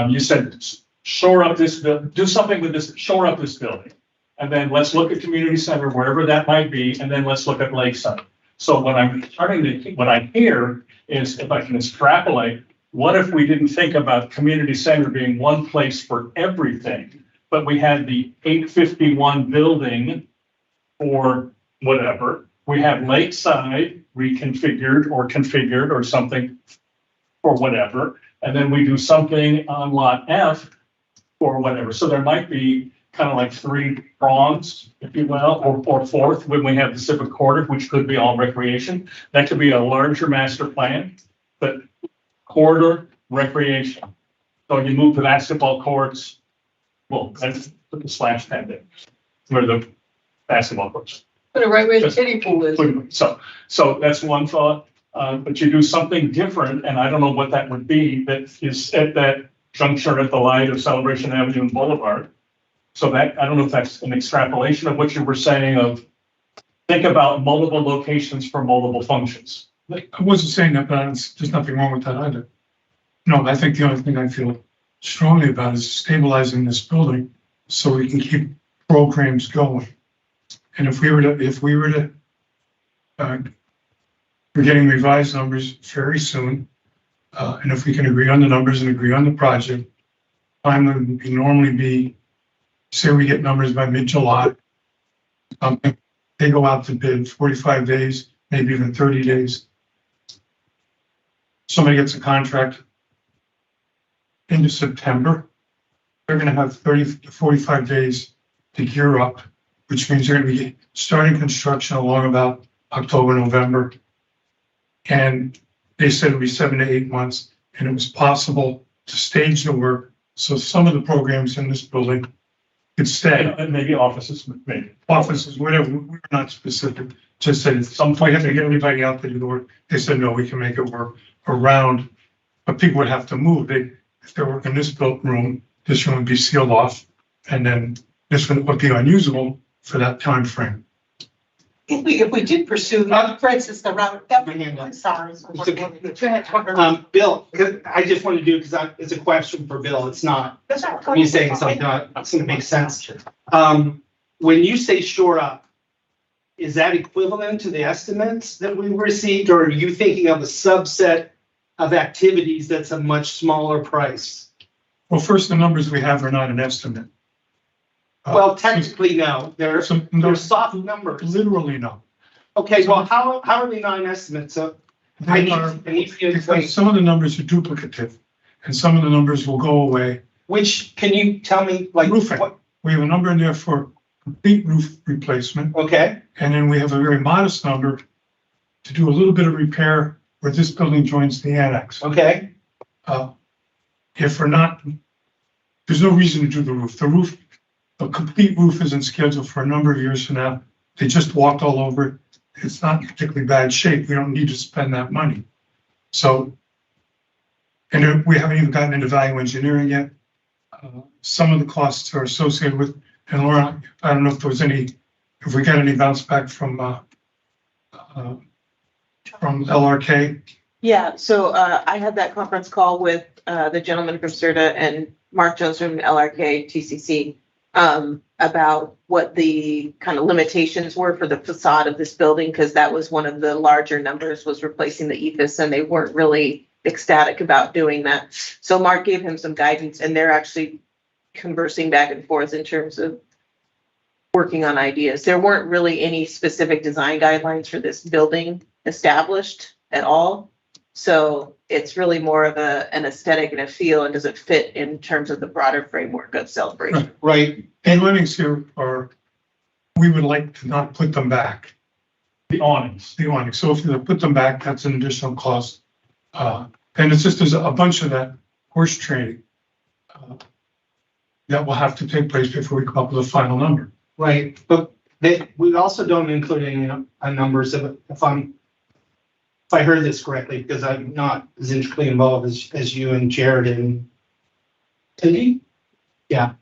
You said, shore up this, do something with this, shore up this building. And then let's look at community center, wherever that might be, and then let's look at Lakeside. So what I hear is, if I can extrapolate, what if we didn't think about community center being one place for everything, but we had the 851 building or whatever. We have Lakeside reconfigured or configured or something for whatever. And then we do something on lot F or whatever. So there might be kind of like three prongs, if you will, or fourth when we have the civic quarter, which could be all recreation. That could be a larger master plan, but corridor recreation. So you move the basketball courts, well, let's put the slash pad there, where the basketball courts. Put it right where the kiddie pool is. So that's one thought, but you do something different, and I don't know what that would be, that is at that juncture at the light of Celebration Avenue and Boulevard. So that, I don't know if that's an extrapolation of what you were saying of, think about multiple locations for multiple functions. I wasn't saying that, but there's nothing wrong with that either. No, I think the only thing I feel strongly about is stabilizing this building so we can keep programs going. And if we were to, we're getting revised numbers very soon. And if we can agree on the numbers and agree on the project, timeline would normally be, say we get numbers by mid-July. They go out to bid 45 days, maybe even 30 days. Somebody gets a contract into September, they're gonna have 30 to 45 days to gear up which means they're gonna be starting construction along about October, November. And they said it'd be 7 to 8 months, and it was possible to stage the work, so some of the programs in this building could stay. And maybe offices, maybe. Offices, whatever, we're not specific, just said, some point, have to get everybody out there to do work. They said, no, we can make it work around, but people would have to move. If they're working this built room, this room would be sealed off, and then this one would be unusable for that time frame. If we did pursue, for instance, the route, I'm sorry. Go ahead. Bill, I just want to do, because it's a question for Bill, it's not me saying something, it's gonna make sense. When you say shore up, is that equivalent to the estimates that we received, or are you thinking of a subset of activities that's a much smaller price? Well, first, the numbers we have are not an estimate. Well, technically, no, they're soft numbers. Literally, no. Okay, well, how are they not an estimate? So I need for you to explain. Because some of the numbers are duplicative, and some of the numbers will go away. Which, can you tell me, like, Roofing. what? We have a number in there for complete roof replacement, Okay, and then we have a very modest number to do a little bit of repair where this building joins the annex. okay, If we're not, there's no reason to do the roof. A complete roof isn't scheduled for a number of years from now. They just walked all over it. It's not in particularly bad shape. We don't need to spend that money. So, and we haven't even gotten into value engineering yet. Some of the costs are associated with, and Laura, I don't know if we got any bounce back from LRK. Yeah, so I had that conference call with the gentleman from CERTA and Mark Jones from LRK TCC about what the kind of limitations were for the facade of this building, because that was one of the larger numbers, was replacing the EFIS, and they weren't really ecstatic about doing that. So Mark gave him some guidance, and they're actually conversing back and forth in terms of working on ideas. There weren't really any specific design guidelines for this building established at all. So it's really more of an aesthetic and a feel, and does it fit in terms of the broader framework of Celebration? right. And learnings here are, we would like to not put them back. The awnings. So if you put them back, that's an additional cost. And it's just, there's a bunch of that horse trading that will have to take place before we come up with a final number. Right, but we also don't include any numbers of, if I heard this correctly, because I'm not as intricately involved as you and Jared and Cindy. Yeah,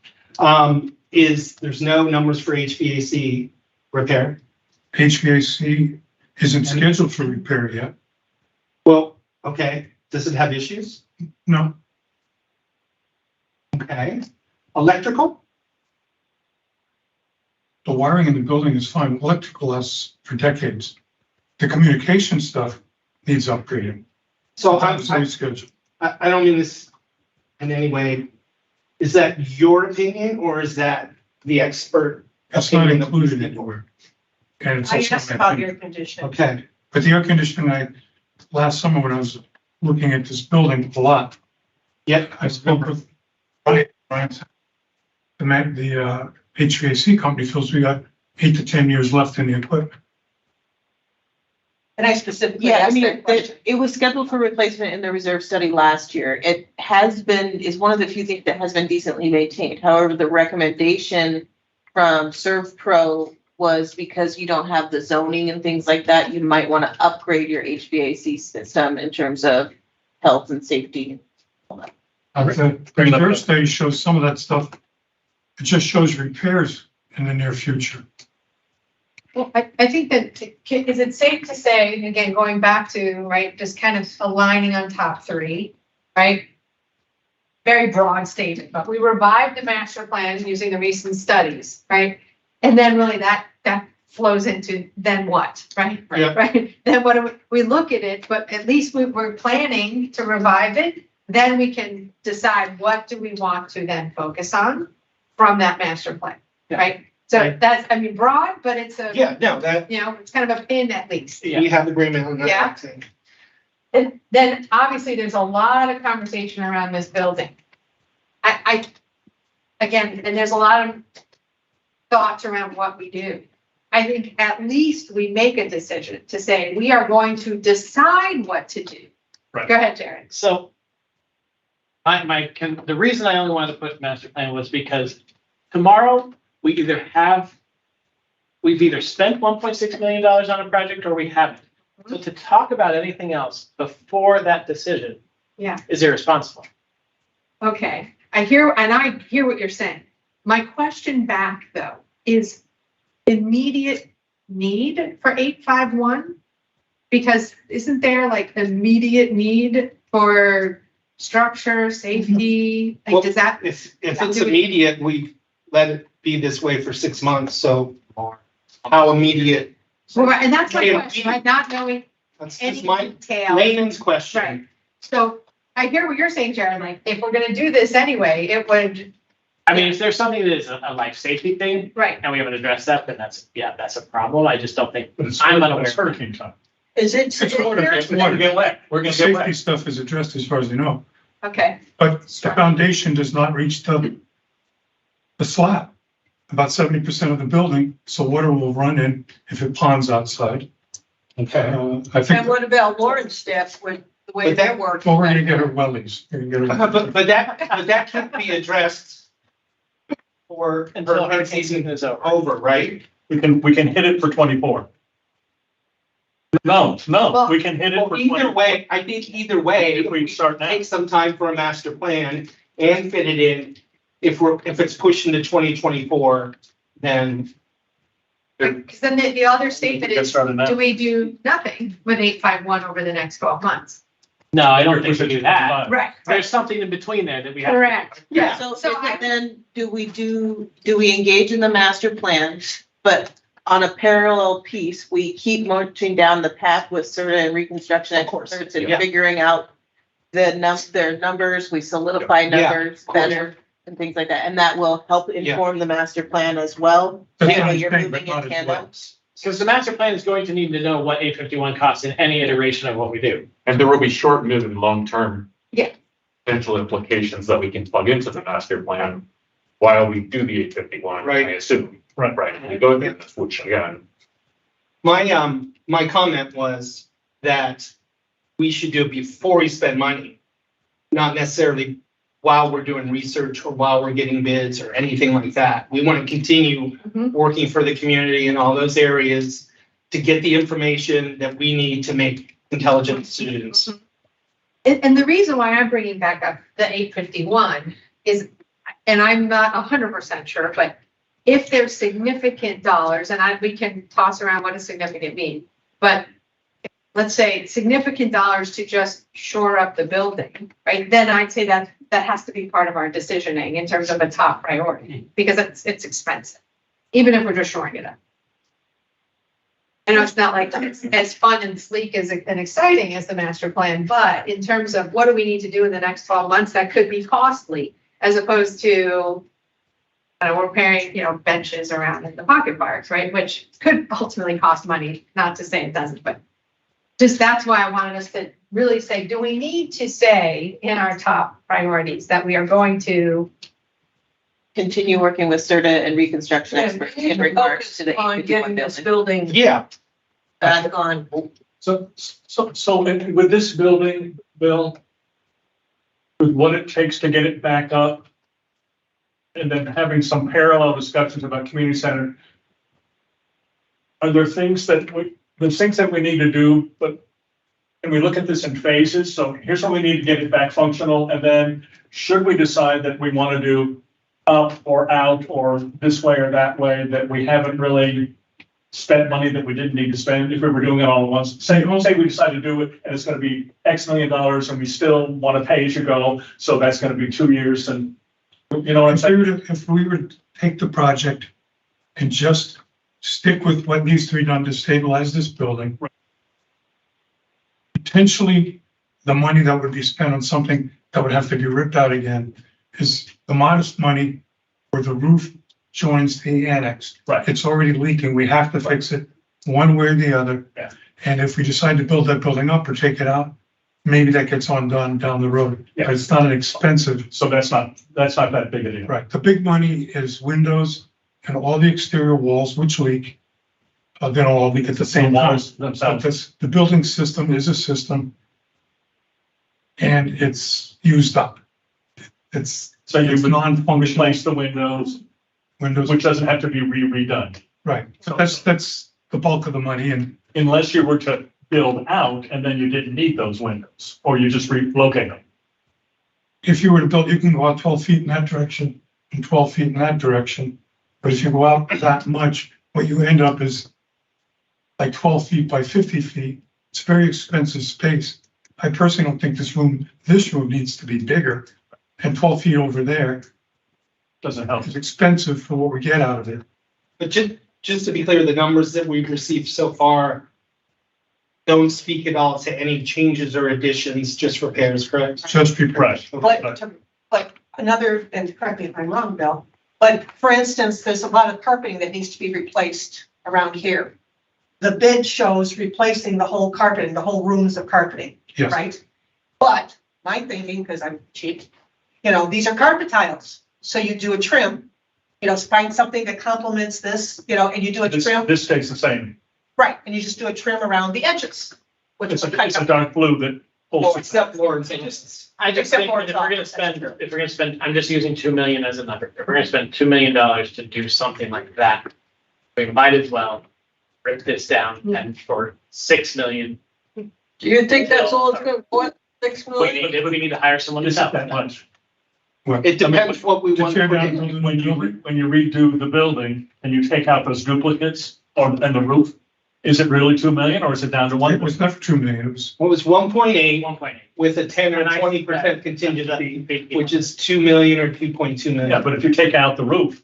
there's no numbers for HVAC repair. HVAC isn't scheduled for repair yet. Well, okay, does it have issues? No. Okay, electrical? The wiring in the building is fine. Electrical lasts for decades. The communication stuff needs upgrading. So It's always scheduled. I don't mean this in any way. Is that your opinion, or is that the expert? That's not opinion of these included people? anywhere. And it's I also asked my about opinion. air conditioning. Okay, But the air conditioning, last summer when I was looking at this building a lot, yep, I spoke with Brian. The HVAC company feels we got 8 to 10 years left in the equipment. And I specifically Yeah, I asked mean, that question. it was scheduled for replacement in the reserve study last year. It is one of the few things that has been decently maintained. However, the recommendation from ServPro was, because you don't have the zoning and things like that, you might want to upgrade your HVAC system in terms of health and safety. The reserve study shows some of that stuff. It just shows repairs in the near future. Well, I think that, is it safe to say, again, going back to, right, just kind of aligning on top three, right? Very broad statement, but we revived the master plan using the recent studies, right? And then really that flows into then what, right? Yeah. Right? Then what do we look at it, but at least we're planning to revive it. Then we can decide what do we want to then focus on from that master plan, right? So Right. that's, I mean, broad, but it's a, yeah, no, that, it's kind of a pin at least. we have agreement on that. Yeah. And then obviously there's a lot of conversation around this building. I again, and there's a lot of thoughts around what we do. I think at least we make a decision to say, we are going to decide what to do. Right. Go ahead, Jared. So the reason I only wanted to put master plan was because tomorrow we've either spent $1.6 million on a project or we haven't. So to talk about anything else before that decision is irresponsible. Okay, I hear what you're saying. My question back though is immediate need for 851? Because isn't there like immediate need for structure, safety? Like, Well, does that? If it's immediate, we let it be this way for 6 months, so how immediate? Well, right, and that's my Yeah, question, right? Not knowing That's any just my detail. layman's question. Right. So I hear what you're saying, Jared, like, if we're gonna do this anyway, it would, I mean, if there's something that is a life safety thing right, and we haven't addressed that, then that's a problem. I just don't think, But it's I'm unaware. it's hurricane time. Is it? It's water, we're gonna get wet, we're The gonna get wet. safety stuff is addressed as far as you know, okay. but the foundation does not reach the slab. About 70% of the building, so water will run in if it ponds outside. Okay. I think, And what about Lauren's staff with the way But that- they're working? well, we're gonna get her wellies. We're gonna get her- But that can't be addressed for Until hurricane hurricane season season is over, right? We can hit it for 24. No, we can hit it Well, for either 24. way, I think either way, If we start now. take some time for a master plan and fit it in. If it's pushed into 2024, then Because then the other statement Get is, started now. do we do nothing with 851 over the next 12 months? No, I don't think we do that. Right. There's something in between there that we have. Correct. Yeah. So So is I- it then, do we engage in the master plan, but on a parallel piece, we keep marching down the path with CROA and reconstruction Of course, experts and yeah. figuring out their numbers, we solidify Yeah, numbers of course. better and things like that, and that will help inform the master plan as well. That's So what I'm you're saying, moving but not in as tandem. well. Because the master plan is going to need to know what 851 costs in any iteration of what we do. And there will be short, mid, and long-term. Yeah. Potential implications that we can plug into the master plan while we do the 851, Right. I assume. Right. Right, we go through this, which again, my comment was that we should do it before we spend money, not necessarily while we're doing research or while we're getting bids or anything like that. We want to continue Mhm. working for the community in all those areas to get the information that we need to make intelligent decisions. And the reason why I'm bringing back up the 851 is, and I'm not 100% sure, but if there's significant dollars, and we can toss around what does significant mean, but let's say significant dollars to just shore up the building, right? Then I'd say that has to be part of our decisioning in terms of a top priority, because it's expensive, even if we're just shoring it up. I know it's not like it's as fun and sleek and exciting as the master plan, but in terms of what do we need to do in the next 12 months, that could be costly, as opposed to we're pairing, benches around in the pocket parks, right? Which could ultimately cost money, not to say it doesn't, but just that's why I wanted us to really say, do we need to say in our top priorities that we are going to Continue working with CROA and reconstruction experts in regards to the On 851 getting this building. building Yeah, back on. So with this building, Bill, with what it takes to get it back up, and then having some parallel discussions about community center, are there things that we need to do, but can we look at this in phases? So here's what we need to get it back functional, and then should we decide that we want to do up or out or this way or that way, that we haven't really spent money that we didn't need to spend if we were doing it all at once. Say we decide to do it and it's going to be X million dollars and we still want to pay as you go. So that's going to be 2 years, and you know what I'm saying? If we would take the project and just stick with what needs to be done to stabilize this building, potentially the money that would be spent on something that would have to be ripped out again is the modest money where the roof joins the annex. Right. It's already leaking. We have to fix it one way or the other. Yeah. And if we decide to build that building up or take it out, maybe that gets undone down the road. Yeah. But it's not an expensive. So that's not that big a deal. Right. The big money is windows and all the exterior walls which leak, then all leak at the same time. walls themselves. The building system is a system, and it's used up. It's So you it's would non-functional replace the windows, windows. which doesn't have to be redone. Right, so that's the bulk of the money, and Unless you were to build out and then you didn't need those windows, or you just relocate them. if you were to build, you can go out 12 feet in that direction and 12 feet in that direction. But if you go out that much, what you end up is like 12 feet by 50 feet. It's very expensive space. I personally don't think this room needs to be bigger. And 12 feet over there Doesn't help. is expensive for what we get out of it. But just to be clear, the numbers that we've received so far don't speak at all to any changes or additions, just repairs, correct? Just be Right. But another, and correct me if I'm wrong, Bill, but for instance, there's a lot of carpeting that needs to be replaced around here. The bid shows replacing the whole carpeting, the whole rooms of carpeting, Yes. right? But my thinking, because I'm cheap, these are carpet tiles. So you do a trim, find something that complements this, and you do a trim, This stays the same. right, and you just do a trim around the edges. Which It's is a dark blue that pulls. it. Except Lawrence, I just Except think for that it's if we're gonna spend, I'm just using 2 million as a number. If we're gonna spend $2 million to do something like that, we might as well rip this down and for 6 million, Do you think that's all it's gonna, what, 6 million? we need to hire someone to It's sell not that that. much. Well, It depends what we to want to tear put down in. When you redo the building and you take out those duplicates and the roof, is it really 2 million or is it down to it 1? was not 2 million, it was, What was 1.8 1.8. with a 10 or And I 20% think contingency, which is 2 million or 2.2 Yeah, million. but if you take out the roof,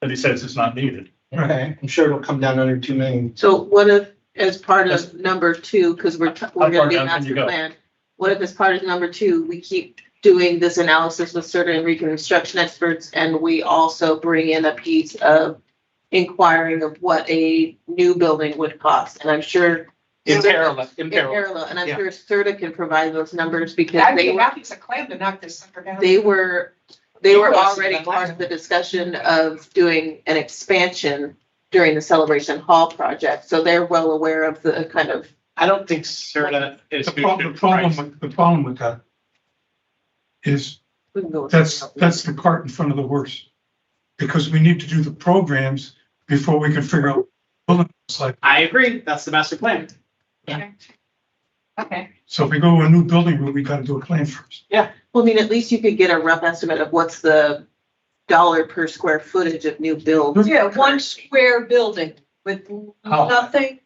then he says it's not needed. Okay, I'm sure it'll come down under 2 million. So what if, as part of number 2, because we're far gonna be down can you master go? plan, what if as part of number 2, we keep doing this analysis with certain reconstruction experts, and we also bring in a piece of inquiring of what a new building would cost, and I'm sure. In Serta- parallel, In parallel, and I'm Yeah. sure Serta can provide those numbers because I'd they be were, happy as a clam to knock this sucker down. they were Yes, already that's part of the discussion of doing an expansion during the Celebration Hall project, so they're well aware of the kind of. I don't think Serta is. the problem with that is We can go with that's something else. the cart in front of the horse. Because we need to do the programs before we can figure out what it looks like. I agree, that's the master plan. Okay. So if we go to a new building route, we gotta do a plan first. Well, I mean, at least you could get a rough estimate of what's the dollar per square footage of new build. Yeah, 1 square building with How? nothing,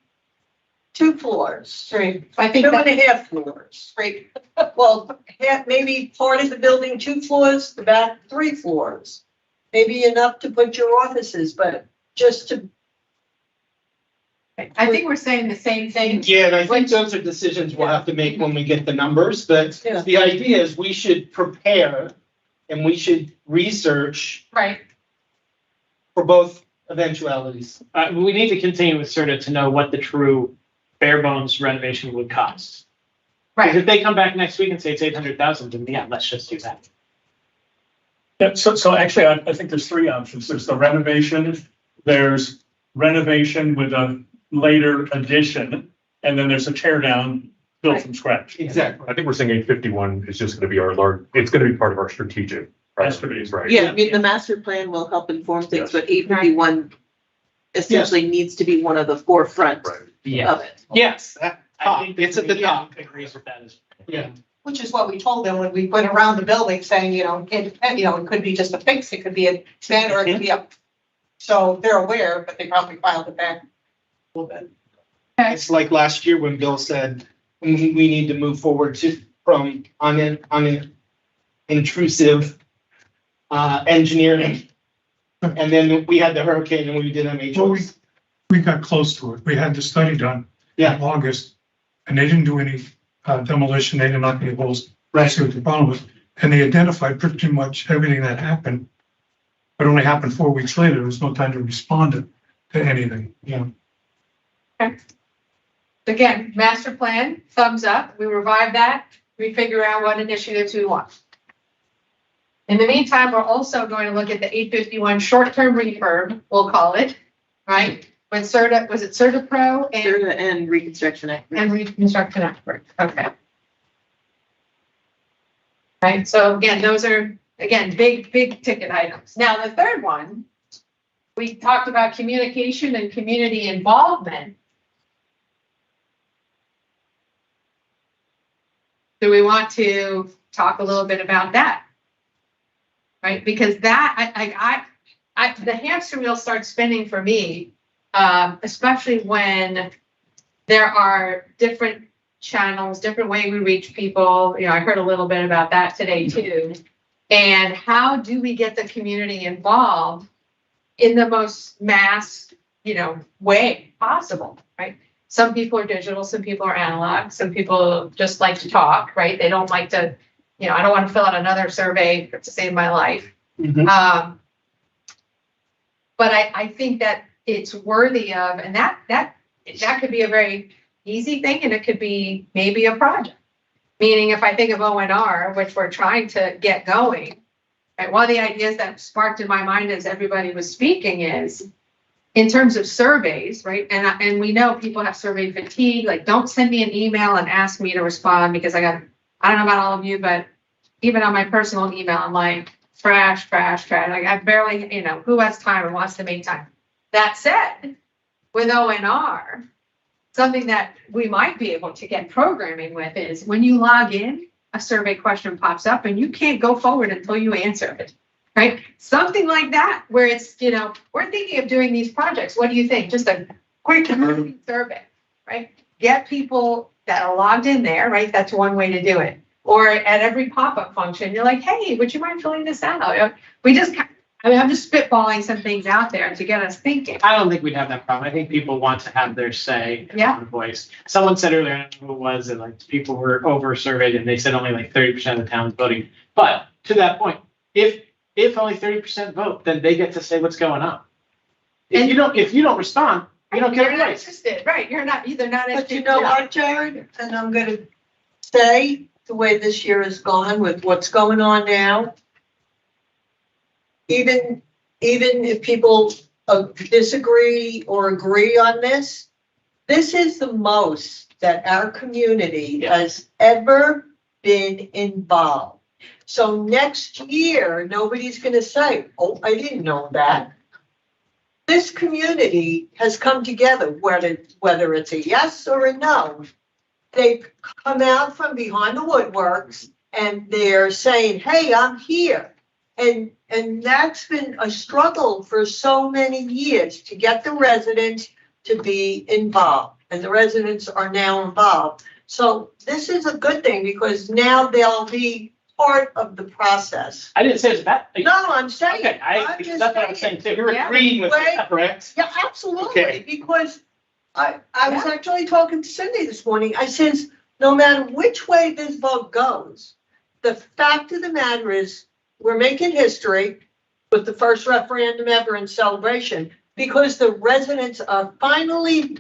2 floors, Three, I 2 think and that, a half floors. three. Well, maybe part of the building, 2 floors, the back, 3 floors. Maybe enough to put your offices, but just to, I think we're saying the same thing. Yeah, and I think those are decisions we'll have to make when we get the numbers, but Yeah. the idea is we should prepare and we should research Right. for both eventualities. We need to continue with Serta to know what the true bare bones renovation would cost. Because Right. if they come back next week and say it's 800,000, then yeah, let's just do that. Yeah, so actually, I think there's 3 options. There's the renovation, there's renovation with a later addition, and then there's a tear down built from scratch. Exactly. I think we're saying 851 is just gonna be it's gonna be part of our strategic. Has to be. Right. Yeah, I mean, the master plan will help inform things, but 851 essentially needs to be one of the forefront Right. of it. Yes, I think it's at the top. Agrees with that as Yeah. Which is what we told them when we went around the building saying, it could be just a fix, it could be a expand, or it could be a. So they're aware, but they probably filed it back a little bit. It's like last year when Bill said, we need to move forward from intrusive engineering. And then we had the hurricane and we did Well, MHOs. we got close to it. We had the study done in August, and they didn't do any demolition, they didn't knock any holes. Right. See what the problem was, and they identified pretty much everything that happened. But only happened 4 weeks later, there was no time to respond to anything. Yeah. Again, master plan, thumbs up. We revive that. We figure out what initiatives we want. In the meantime, we're also going to look at the 851 short-term refurb, we'll call it, right? With Certa, was it Certa Pro and Certa and reconstruction expert. and reconstruction expert? Okay. Right, so again, those are, again, big ticket items. Now, the third one, we talked about communication and community involvement. Do we want to talk a little bit about that? Right, because that, the hamster wheel starts spinning for me, especially when there are different channels, different way we reach people. You know, I heard a little bit about that today too. And how do we get the community involved in the most mass, way possible, right? Some people are digital, some people are analog, some people just like to talk, right? They don't like to, I don't want to fill out another survey to save my life. Mm-hmm. But I think that it's worthy of, and that could be a very easy thing, and it could be maybe a project. Meaning, if I think of ONR, which we're trying to get going, right? One of the ideas that sparked in my mind as everybody was speaking is, in terms of surveys, right? And we know people have survey fatigue. Like, don't send me an email and ask me to respond because I don't know about all of you, but even on my personal email, I'm like, trash. Like, I barely, who has time and wants to make time? That said, with ONR, something that we might be able to get programming with is when you log in, a survey question pops up and you can't go forward until you answer it, right? Something like that, where it's, we're thinking of doing these projects. What do you think? Just a quick survey, right? Get people that are logged in there, right? That's one way to do it. Or at every pop-up function, you're like, hey, would you mind filling this out? I'm just spitballing some things out there to get us thinking. I don't think we'd have that problem. I think people want to have their say and Yeah. their voice. Someone said earlier, I don't know who it was, that like people were over surveyed and they said only like 30% of the town is voting. But to that point, if only 30% vote, then they get to say what's going on. If you don't respond, you don't get a You're not voice. interested, right? You're not either not But interested. you know what, Jared, and I'm gonna say, the way this year has gone with what's going on now, even if people disagree or agree on this is the most that our community has ever been involved. So next year, nobody's gonna say, oh, I didn't know that. This community has come together, whether it's a yes or a no. They've come out from behind the woodworks and they're saying, hey, I'm here. And that's been a struggle for so many years to get the residents to be involved. And the residents are now involved. So this is a good thing because now they'll be part of the process. I didn't say it's bad. No, I'm saying. Okay, I'm just that's what I'm saying too. You're agreeing with that, correct? Yeah, absolutely, Okay. because I was actually talking to Cindy this morning. I says, no matter which way this vote goes, the fact of the matter is we're making history with the first referendum ever in Celebration because the residents are finally,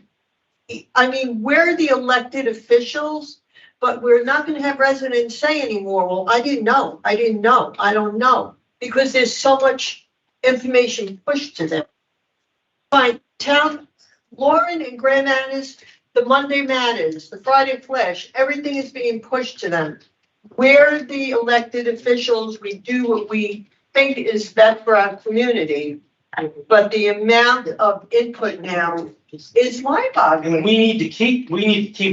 we're the elected officials, but we're not going to have residents say anymore, well, I didn't know, I don't know, because there's so much information pushed to them. Fine, Lauren and Grand Matters, the Monday Matters, the Friday Flash, everything is being pushed to them. We're the elected officials, we do what we think is best for our community, but the amount of input now is mind-boggling. And we need to keep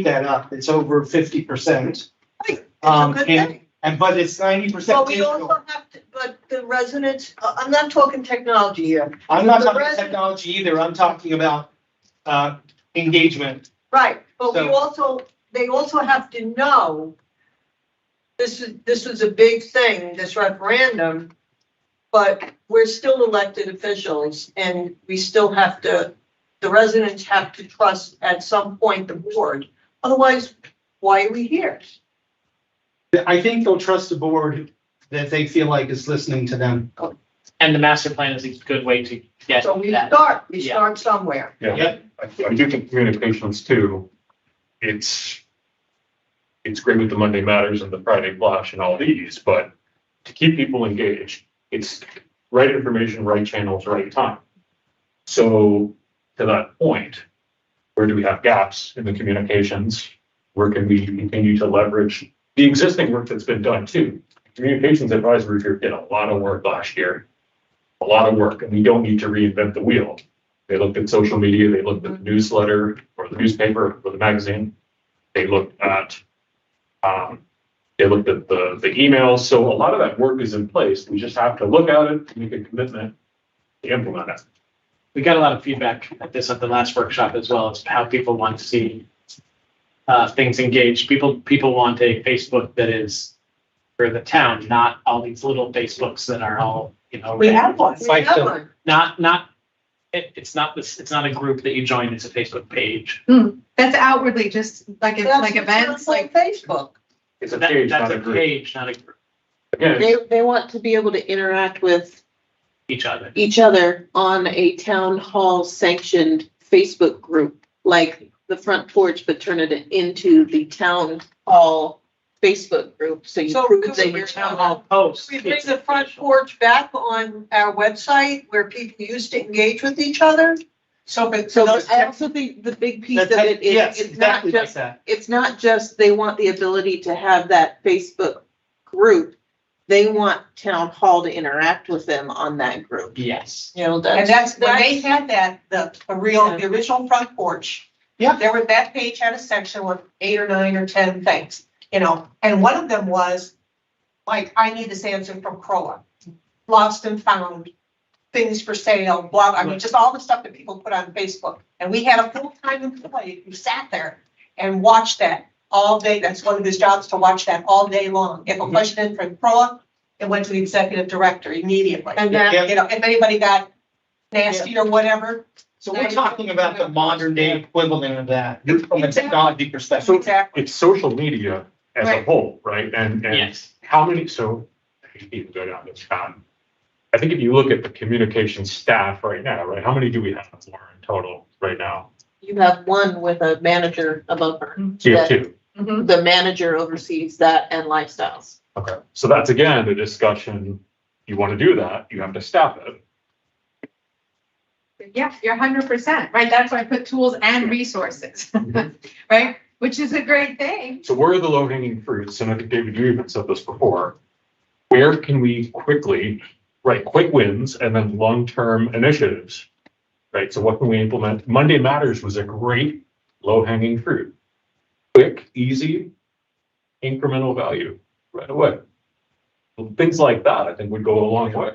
that up. It's over 50%. It's a good thing. But it's 90%. But we also have to, but the residents, I'm not talking technology here. I'm not the talking residents- technology either. I'm talking about engagement. Right, but So- they also have to know, this was a big thing, this referendum, but we're still elected officials and we still have to, the residents have to trust at some point the board. Otherwise, why are we here? I think they'll trust the board that they feel like is listening to them. And the master plan is a good way to get So we that. start somewhere. Yeah, Yep. I do think communications too, it's great with the Monday Matters and the Friday Flash and all these, but to keep people engaged, it's right information, right channels, right time. So to that point, where do we have gaps in the communications? Where can we continue to leverage the existing work that's been done too? Communications advisory group did a lot of work last year, a lot of work, and we don't need to reinvent the wheel. They looked at social media, they looked at the newsletter or the newspaper or the magazine. They looked at the emails. So a lot of that work is in place. We just have to look at it, make a commitment to implement it. We got a lot of feedback at the last workshop as well as how people want to see things engaged. People want a Facebook that is for the town, not all these little Facebooks that are all, We have one. It's like it's not a group that you join, it's a Facebook page. That's outwardly just like events, like Facebook. It's a page, That's not a a group. page, not a group. Again, They want to be able to interact with Each other. each other on a town hall sanctioned Facebook group, like the front porch, but turn it into the town hall Facebook group. So you So prove could that we- you're Town hall post. We bring the front porch back on our website where people used to engage with each other. So, but So those, I also think the big piece of it is, Yes, it's not exactly like just, that. it's not just they want the ability to have that Facebook group. They want town hall to interact with them on that group. Yes. and that's, when they had that, the original front porch. Yeah. There was, that page had a section with 8 or 9 or 10 things, and one of them was, like, I need this answer from CROA. Lost and found, things for sale, blah, I mean, just all the stuff that people put on Facebook. And we had a full-time employee who sat there and watched that all day. That's one of his jobs, to watch that all day long. If a question in from CROA, it went to the executive director immediately. And that, Yeah. If anybody got nasty or whatever. So we're talking about the modern day equivalent of that from a technology perspective. Exactly. it's social media as a Right. whole, right? And Yes. how many, so I hate to even go down this path. I think if you look at the communication staff right now, right, how many do we have more in total right now? You have one with a manager above her. So you have two. The manager oversees that and lifestyles. Okay. So that's again, the discussion, you want to do that, you have to staff it. yeah, you're 100%, right? That's why I put tools and resources, right? Which is a great thing. So where are the low hanging fruits? And I think David, you even said this before. Where can we quickly, right, quick wins and then long-term initiatives, right? So what can we implement? Monday Matters was a great low hanging fruit. Quick, easy, incremental value right away. Things like that, I think, would go a long way.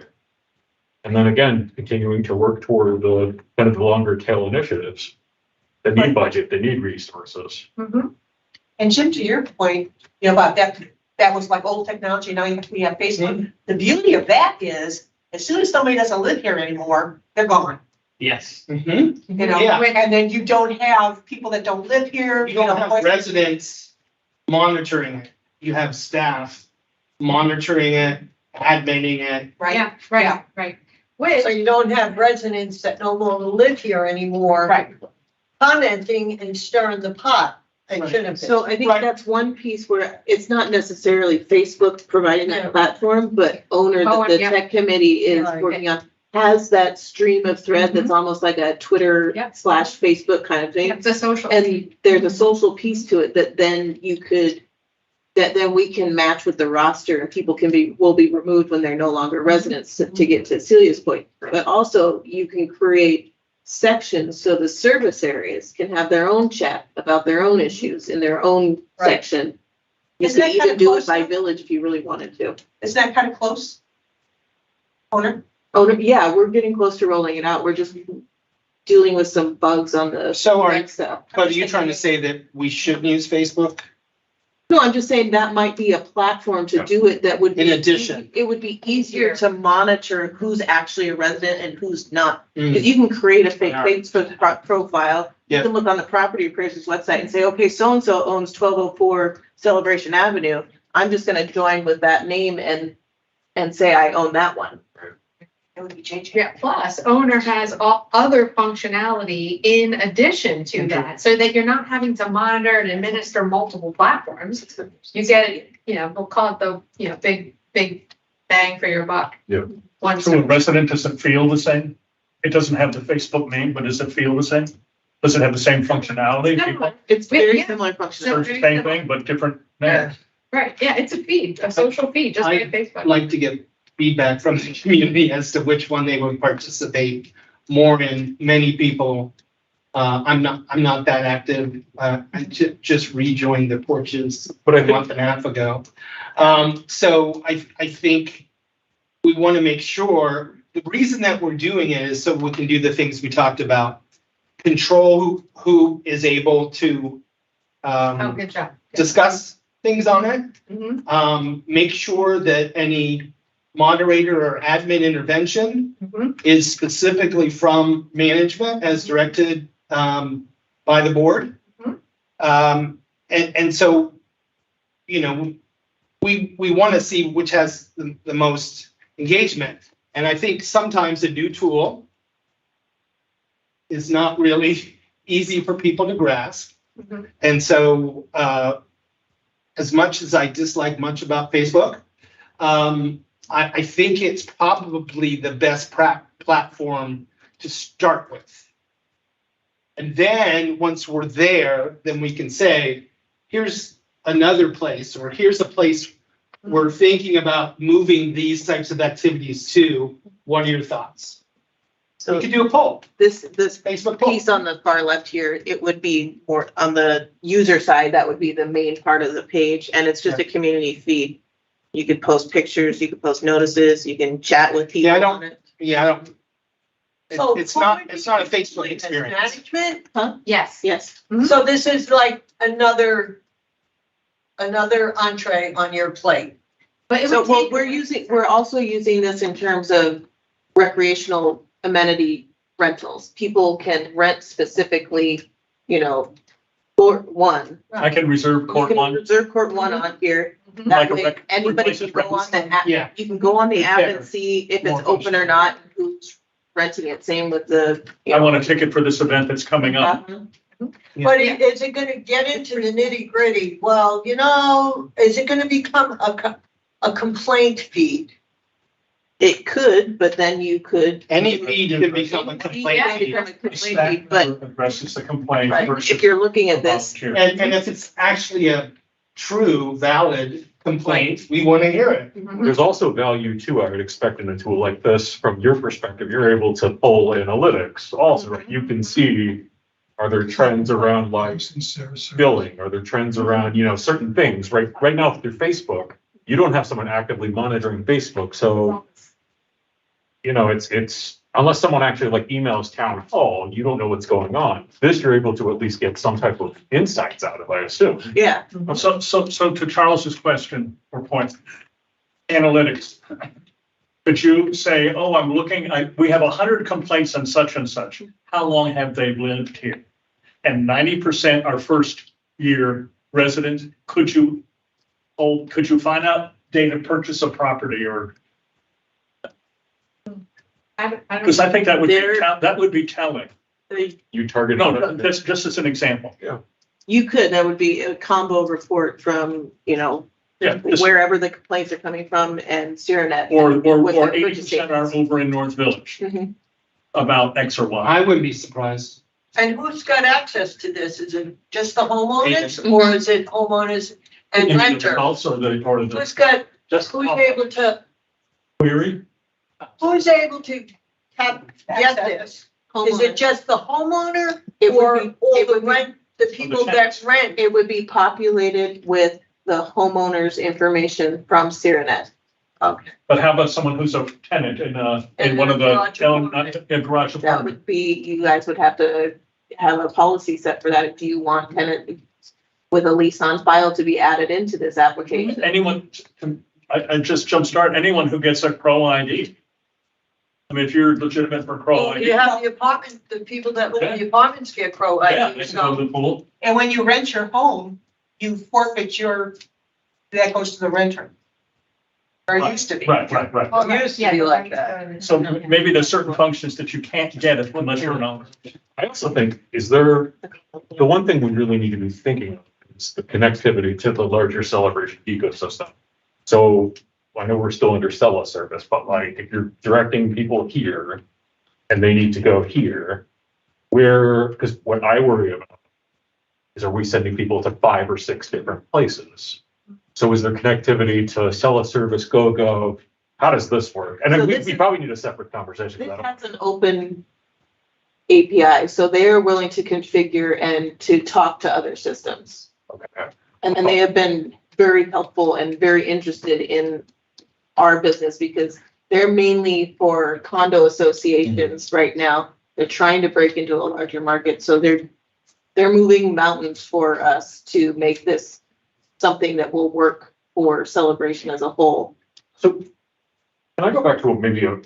And then again, continuing to work toward the kind of the longer tail initiatives that need budget, that need resources. And Jim, to your point, about that was like old technology, now we have Facebook. The beauty of that is, as soon as somebody doesn't live here anymore, they're gone. Yes. Mm-hmm. Yeah, and then you don't have people that don't live here. You don't have residents monitoring it. You have staff monitoring it, adminning it. Right, Yeah, Yeah. right. Which, so you don't have residents that no longer live here anymore. right. Commenting and stirring the pot. They Right. shouldn't have been. So I think Right. that's one piece where it's not necessarily Facebook providing Yeah. that platform, but owner that the Yeah. tech committee is Right. working on has that stream of thread that's almost like a Twitter Yeah. / Facebook kind of thing. It's a social. And there's a social piece to it that then then we can match with the roster and people will be removed when they're no longer residents to get to Celia's point. But also you can create sections so the service areas can have their own chat about their own issues in their own Right. section. You Isn't can that even kinda do close it by now? village if you really wanted to. Isn't that kind of close? Owner? Yeah, we're getting close to rolling it out. We're just dealing with some bugs on the So are, Excel. but are you trying to say that we shouldn't use Facebook? No, I'm just saying that might be a platform to do it that would be. In addition. It would be easier to monitor who's actually a resident and who's not. Mm. Because you can create a fake Yeah. Facebook profile. You Yeah. can look on the property appraiser's website and say, okay, so-and-so owns 1204 Celebration Avenue. I'm just gonna join with that name and say I own that one. It would be JJ. Yeah, plus owner has all other functionality in addition to that, so that you're not having to monitor and administer multiple platforms. You get it, we'll call it the, big bang for your buck. Yeah. One So a resident doesn't feel the same? It doesn't have the Facebook name, but does it feel the same? Does it have the same functionality? People, It's very Yeah. similar functionality. Very same similar. thing, but different names. Right, yeah, it's a feed, a social feed, just like Facebook. I'd like to get feedback from the community as to which one they would participate more in. Many people, I'm not that active. I just rejoined the porches But I a think, month and a half ago. So I think we want to make sure, the reason that we're doing it is so we can do the things we talked about. Control who is able to Oh, good job. discuss things on it. Mhm. Make sure that any moderator or admin intervention Mhm. is specifically from management as directed by the board. Mhm. And so, you know, we want to see which has the most engagement. And I think sometimes a new tool is not really easy for people to grasp. Mhm. And so, as much as I dislike much about Facebook, I think it's probably the best platform to start with. And then once we're there, then we can say, here's another place, or here's a place we're thinking about moving these types of activities to. What are your thoughts? We So could do a poll, this Facebook poll. piece on the far left here, it would be more on the user side, that would be the main part of the page, and it's just a community feed. You could post pictures, you could post notices, you can chat with people Yeah, I don't- on it. Yeah, I don't. So It's who not, would it's be not a doing Facebook this? experience. Management? Yes. Yes, So this is like another entree on your plate. But it so would well, take. we're also using this in terms of recreational amenity rentals. People can rent specifically, you know, court one. I can reserve You court can one. reserve court one on here. Mhm. Like That a way, rec- anybody places can go on the app. Yeah. You can go on the app Better. and see if More it's open or functional. not, who's renting it. Same with the. you I know, want a ticket for this event that's coming up. But is it gonna get into the nitty gritty? Well, you know, is it gonna become a complaint feed? It could, but then you could. Any feed can become a complaint Yeah, feed. become a complaint Staff feed, but member addresses the complaint right, versus if you're looking at a this, volunteer. And if it's actually a true, valid complaint, we want to hear it. Mhm. there's also value too, I would expect in a tool like this, from your perspective, you're able to pull analytics also, right? You can see, are there trends around like billing? Are there trends around, you know, certain things, right? Right now through Facebook, you don't have someone actively monitoring Facebook, so, you know, it's, unless someone actually like emails town hall, you don't know what's going on. This, you're able to at least get some type of insights out of, I assume. yeah, So to Charles's question or point, analytics. Could you say, oh, I'm looking, we have 100 complaints on such and such. How long have they lived here? And 90% are first year residents. Could you find out date of purchase of property or, because I think that would be telling. You target. No, that's just as an example. you could, that would be a combo report from, you know, Yeah. just- wherever the complaints are coming from and Syrinet. Or with their 80% are purchase over in North Village Mhm. about X or Y. I wouldn't be surprised. And who's got access to this? Is it just the homeowners Agents. or is it homeowners and renters? Also, the part of Who's the, got, just who's able to, query, who's able to get this? Is it just the homeowner It would or be- all it the would be- rent, the people that rent? It would be populated with the homeowner's information from Syrinet. but how about someone who's a tenant in one of the, in garage That apartment? would be, you guys would have to have a policy set for that. Do you want tenant with a lease on file to be added into this application? Anyone, I just jumpstart, anyone who gets a CROA ID. I mean, if you're legitimate for CROA Well, ID. you have the apartment, the people that live in the apartments get CROA Yeah, ID, they can go to so. the pool. And when you rent your home, you forfeit that goes to the renter. Or it used to be. Right. It used to be like that. So maybe there's certain functions that you can't get unless you're an owner. I also think, the one thing we really need to be thinking of is the connectivity to the larger celebration ecosystem. So I know we're still under Stella service, but like if you're directing people here and they need to go here, because what I worry about is, are we sending people to 5 or 6 different places? So is there connectivity to Stella service, GoGo? How does this work? And So then this we probably need a separate conversation This about that. has an open API, so they're willing to configure and to talk to other systems. Okay. And they have been very helpful and very interested in our business because they're mainly for condo associations right now. They're trying to break into a larger market, so they're moving mountains for us to make this something that will work for Celebration as a whole. So can I go back to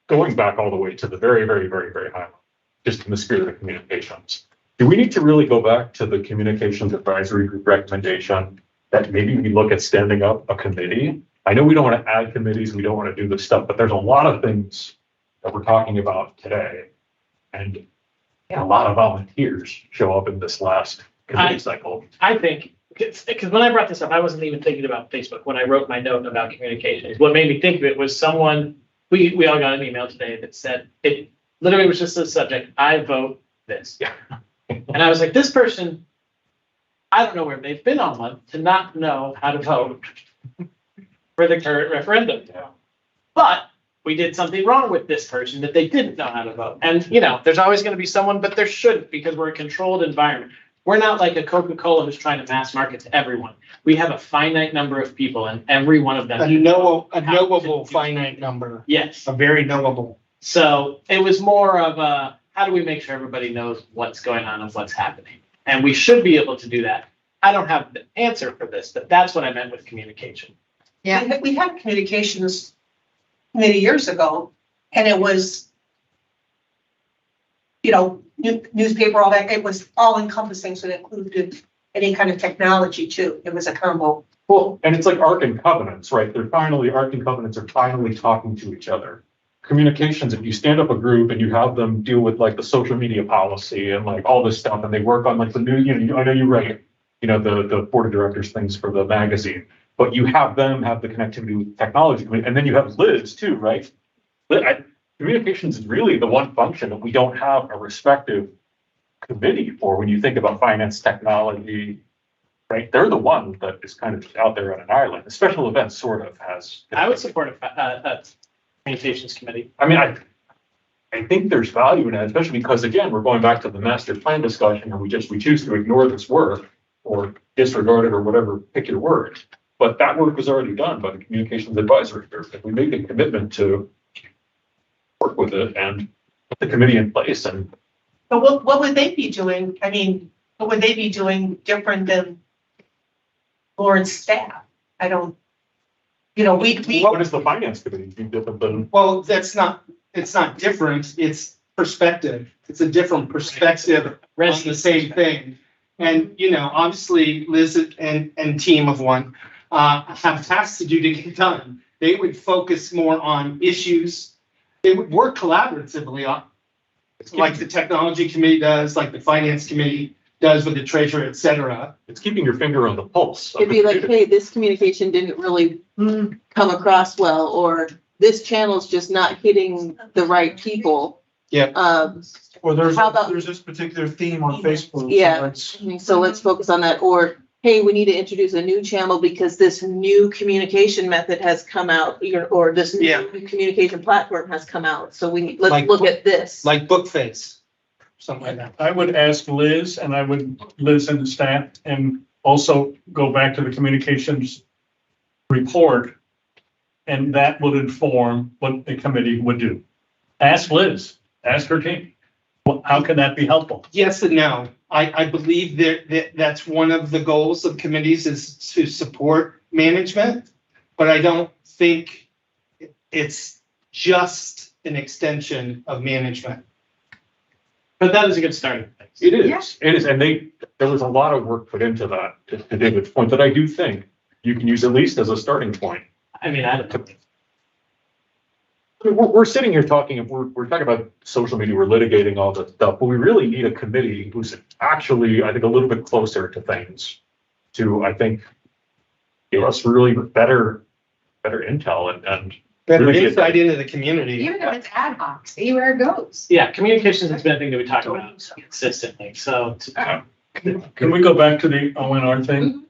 going back all the way to the very, very, very, very high level, just in the spirit of communications? Do we need to really go back to the communications advisory group recommendation that maybe we look at standing up a committee? I know we don't want to add committees, we don't want to do this stuff, but there's a lot of things that we're talking about today. And a lot of volunteers show up in this last committee cycle. I think, because when I brought this up, I wasn't even thinking about Facebook when I wrote my note about communications. What made me think of it was someone, we all got an email today that said, it literally was just the subject, I vote this. Yeah. And I was like, this person, I don't know where they've been all month to not know how to vote for the current referendum. Yeah. But we did something wrong with this person that they didn't know how to vote. And, there's always going to be someone, but there shouldn't, because we're a controlled environment. We're not like a Coca-Cola who's trying to mass market to everyone. We have a finite number of people, and every one of them. A knowable finite number, Yes. a very knowable. So it was more of a, how do we make sure everybody knows what's going on and what's happening? And we should be able to do that. I don't have the answer for this, but that's what I meant with communication. Yeah, we had communications many years ago, and it was, newspaper, all that, it was all encompassing, so it included any kind of technology too. It was a combo. Well, and it's like Ark and Covenants, right? Ark and Covenants are finally talking to each other. Communications, if you stand up a group and you have them deal with like the social media policy and like all this stuff, and they work on like the new, I know you write, the board of directors things for the magazine, but you have them have the connectivity with technology, and then you have Liz too, right? Communications is really the one function that we don't have a respective committee for when you think about finance, technology, right? They're the one that is kind of out there on an island. The special events sort of has. I would support a communications committee. I mean, I think there's value in that, especially because, again, we're going back to the master plan discussion, and we choose to ignore this work or disregard it or whatever, pick your word. But that work was already done by the communications advisory group. If we make a commitment to work with it and put the committee in place, and But what would they be doing? I mean, what would they be doing different than Lauren's staff? I don't, what is the finance committee do different than? Well, it's not different, it's perspective. It's a different perspective on the same thing. And, obviously Liz and team of one have tasks to do to get done. They would focus more on issues. They would work collaboratively on, like the technology committee does, like the finance committee does with the treasurer, et cetera. It's keeping your finger on the pulse. It'd be like, hey, this communication didn't really come across well, or this channel's just not hitting the right people. Yeah. Or How about- there's this particular theme on Facebook. Yeah. So let's focus on that. Or, hey, we need to introduce a new channel because this new communication method has come out, or this new communication platform has come out. So let's look at this. Like Bookface, something like that. I would ask Liz and Liz and the staff, and also go back to the communications report. And that would inform what the committee would do. Ask Liz, ask her team. How can that be helpful? Yes and no. I believe that's one of the goals of committees is to support management, but I don't think it's just an extension of management. But that is a good starting place. It is, and there was a lot of work put into that, to David's point, that I do think you can use at least as a starting point. I mean, I don't know. We're sitting here talking, we're talking about social media, we're litigating all this stuff, but we really need a committee who's actually, I think, a little bit closer to things to, I think, give us really better better intel and Better Really good. insight into the community. Even if it's ad hoc, see where it goes. Yeah, communications has been a thing that we talk about consistently, so. Can we go back to the ONR thing?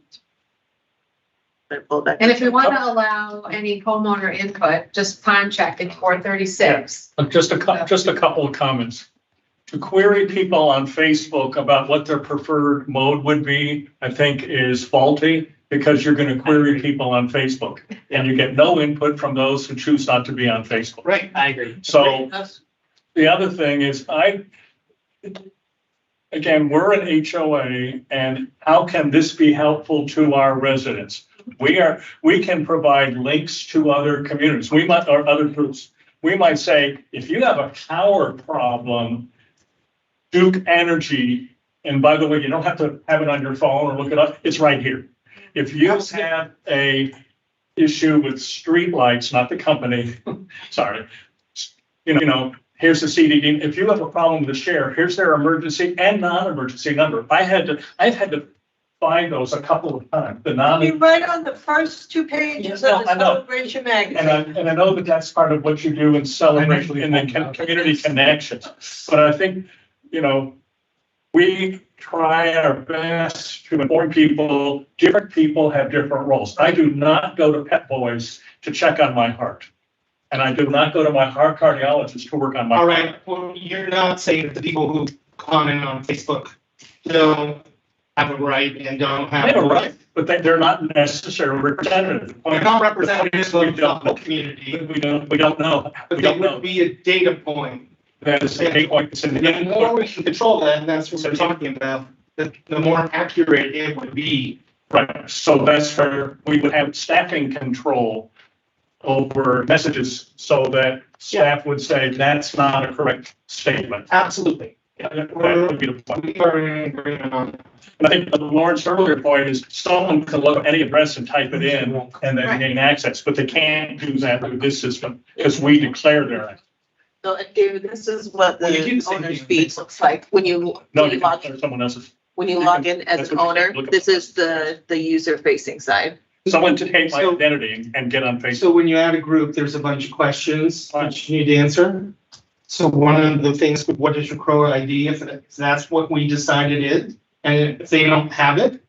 And if we want to allow any homeowner input, just contact at 436. Just a couple of comments. To query people on Facebook about what their preferred mode would be, I think is faulty, because you're gonna query people on Facebook, and you get no input from those who choose not to be on Facebook. Right, I agree. So the other thing is again, we're an HOA, and how can this be helpful to our residents? We can provide links to other communities. Or other groups. We might say, if you have a power problem, Duke Energy, and by the way, you don't have to have it on your phone or look it up, it's right here. If you have a issue with streetlights, not the company, sorry, here's the CDD. If you have a problem with the sheriff, here's their emergency and non-emergency number. I've had to find those a couple of times. You write on the first 2 pages of the I know. Celebration magazine. And I know that that's part of what you do in celebration in the community connections. But I think, we try our best to inform people. Different people have different roles. I do not go to Pet Boys to check on my heart. And I do not go to my heart cardiologist to work on my All heart. right, well, you're not saying that the people who comment on Facebook don't have a right and don't They have. have a right, but they're not necessarily representative. They're not representatives We of the don't whole know. community, We don't know. but We that don't know. would be a data point. That is a big point. It's in And the more we the. can control that, and that's what we're talking about, the more accurate it would be. Right, so that's where we would have staffing control over messages so that staff would say, that's not a correct statement. Absolutely. That would be the point. We are in agreement on that. And I think Lauren's earlier point is someone can look at any address and type it in and then gain access, but they can't do that through this system because we declare their access. So, David, this is what Well, you do the the same owner's thing. feed looks like when you No, when you you can log declare someone else's. when you you log can- in as that's an what you owner. can look at. This is the user facing side. Someone to take my So- identity and get on Facebook. So when you add a group, there's a bunch of questions that you need to answer. So one of the things, what is your CROA ID? If that's what we decide it is, and if they don't have it,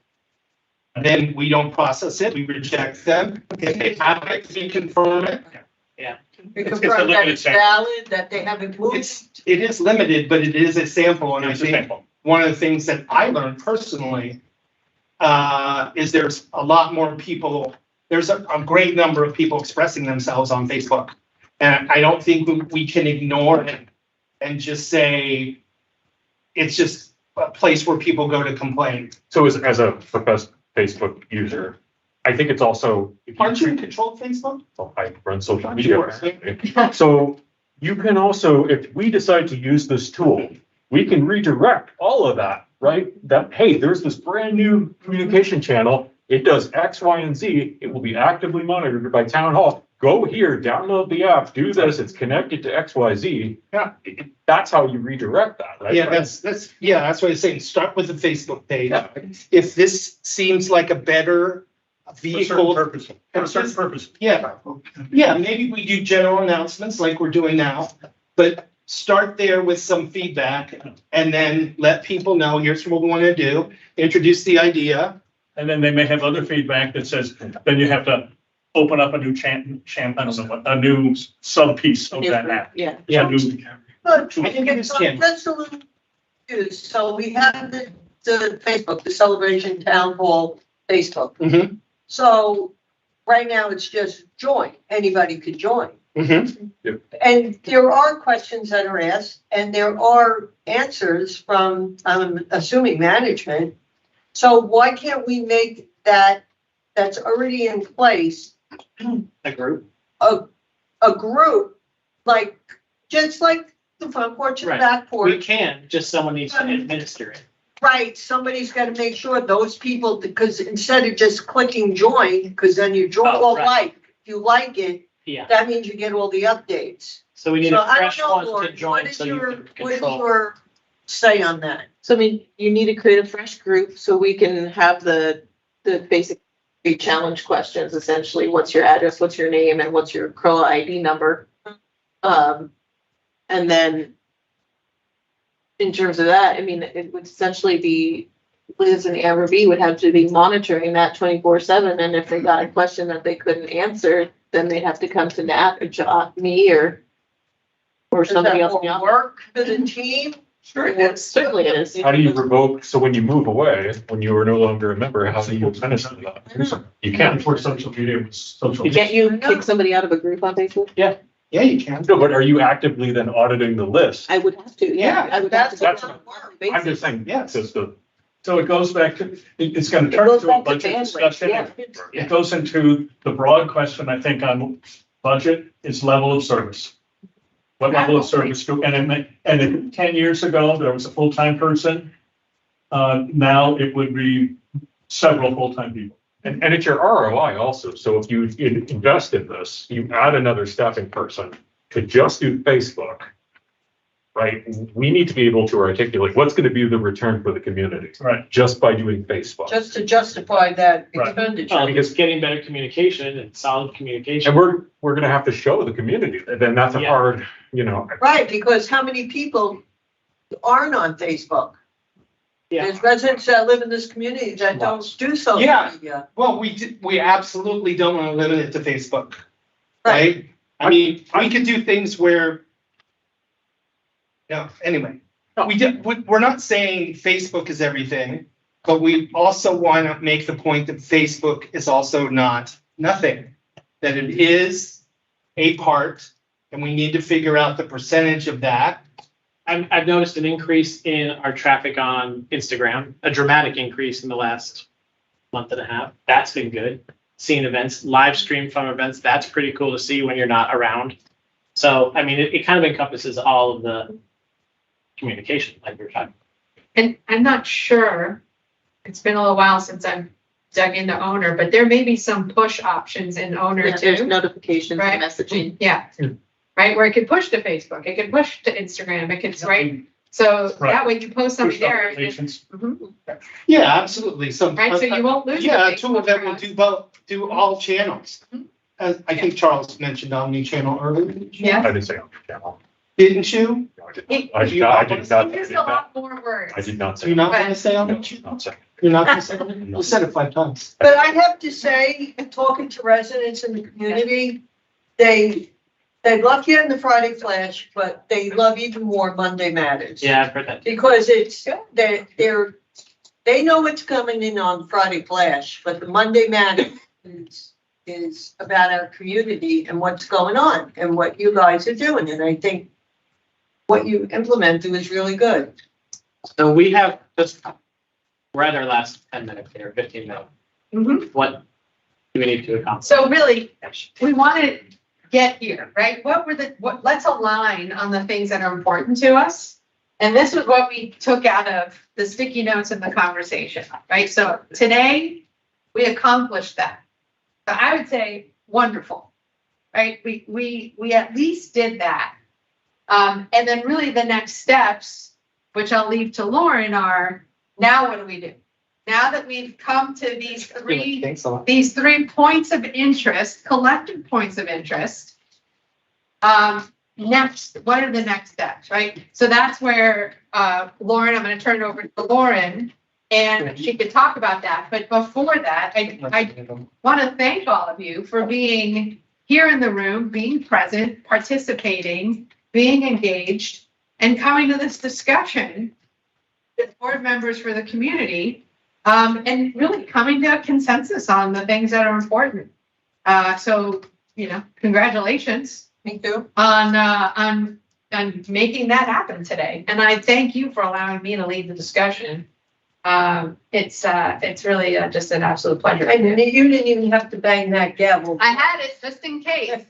then we don't process it, we reject them. If they have it, we confirm it. You It's a confirm that limited it's sample. valid, that they haven't moved. It is limited, but it is a sample, and I It's a think sample. one of the things that I learned personally is there's a lot more people, there's a great number of people expressing themselves on Facebook. And I don't think we can ignore it and just say it's just a place where people go to complain. so as a professed Facebook user, I think it's also. if Aren't you in treat- control of Facebook? Well, I run social Aren't media. you? apparently. So you can also, if we decide to use this tool, we can redirect all of that, right? That, hey, there's this brand new communication channel. It does X, Y, and Z. It will be actively monitored by town hall. Go here, download the app, do this. It's connected to X, Y, Z. Yeah. That's how you redirect that, right? Yeah, that's what I'm saying. Start with the Facebook page. If this seems like a better For a certain vehicle. purpose. For a certain purpose. Yeah, maybe we do general announcements like we're doing now, but start there with some feedback and then let people know, here's what we want to do, introduce the idea. And then they may have other feedback that says, then you have to open up a new I don't know what, a new sub piece of that app. Yeah. A new- But I think it is Kim. that's a little confused. So we have the Facebook, the Celebration Town Hall Facebook. Mhm. So right now it's just join. Anybody could join. Mm-hmm. And there are questions that are asked and there are answers from, I'm assuming, management. So why can't we make that's already in place, A group. a group, like, just like the front porch and the Right. back porch? We can, just someone needs to administer it. Right, somebody's gotta make sure those people, because instead of just clicking join, because then you join, Oh, well, right. like, if you like it, Yeah, that means you get all the updates. so we need So a I don't fresh know, one to Lauren, what join is so you your, can what is control. your say on that? So I mean, you need to create a fresh group so we can have the basic be challenge questions, essentially. What's your address? What's your name? And what's your CROA ID number? And then in terms of that, I mean, it would essentially be Liz and Amber B would have to be monitoring that 24/7. And if they got a question that they couldn't answer, then they'd have to come to Nat or me or somebody else. Does that work for the team? Sure, it is. Certainly it is. How do you revoke, so when you move away, when you are no longer a member, how do you finish that? You can't. Before social media was social. Can't you kick somebody out of a group on Facebook? Yeah, you can. No, but are you actively then auditing the list? I would have to, yeah. I would have to. That's do a that lot of on a work. basis. I'm just saying, Yes. yes, the, So it goes back to, it's gonna It turn goes into a back to budget bandwidth, discussion. yeah. It goes into the broad question, I think, on budget is level of service. What level of service do, and 10 years ago, there was a full-time person. Now it would be several full-time people. and it's your ROI also. So if you invest in this, you add another staffing person to just do Facebook, right? We need to be able to articulate what's going to be the return for the community. Right. Just by doing Facebook. Just to justify that Right. expenditure. Well, it's getting better communication and solid communication. And we're going to have to show the community, and then that's a Yeah. hard, Right, because how many people aren't on Facebook? Yeah. There's residents that live in this community that don't do social Yeah. media. Well, we absolutely don't want to limit it to Facebook, right? I mean, we could do things where, anyway, we're not saying Facebook is everything, but we also want to make the point that Facebook is also not nothing, that it is a part, and we need to figure out the percentage of that. I've noticed an increase in our traffic on Instagram, a dramatic increase in the last month and a half. That's been good. Seeing events, live stream from events, that's pretty cool to see when you're not around. So, I mean, it kind of encompasses all of the communication like we were talking. And I'm not sure, it's been a little while since I've dug into Owner, but there may be some push options in Owner Yeah, there's too. notifications, Right. messaging. Yeah. Right, where it could push to Facebook, it could push to Instagram, it could, right? So Right. that way you post something Push there. notifications. Mhm. Yeah, absolutely. Right, so you won't lose. the Yeah, a tool Facebook that will crowd. do all channels. As I think Charles mentioned omni-channel earlier. Yeah. I didn't say on the channel. Didn't you? No, I did not. I did not. There's a lot more words. I did not So say. you're not But- gonna say No, omni-channel? not saying. You're not gonna say it? You said it 5 times. But I have to say, talking to residents in the community, they love getting the Friday Flash, but they love even more Monday Matters. Yeah, I've heard that. Because they know what's coming in on Friday Flash, but the Monday Matter is about our community and what's going on and what you guys are doing. And I think what you implemented is really good. So we have just, we're at our last 10 minutes here, 15 minutes. Mhm. What do we need to accomplish? So really, we want to get here, right? Let's align on the things that are important to us. And this is what we took out of the sticky notes in the conversation, right? So today, we accomplished that. So I would say wonderful, right? We at least did that. And then really the next steps, which I'll leave to Lauren, are now what do we do? Now that we've come to these Thanks a lot. these 3 points of interest, collective points of interest. Next, what are the next steps, right? So that's where, Lauren, I'm gonna turn it over to Lauren and she could talk about that. But before that, I want to thank all of you for being here in the room, being present, participating, being engaged, and coming to this discussion with board members for the community. And really coming to a consensus on the things that are important. So, congratulations Me too. on making that happen today. And I thank you for allowing me to lead the discussion. It's really just an absolute pleasure. And you didn't even have to bang that gavel. I had it just in case,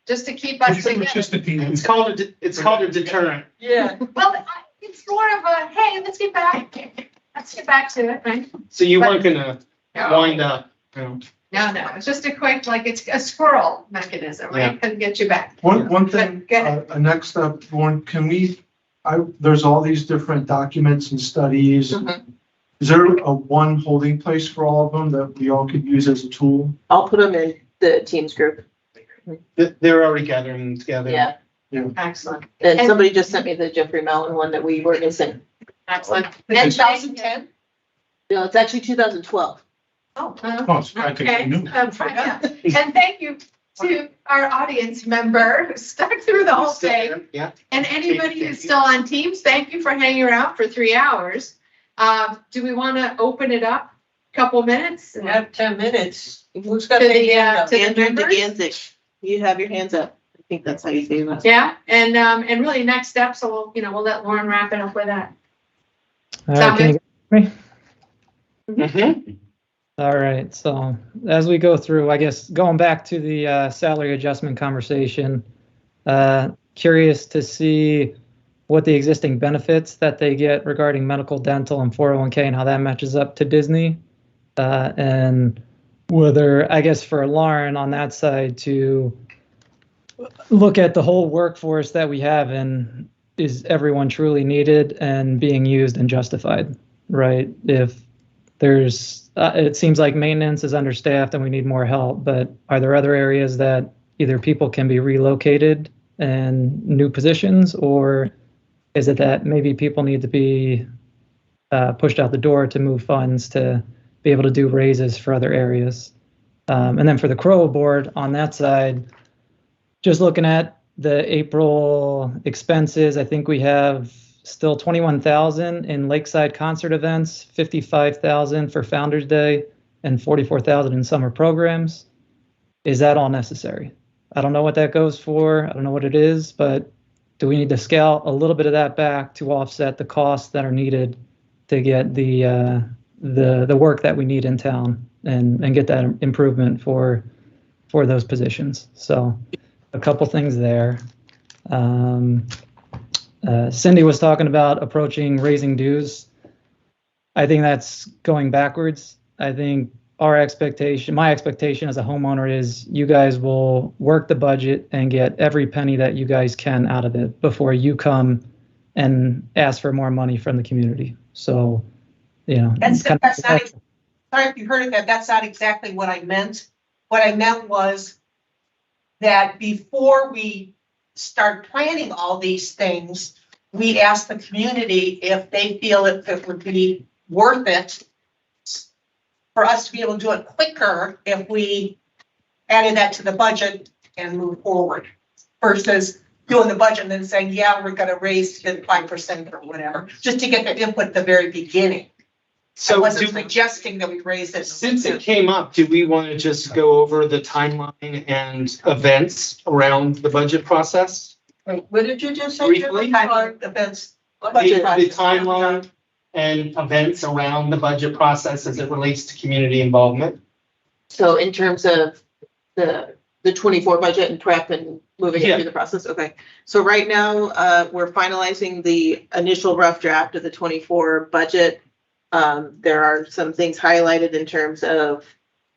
just to keep us It's just together. a It's called a deterrent. Yeah. Well, it's more of a, hey, let's get back to it, right? So you weren't gonna No. wind up, No, it's just a quick, it's a squirrel mechanism, right? And get you back. One thing, Go ahead. next up, Lauren, there's all these different documents and studies. Mhm. Is there a one holding place for all of them that we all could use as a tool? I'll put them in the Teams group. They're already gathering together. Yeah. Excellent. And somebody just sent me the Jeffrey Mellon one that we were missing. Excellent. In 2010? No, it's actually 2012. Oh, Oh, it's practically new. Yeah. And thank you to our audience member who stuck through the whole thing. Yeah. And anybody who's still on Teams, thank you for hanging around for 3 hours. Do we want to open it up a couple minutes? we have 10 minutes. Who's got To their the, hand up? to the Andrew members? DeGanzik, you have your hands up. I think that's how you say that. Yeah, and really next step, so we'll let Lauren wrap it up with that. All Sound right, can you hear me? Mhm. All right, so as we go through, I guess going back to the salary adjustment conversation, curious to see what the existing benefits that they get regarding medical, dental, and 401k and how that matches up to Disney. And whether, I guess for Lauren on that side, to look at the whole workforce that we have and is everyone truly needed and being used and justified, right? If there's, it seems like maintenance is understaffed and we need more help, but are there other areas that either people can be relocated and new positions, or is it that maybe people need to be pushed out the door to move funds to be able to do raises for other areas? And then for the CROA board on that side, just looking at the April expenses, I think we have still 21,000 in Lakeside concert events, 55,000 for Founders Day, and 44,000 in summer programs. Is that all necessary? I don't know what that goes for. I don't know what it is, but do we need to scale a little bit of that back to offset the costs that are needed to get the work that we need in town and get that improvement for those positions? So a couple things there. Cindy was talking about approaching raising dues. I think that's going backwards. I think my expectation as a homeowner is you guys will work the budget and get every penny that you guys can out of it before you come and ask for more money from the community. So, That's not, sorry if you heard of that, that's not exactly what I meant. What I meant was that before we start planning all these things, we ask the community if they feel it would be worth it for us to be able to do it quicker if we added that to the budget and move forward versus doing the budget and then saying, yeah, we're going to raise it 5% or whatever, just to get the input at the very beginning. I wasn't suggesting that we raise it. Since it came up, do we want to just go over the timeline and events around the budget process? Wait, what did you just say? Briefly. Events. The Budget process. timeline and events around the budget process as it relates to community involvement? So in terms of the 24 budget and prep and moving it Yeah. through the process, okay. So right now, we're finalizing the initial rough draft of the 24 budget. There are some things highlighted in terms of,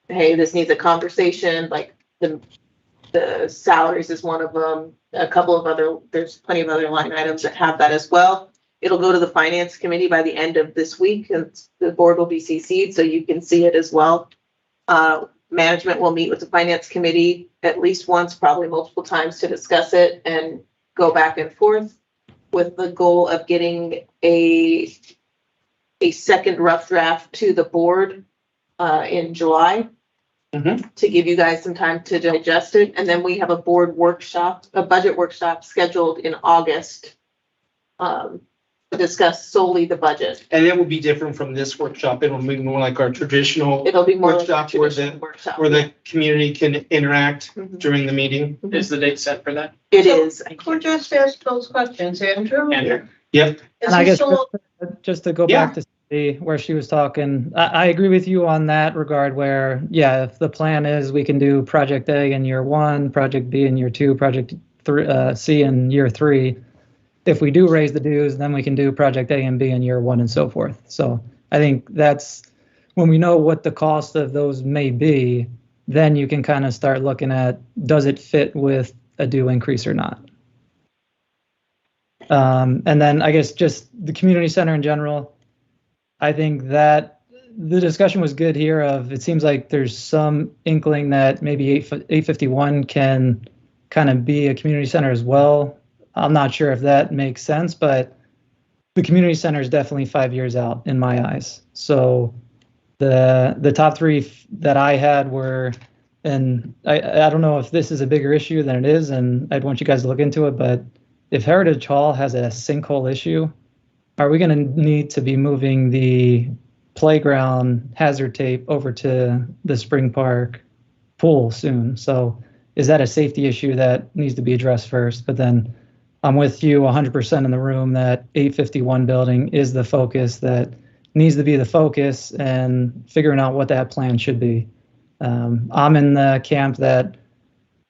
hey, this needs a conversation, like the salaries is one of them. A couple of there's plenty of other line items that have that as well. It'll go to the finance committee by the end of this week, and the board will be CC'd, so you can see it as well. Management will meet with the finance committee at least once, probably multiple times, to discuss it and go back and forth with the goal of getting a second rough draft to the board in July. To give you guys some time to digest it. And then we have a budget workshop scheduled in August to discuss solely the budget. And it will be different from this workshop. It will be more like our traditional It'll be more like a workshop where traditional workshop. where the community can interact Mhm. during the meeting. Is the date set for that? It is. Who just asked those questions, Andrew? Andrew? Yep. Is And I he guess still- just to go Yeah. back to Cindy, where she was talking, I agree with you on that regard where, yeah, if the plan is we can do project A in year 1, project B in year 2, project C in year 3. If we do raise the dues, then we can do project A and B in year 1 and so forth. So I think that's when we know what the cost of those may be, then you can kind of start looking at, does it fit with a due increase or not? And then I guess just the community center in general, I think that the discussion was good here of, it seems like there's some inkling that maybe 851 can kind of be a community center as well. I'm not sure if that makes sense, but the community center is definitely 5 years out in my eyes. So the top three that I had were, and I don't know if this is a bigger issue than it is, and I'd want you guys to look into it, but if Heritage Hall has a sinkhole issue, are we going to need to be moving the playground hazard tape over to the Spring Park pool soon? So is that a safety issue that needs to be addressed first? But then I'm with you 100% in the room that 851 building is the focus, that needs to be the focus, and figuring out what that plan should be. I'm in the camp that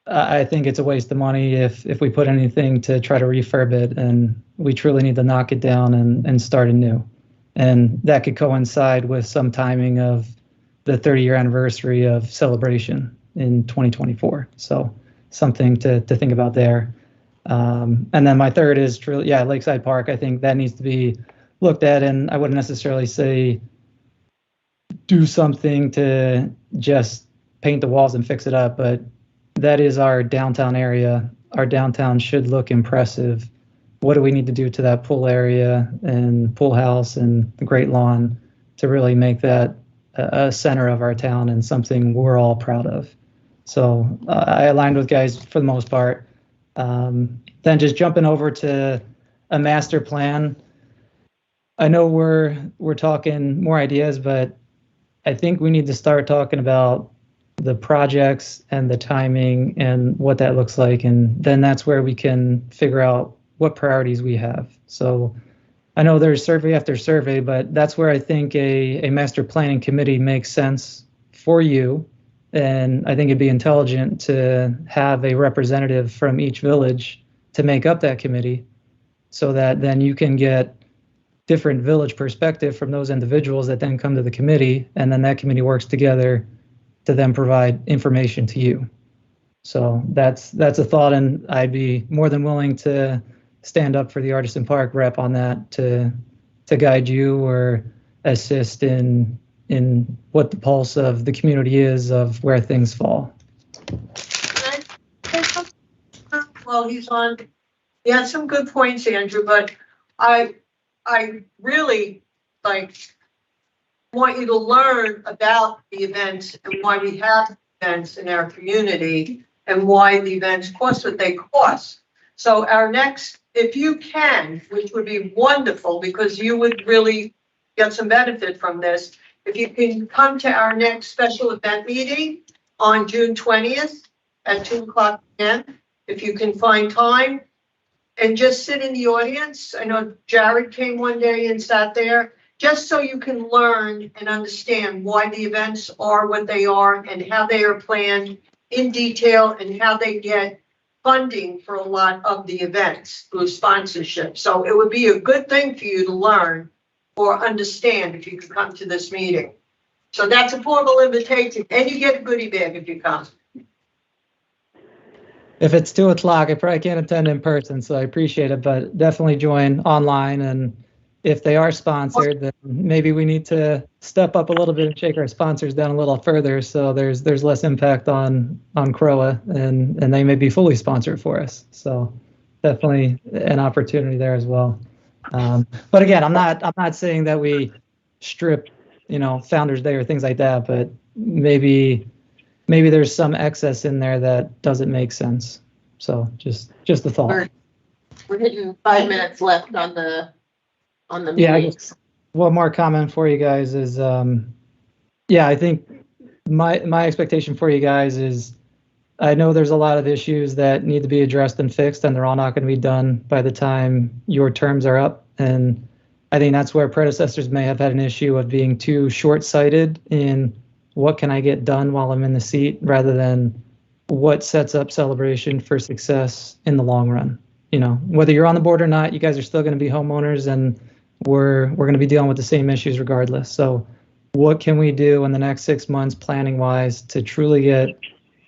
I think it's a waste of money if we put anything to try to refurb it, and we truly need to knock it down and start anew. And that could coincide with some timing of the 30-year anniversary of celebration in 2024. So something to think about there. And then my third is truly, yeah, Lakeside Park. I think that needs to be looked at, and I wouldn't necessarily say do something to just paint the walls and fix it up, but that is our downtown area. Our downtown should look impressive. What do we need to do to that pool area and pool house and the Great Lawn to really make that a center of our town and something we're all proud of? So I aligned with guys for the most part. Then just jumping over to a master plan. I know we're talking more ideas, but I think we need to start talking about the projects and the timing and what that looks like. And then that's where we can figure out what priorities we have. So I know there's survey after survey, but that's where I think a master planning committee makes sense for you. And I think it'd be intelligent to have a representative from each village to make up that committee, so that then you can get different village perspective from those individuals that then come to the committee, and then that committee works together to then provide information to you. So that's a thought, and I'd be more than willing to stand up for the Artisan Park rep on that to guide you or assist in what the pulse of the community is of where things fall. Well, he's on, he had some good points, Andrew, but I really want you to learn about the events and why we have events in our community and why the events cost what they cost. So our next, if you can, which would be wonderful because you would really get some benefit from this, if you can come to our next special event meeting on June 20th at 2:00 p.m., if you can find time, and just sit in the audience. I know Jared came one day and sat there, just so you can learn and understand why the events are what they are and how they are planned in detail and how they get funding for a lot of the events through sponsorship. So it would be a good thing for you to learn or understand if you could come to this meeting. So that's a formal invitation, and you get a goodie bag if you come. If it's 2:00, I probably can't attend in person, so I appreciate it, but definitely join online. And if they are sponsored, then maybe we need to step up a little bit and shake our sponsors down a little further, so there's less impact on CROA, and they may be fully sponsored for us. So definitely an opportunity there as well. But again, I'm not saying that we strip, Founders Day or things like that, but maybe there's some excess in there that doesn't make sense. So just a thought. We're hitting 5 minutes left on the meeting. Yeah, I guess one more comment for you guys is, I think my expectation for you guys is, I know there's a lot of issues that need to be addressed and fixed, and they're all not going to be done by the time your terms are up. And I think that's where predecessors may have had an issue of being too short-sighted in what can I get done while I'm in the seat, rather than what sets up celebration for success in the long run. Whether you're on the board or not, you guys are still going to be homeowners, and we're going to be dealing with the same issues regardless. So what can we do in the next 6 months planning wise to truly get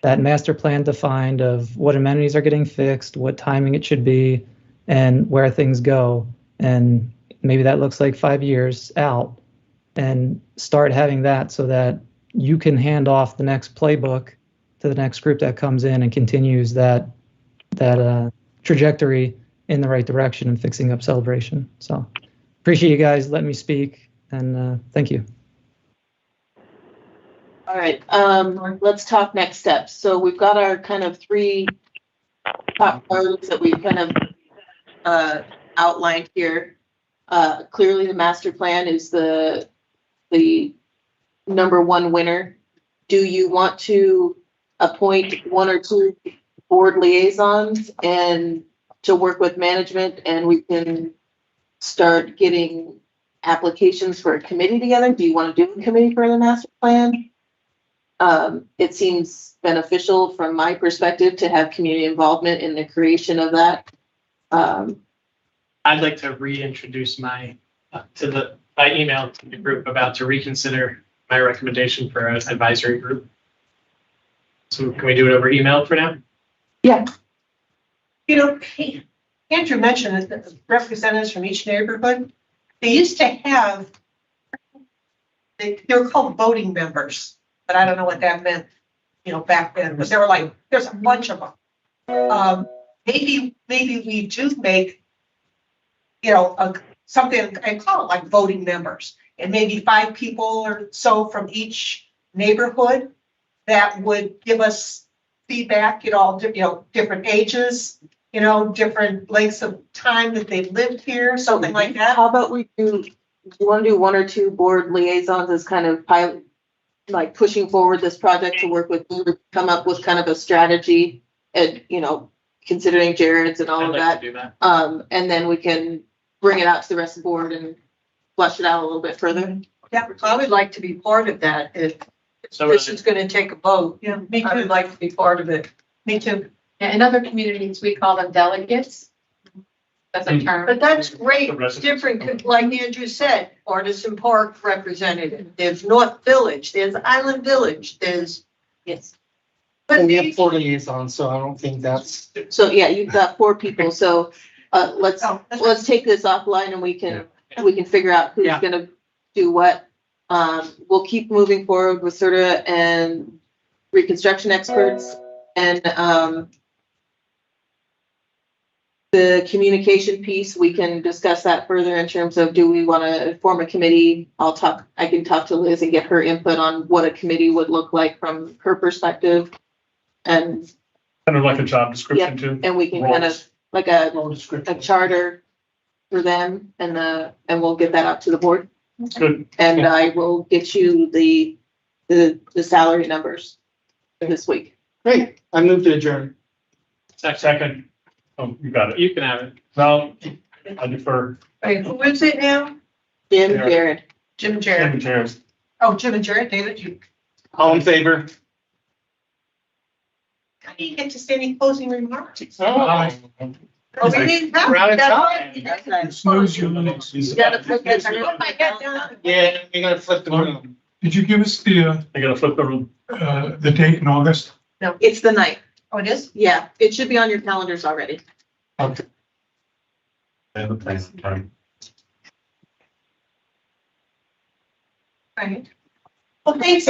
that master plan defined of what amenities are getting fixed, what timing it should be, and where things go? And maybe that looks like 5 years out, and start having that so that you can hand off the next playbook to the next group that comes in and continues that trajectory in the right direction and fixing up Celebration. So appreciate you guys letting me speak, and thank you. All right, let's talk next steps. So we've got our kind of 3 top priorities that we've kind of outlined here. Clearly the master plan is the number 1 winner. Do you want to appoint 1 or 2 board liaisons and to work with management, and we can start getting applications for a committee together? Do you want to do a committee for the master plan? It seems beneficial from my perspective to have community involvement in the creation of that. I'd like to reintroduce my by email to the group about to reconsider my recommendation for an advisory group. So can we do it over email for now? Yeah. You know, Andrew mentioned that the representatives from each neighborhood, they used to have, they were called voting members, but I don't know what that meant, you know, back then, but there were like, there's a bunch of them. Maybe we do make, you know, something, I call it like voting members, and maybe 5 people or so from each neighborhood that would give us feedback, you know, different ages, you know, different lengths of time that they've lived here, something like that. How about we do you want to do 1 or 2 board liaisons as kind of pilot, like pushing forward this project to work with you to come up with kind of a strategy, and, you know, considering Jared's and all I'd of like that. to do that. And then we can bring it out to the rest of the board and flush it out a little bit further. Yeah, I would like to be part of that. If So this is gonna take a vote, Yeah, me I would too, like to be part of it. me too. In other communities, we call them delegates. That's a term. But that's great, The residents. different, 'cause like Andrew said, Artisan Park representative, there's North Village, there's Island Village, there's. Yes. And But we have 4 liaisons, so I don't think that's. So yeah, you've got 4 people. So let's take this offline and we can figure out who's Yeah. gonna do what. We'll keep moving forward with CROA and reconstruction experts, and the communication piece, we can discuss that further in terms of, do we want to form a committee? I can talk to Liz and get her input on what a committee would look like from her perspective. And Kind of like a job description too. and we can kind of Roles. like a No description. charter for them, and we'll get that out to the board. Good. And I will get you the salary numbers this week. Great, I move to adjourn. Second. Oh, you got it. You can have it. Now, I defer. Wait, who is it now? Jim, Yeah. Jared. Jim and Jim Jared. and Jared. Oh, Jim and Jared, David, you, All in favor? I didn't get to say any closing remarks. Aye. Oh, we didn't have. We're out of that's time. right. That's nice. Snooze, you lose. You gotta put that. Put my head down. Yeah, we gotta flip the room. Did you give us I gotta flip the room. the date in August? It's the night. Oh, it is? Yeah, it should be on your calendars already. Okay. And the plan. Right. Well, thanks,